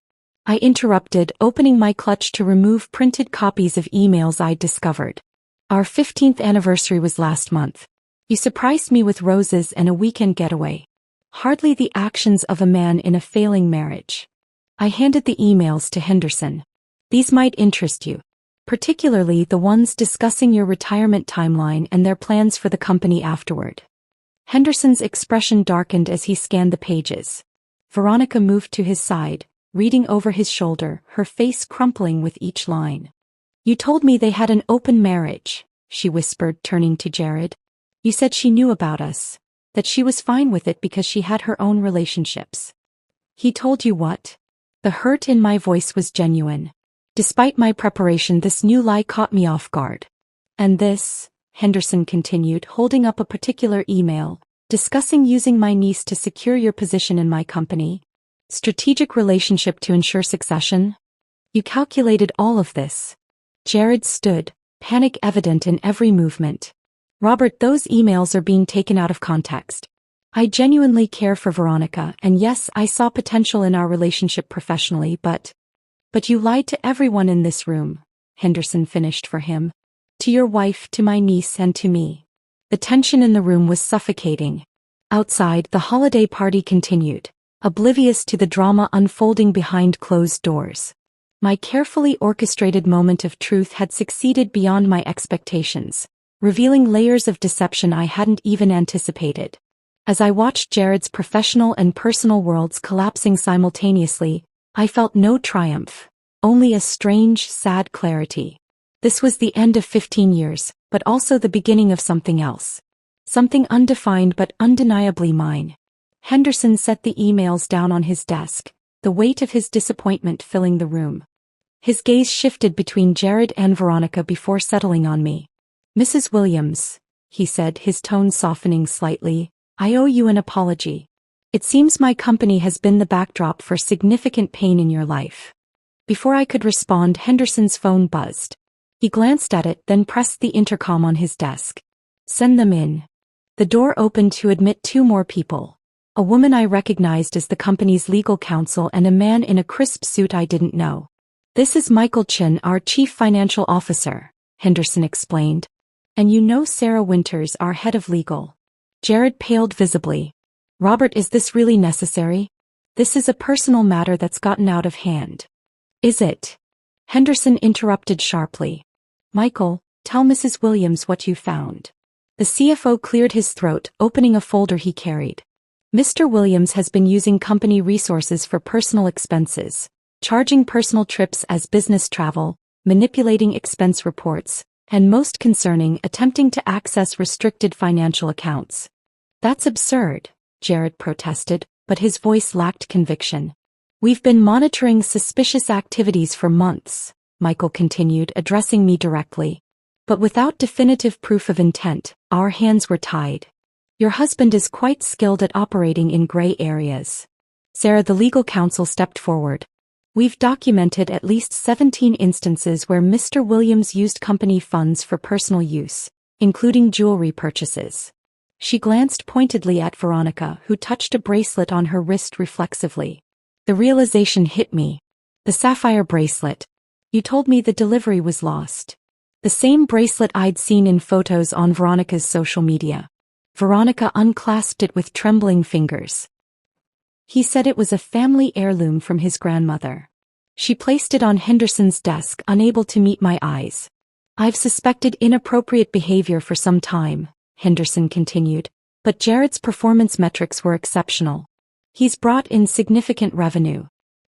I interrupted, opening my clutch to remove printed copies of emails I'd discovered. "Our 15th anniversary was last month. You surprised me with roses and a weekend getaway. Hardly the actions of a man in a failing marriage." I handed the emails to Henderson. "These might interest you. Particularly the ones discussing your retirement timeline and their plans for the company afterward." Henderson's expression darkened as he scanned the pages. Veronica moved to his side, reading over his shoulder, her face crumpling with each line. "You told me they had an open marriage," she whispered, turning to Jared. "You said she knew about us, that she was fine with it because she had her own relationships." "He told you what?" The hurt in my voice was genuine. Despite my preparation, this new lie caught me off guard. "And this," Henderson continued, holding up a particular email, "discussing using my niece to secure your position in my company. Strategic relationship to ensure succession? You calculated all of this." Jared stood, panic evident in every movement. "Robert, those emails are being taken out of context. I genuinely care for Veronica, and yes, I saw potential in our relationship professionally, but you lied to everyone in this room," Henderson finished for him. "To your wife, to my niece, and to me." The tension in the room was suffocating. Outside, the holiday party continued, oblivious to the drama unfolding behind closed doors. My carefully orchestrated moment of truth had succeeded beyond my expectations, revealing layers of deception I hadn't even anticipated. As I watched Jared's professional and personal worlds collapsing simultaneously, I felt no triumph, only a strange, sad clarity. This was the end of 15 years, but also the beginning of something else. Something undefined but undeniably mine. Henderson set the emails down on his desk, the weight of his disappointment filling the room. His gaze shifted between Jared and Veronica before settling on me. "Mrs. Williams," he said, his tone softening slightly, "I owe you an apology. It seems my company has been the backdrop for significant pain in your life." Before I could respond, Henderson's phone buzzed. He glanced at it, then pressed the intercom on his desk. "Send them in." The door opened to admit two more people. A woman I recognized as the company's legal counsel and a man in a crisp suit I didn't know. "This is Michael Chin, our chief financial officer," Henderson explained. "And you know Sarah Winters, our head of legal." Jared paled visibly. "Robert, is this really necessary? This is a personal matter that's gotten out of hand." "Is it?" Henderson interrupted sharply. "Michael, tell Mrs. Williams what you found." The CFO cleared his throat, opening a folder he carried. "Mr. Williams has been using company resources for personal expenses, charging personal trips as business travel, manipulating expense reports, and most concerning, attempting to access restricted financial accounts." "That's absurd," Jared protested, but his voice lacked conviction. "We've been monitoring suspicious activities for months," Michael continued, addressing me directly. "But without definitive proof of intent, our hands were tied. Your husband is quite skilled at operating in gray areas." Sarah, the legal counsel, stepped forward. "We've documented at least 17 instances where Mr. Williams used company funds for personal use, including jewelry purchases." She glanced pointedly at Veronica, who touched a bracelet on her wrist reflexively. The realization hit me. The sapphire bracelet. "You told me the delivery was lost." The same bracelet I'd seen in photos on Veronica's social media. Veronica unclasped it with trembling fingers. "He said it was a family heirloom from his grandmother." She placed it on Henderson's desk, unable to meet my eyes. "I've suspected inappropriate behavior for some time," Henderson continued, "but Jared's performance metrics were exceptional. He's brought in significant revenue.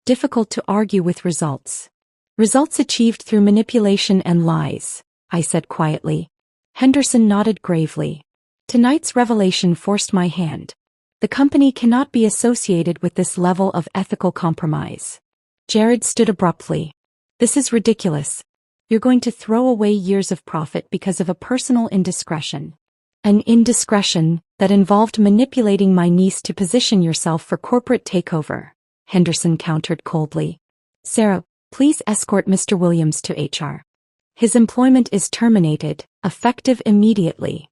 Difficult to argue with results. Results achieved through manipulation and lies, I said quietly. Henderson nodded gravely. Tonight's revelation forced my hand. The company cannot be associated with this level of ethical compromise. Jared stood abruptly. This is ridiculous. You're going to throw away years of profit because of a personal indiscretion. An indiscretion that involved manipulating my niece to position yourself for corporate takeover, Henderson countered coldly. Sarah, please escort Mr. Williams to HR. His employment is terminated, effective immediately.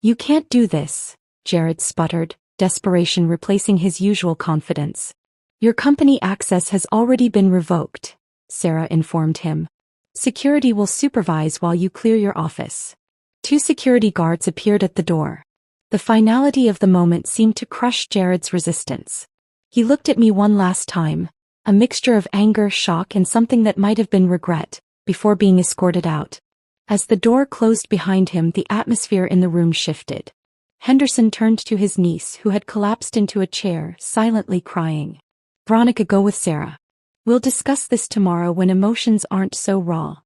You can't do this, Jared sputtered, desperation replacing his usual confidence. Your company access has already been revoked, Sarah informed him. Security will supervise while you clear your office. 2 security guards appeared at the door. The finality of the moment seemed to crush Jared's resistance. He looked at me one last time, a mixture of anger, shock, and something that might have been regret, before being escorted out. As the door closed behind him, the atmosphere in the room shifted. Henderson turned to his niece, who had collapsed into a chair, silently crying. Veronica, go with Sarah. We'll discuss this tomorrow when emotions aren't so raw.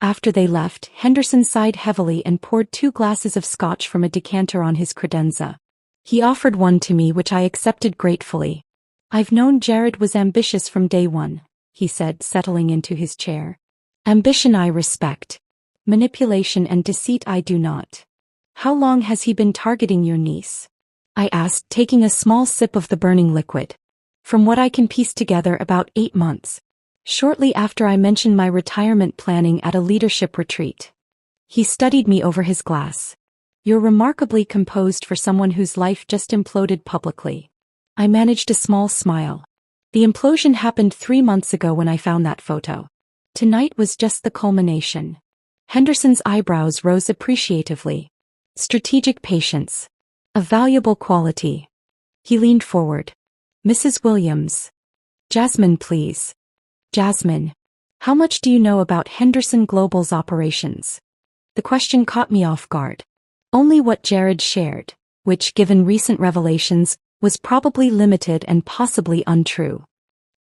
After they left, Henderson sighed heavily and poured 2 glasses of scotch from a decanter on his credenza. He offered one to me, which I accepted gratefully. I've known Jared was ambitious from day one, he said, settling into his chair. Ambition I respect. Manipulation and deceit I do not. How long has he been targeting your niece? I asked, taking a small sip of the burning liquid. From what I can piece together, about 8 months. Shortly after I mentioned my retirement planning at a leadership retreat. He studied me over his glass. You're remarkably composed for someone whose life just imploded publicly. I managed a small smile. The implosion happened 3 months ago when I found that photo. Tonight was just the culmination. Henderson's eyebrows rose appreciatively. Strategic patience. A valuable quality. He leaned forward. Mrs. Williams. Jasmine, please. Jasmine. How much do you know about Henderson Global's operations? The question caught me off guard. Only what Jared shared, which, given recent revelations, was probably limited and possibly untrue.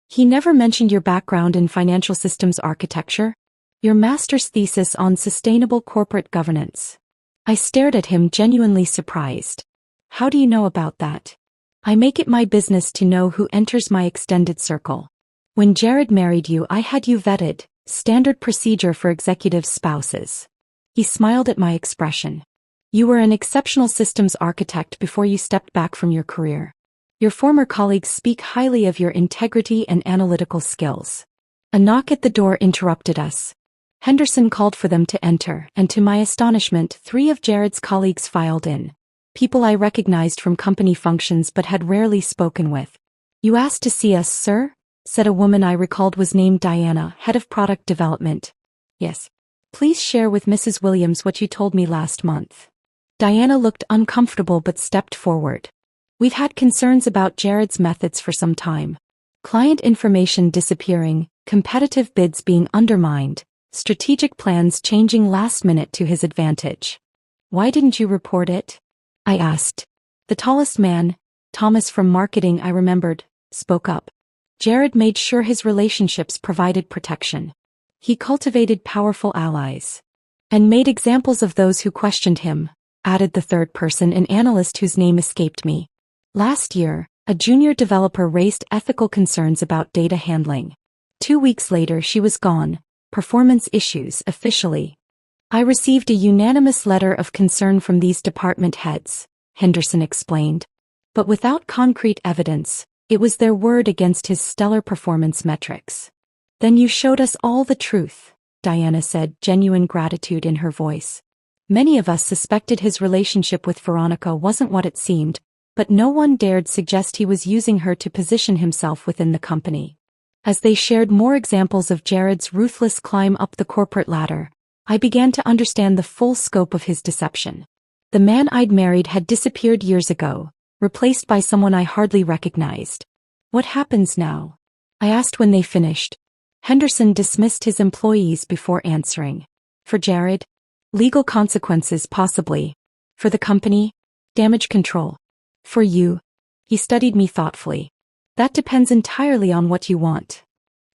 He never mentioned your background in financial systems architecture, your master's thesis on sustainable corporate governance. I stared at him, genuinely surprised. How do you know about that? I make it my business to know who enters my extended circle. When Jared married you, I had you vetted, standard procedure for executive spouses. He smiled at my expression. You were an exceptional systems architect before you stepped back from your career. Your former colleagues speak highly of your integrity and analytical skills. A knock at the door interrupted us. Henderson called for them to enter, and to my astonishment, 3 of Jared's colleagues filed in. People I recognized from company functions but had rarely spoken with. You asked to see us, sir? Said a woman I recalled was named Diana, head of product development. Yes. Please share with Mrs. Williams what you told me last month. Diana looked uncomfortable but stepped forward. We've had concerns about Jared's methods for some time. Client information disappearing, competitive bids being undermined, strategic plans changing last minute to his advantage. Why didn't you report it? I asked. The tallest man, Thomas from marketing I remembered, spoke up. Jared made sure his relationships provided protection. He cultivated powerful allies. And made examples of those who questioned him, added the third person, an analyst whose name escaped me. Last year, a junior developer raised ethical concerns about data handling. 2 weeks later she was gone, performance issues officially. I received a unanimous letter of concern from these department heads, Henderson explained. But without concrete evidence, it was their word against his stellar performance metrics. Then you showed us all the truth, Diana said, genuine gratitude in her voice. Many of us suspected his relationship with Veronica wasn't what it seemed, but no one dared suggest he was using her to position himself within the company. As they shared more examples of Jared's ruthless climb up the corporate ladder, I began to understand the full scope of his deception. The man I'd married had disappeared years ago, replaced by someone I hardly recognized. What happens now? I asked when they finished. Henderson dismissed his employees before answering. For Jared? Legal consequences possibly. For the company? Damage control. For you? He studied me thoughtfully. That depends entirely on what you want.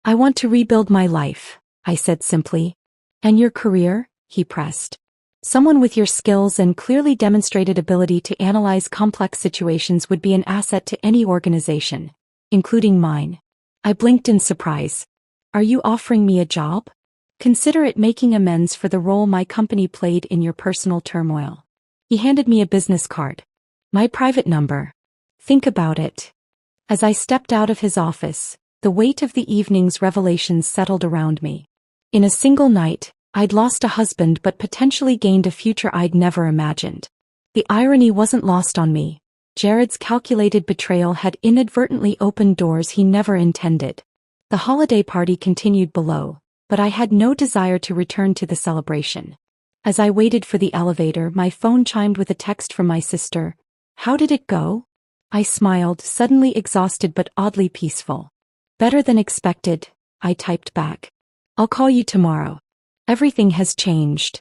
I want to rebuild my life, I said simply. And your career? He pressed. Someone with your skills and clearly demonstrated ability to analyze complex situations would be an asset to any organization, including mine. I blinked in surprise. Are you offering me a job? Consider it making amends for the role my company played in your personal turmoil. He handed me a business card. My private number. Think about it. As I stepped out of his office, the weight of the evening's revelations settled around me. In a single night, I'd lost a husband but potentially gained a future I'd never imagined. The irony wasn't lost on me. Jared's calculated betrayal had inadvertently opened doors he never intended. The holiday party continued below, but I had no desire to return to the celebration. As I waited for the elevator, my phone chimed with a text from my sister. How did it go? I smiled, suddenly exhausted but oddly peaceful. Better than expected, I typed back. I'll call you tomorrow. Everything has changed.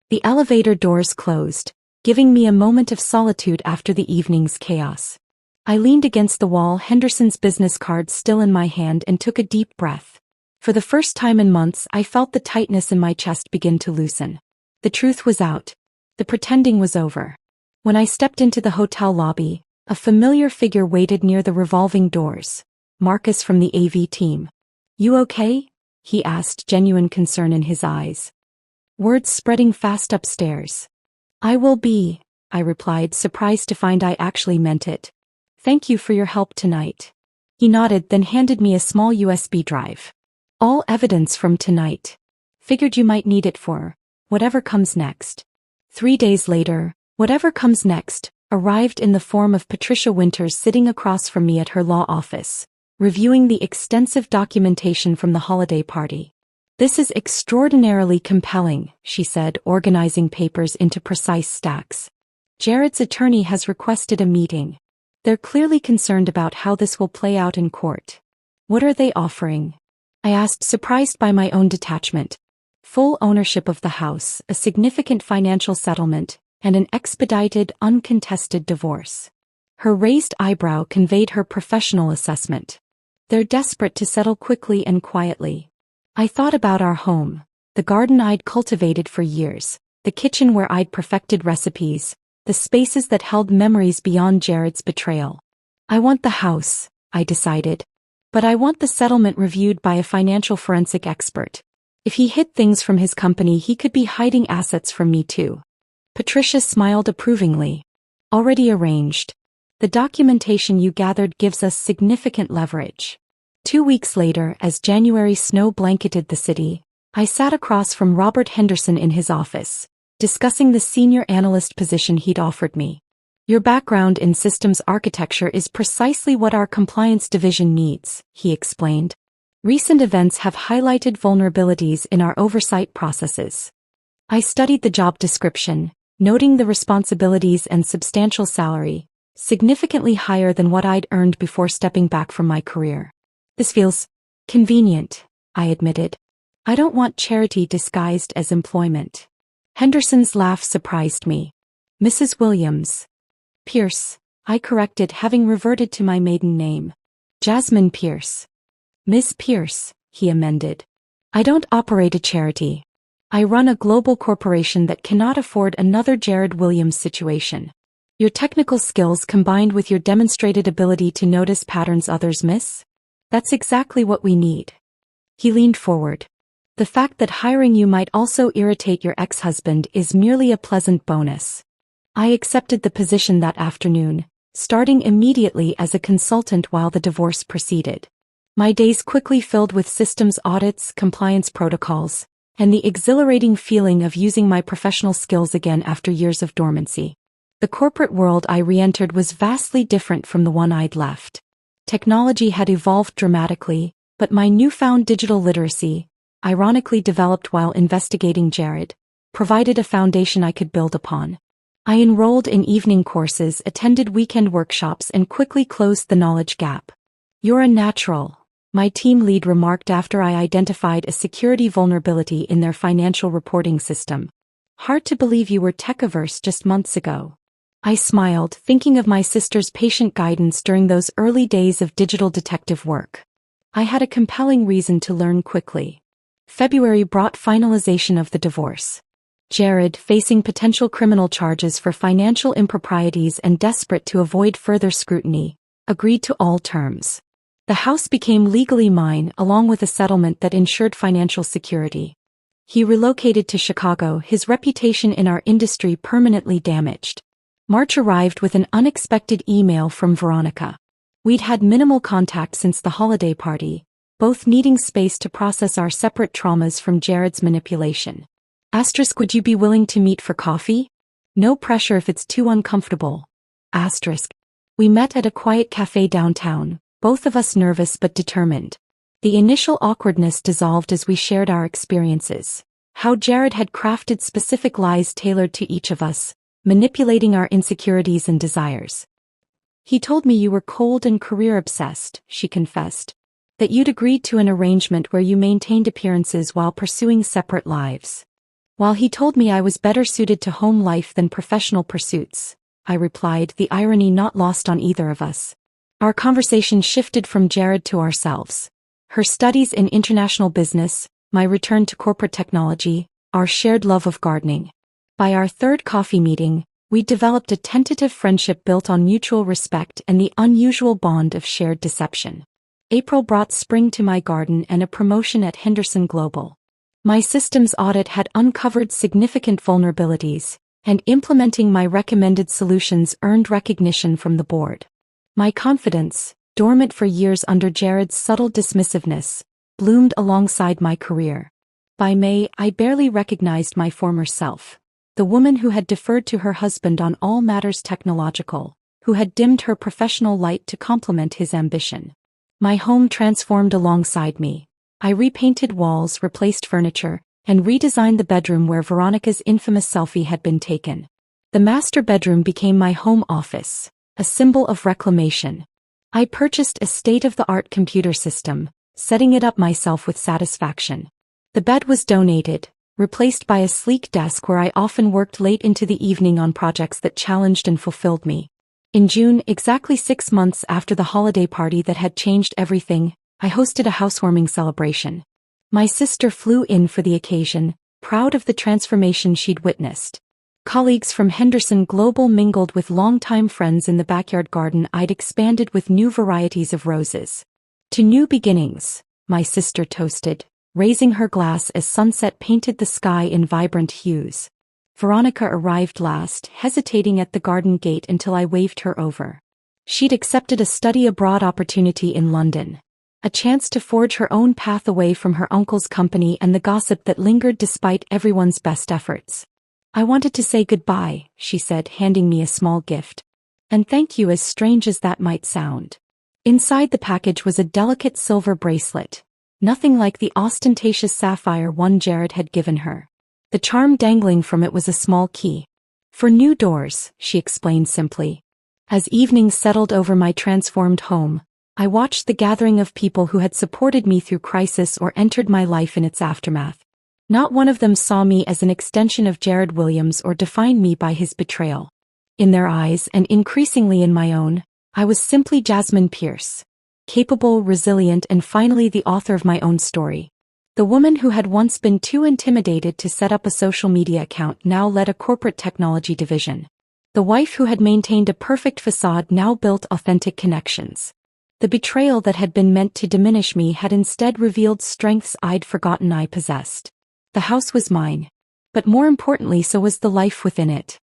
The elevator doors closed, giving me a moment of solitude after the evening's chaos. I leaned against the wall, Henderson's business card still in my hand, and took a deep breath. For the first time in months, I felt the tightness in my chest begin to loosen. The truth was out. The pretending was over. When I stepped into the hotel lobby, a familiar figure waited near the revolving doors. Marcus from the AV team. You okay? He asked, genuine concern in his eyes. Words spreading fast upstairs. I will be, I replied, surprised to find I actually meant it. Thank you for your help tonight. He nodded, then handed me a small USB drive. All evidence from tonight. Figured you might need it for whatever comes next. 3 days later, whatever comes next arrived in the form of Patricia Winters sitting across from me at her law office, reviewing the extensive documentation from the holiday party. This is extraordinarily compelling, she said, organizing papers into precise stacks. Jared's attorney has requested a meeting. They're clearly concerned about how this will play out in court. What are they offering? I asked, surprised by my own detachment. Full ownership of the house, a significant financial settlement, and an expedited, uncontested divorce. Her raised eyebrow conveyed her professional assessment. They're desperate to settle quickly and quietly. I thought about our home, the garden I'd cultivated for years, the kitchen where I'd perfected recipes, the spaces that held memories beyond Jared's betrayal. I want the house, I decided. But I want the settlement reviewed by a financial forensic expert. If he hid things from his company, he could be hiding assets from me too. Patricia smiled approvingly. Already arranged. The documentation you gathered gives us significant leverage. 2 weeks later, as January snow blanketed the city, I sat across from Robert Henderson in his office, discussing the senior analyst position he'd offered me. Your background in systems architecture is precisely what our compliance division needs, he explained. Recent events have highlighted vulnerabilities in our oversight processes. I studied the job description, noting the responsibilities and substantial salary, significantly higher than what I'd earned before stepping back from my career. This feels convenient, I admitted. I don't want charity disguised as employment. Henderson's laugh surprised me. Mrs. Williams. Pierce, I corrected, having reverted to my maiden name. Jasmine Pierce. Ms. Pierce, he amended. I don't operate a charity. I run a global corporation that cannot afford another Jared Williams situation. Your technical skills combined with your demonstrated ability to notice patterns others miss? That's exactly what we need. He leaned forward. The fact that hiring you might also irritate your ex-husband is merely a pleasant bonus. I accepted the position that afternoon, starting immediately as a consultant while the divorce proceeded. My days quickly filled with systems audits, compliance protocols, and the exhilarating feeling of using my professional skills again after years of dormancy. The corporate world I re-entered was vastly different from the one I'd left. Technology had evolved dramatically, but my newfound digital literacy, ironically developed while investigating Jared, provided a foundation I could build upon. I enrolled in evening courses, attended weekend workshops, and quickly closed the knowledge gap. You're a natural, my team lead remarked after I identified a security vulnerability in their financial reporting system. Hard to believe you were tech-averse just months ago. I smiled, thinking of my sister's patient guidance during those early days of digital detective work. I had a compelling reason to learn quickly. February brought finalization of the divorce. Jared, facing potential criminal charges for financial improprieties and desperate to avoid further scrutiny, agreed to all terms. The house became legally mine, along with a settlement that ensured financial security. He relocated to Chicago, his reputation in our industry permanently damaged. March arrived with an unexpected email from Veronica. We'd had minimal contact since the holiday party, both needing space to process our separate traumas from Jared's manipulation. *, would you be willing to meet for coffee? No pressure if it's too uncomfortable. *, we met at a quiet cafe downtown, both of us nervous but determined. The initial awkwardness dissolved as we shared our experiences. How Jared had crafted specific lies tailored to each of us, manipulating our insecurities and desires. He told me you were cold and career-obsessed, she confessed. That you'd agreed to an arrangement where you maintained appearances while pursuing separate lives. While he told me I was better suited to home life than professional pursuits, I replied, the irony not lost on either of us. Our conversation shifted from Jared to ourselves. Her studies in international business, my return to corporate technology, our shared love of gardening. By our third coffee meeting, we developed a tentative friendship built on mutual respect and the unusual bond of shared deception. April brought spring to my garden and a promotion at Henderson Global. My systems audit had uncovered significant vulnerabilities, and implementing my recommended solutions earned recognition from the board. My confidence, dormant for years under Jared's subtle dismissiveness, bloomed alongside my career. By May, I barely recognized my former self. The woman who had deferred to her husband on all matters technological, who had dimmed her professional light to complement his ambition. My home transformed alongside me. I repainted walls, replaced furniture, and redesigned the bedroom where Veronica's infamous selfie had been taken. The master bedroom became my home office, a symbol of reclamation. I purchased a state-of-the-art computer system, setting it up myself with satisfaction. The bed was donated, replaced by a sleek desk where I often worked late into the evening on projects that challenged and fulfilled me. In June, exactly 6 months after the holiday party that had changed everything, I hosted a housewarming celebration. My sister flew in for the occasion, proud of the transformation she'd witnessed. Colleagues from Henderson Global mingled with longtime friends in the backyard garden I'd expanded with new varieties of roses. To new beginnings, my sister toasted, raising her glass as sunset painted the sky in vibrant hues. Veronica arrived last, hesitating at the garden gate until I waved her over. She'd accepted a study abroad opportunity in London. A chance to forge her own path away from her uncle's company and the gossip that lingered despite everyone's best efforts. I wanted to say goodbye, she said, handing me a small gift. And thank you, as strange as that might sound. Inside the package was a delicate silver bracelet. Nothing like the ostentatious sapphire one Jared had given her. The charm dangling from it was a small key. For new doors, she explained simply. As evenings settled over my transformed home, I watched the gathering of people who had supported me through crisis or entered my life in its aftermath. Not one of them saw me as an extension of Jared Williams or defined me by his betrayal. In their eyes, and increasingly in my own, I was simply Jasmine Pierce. Capable, resilient, and finally the author of my own story. The woman who had once been too intimidated to set up a social media account now led a corporate technology division. The wife who had maintained a perfect facade now built authentic connections. The betrayal that had been meant to diminish me had instead revealed strengths I'd forgotten I possessed. The house was mine. But more importantly, so was the life within it.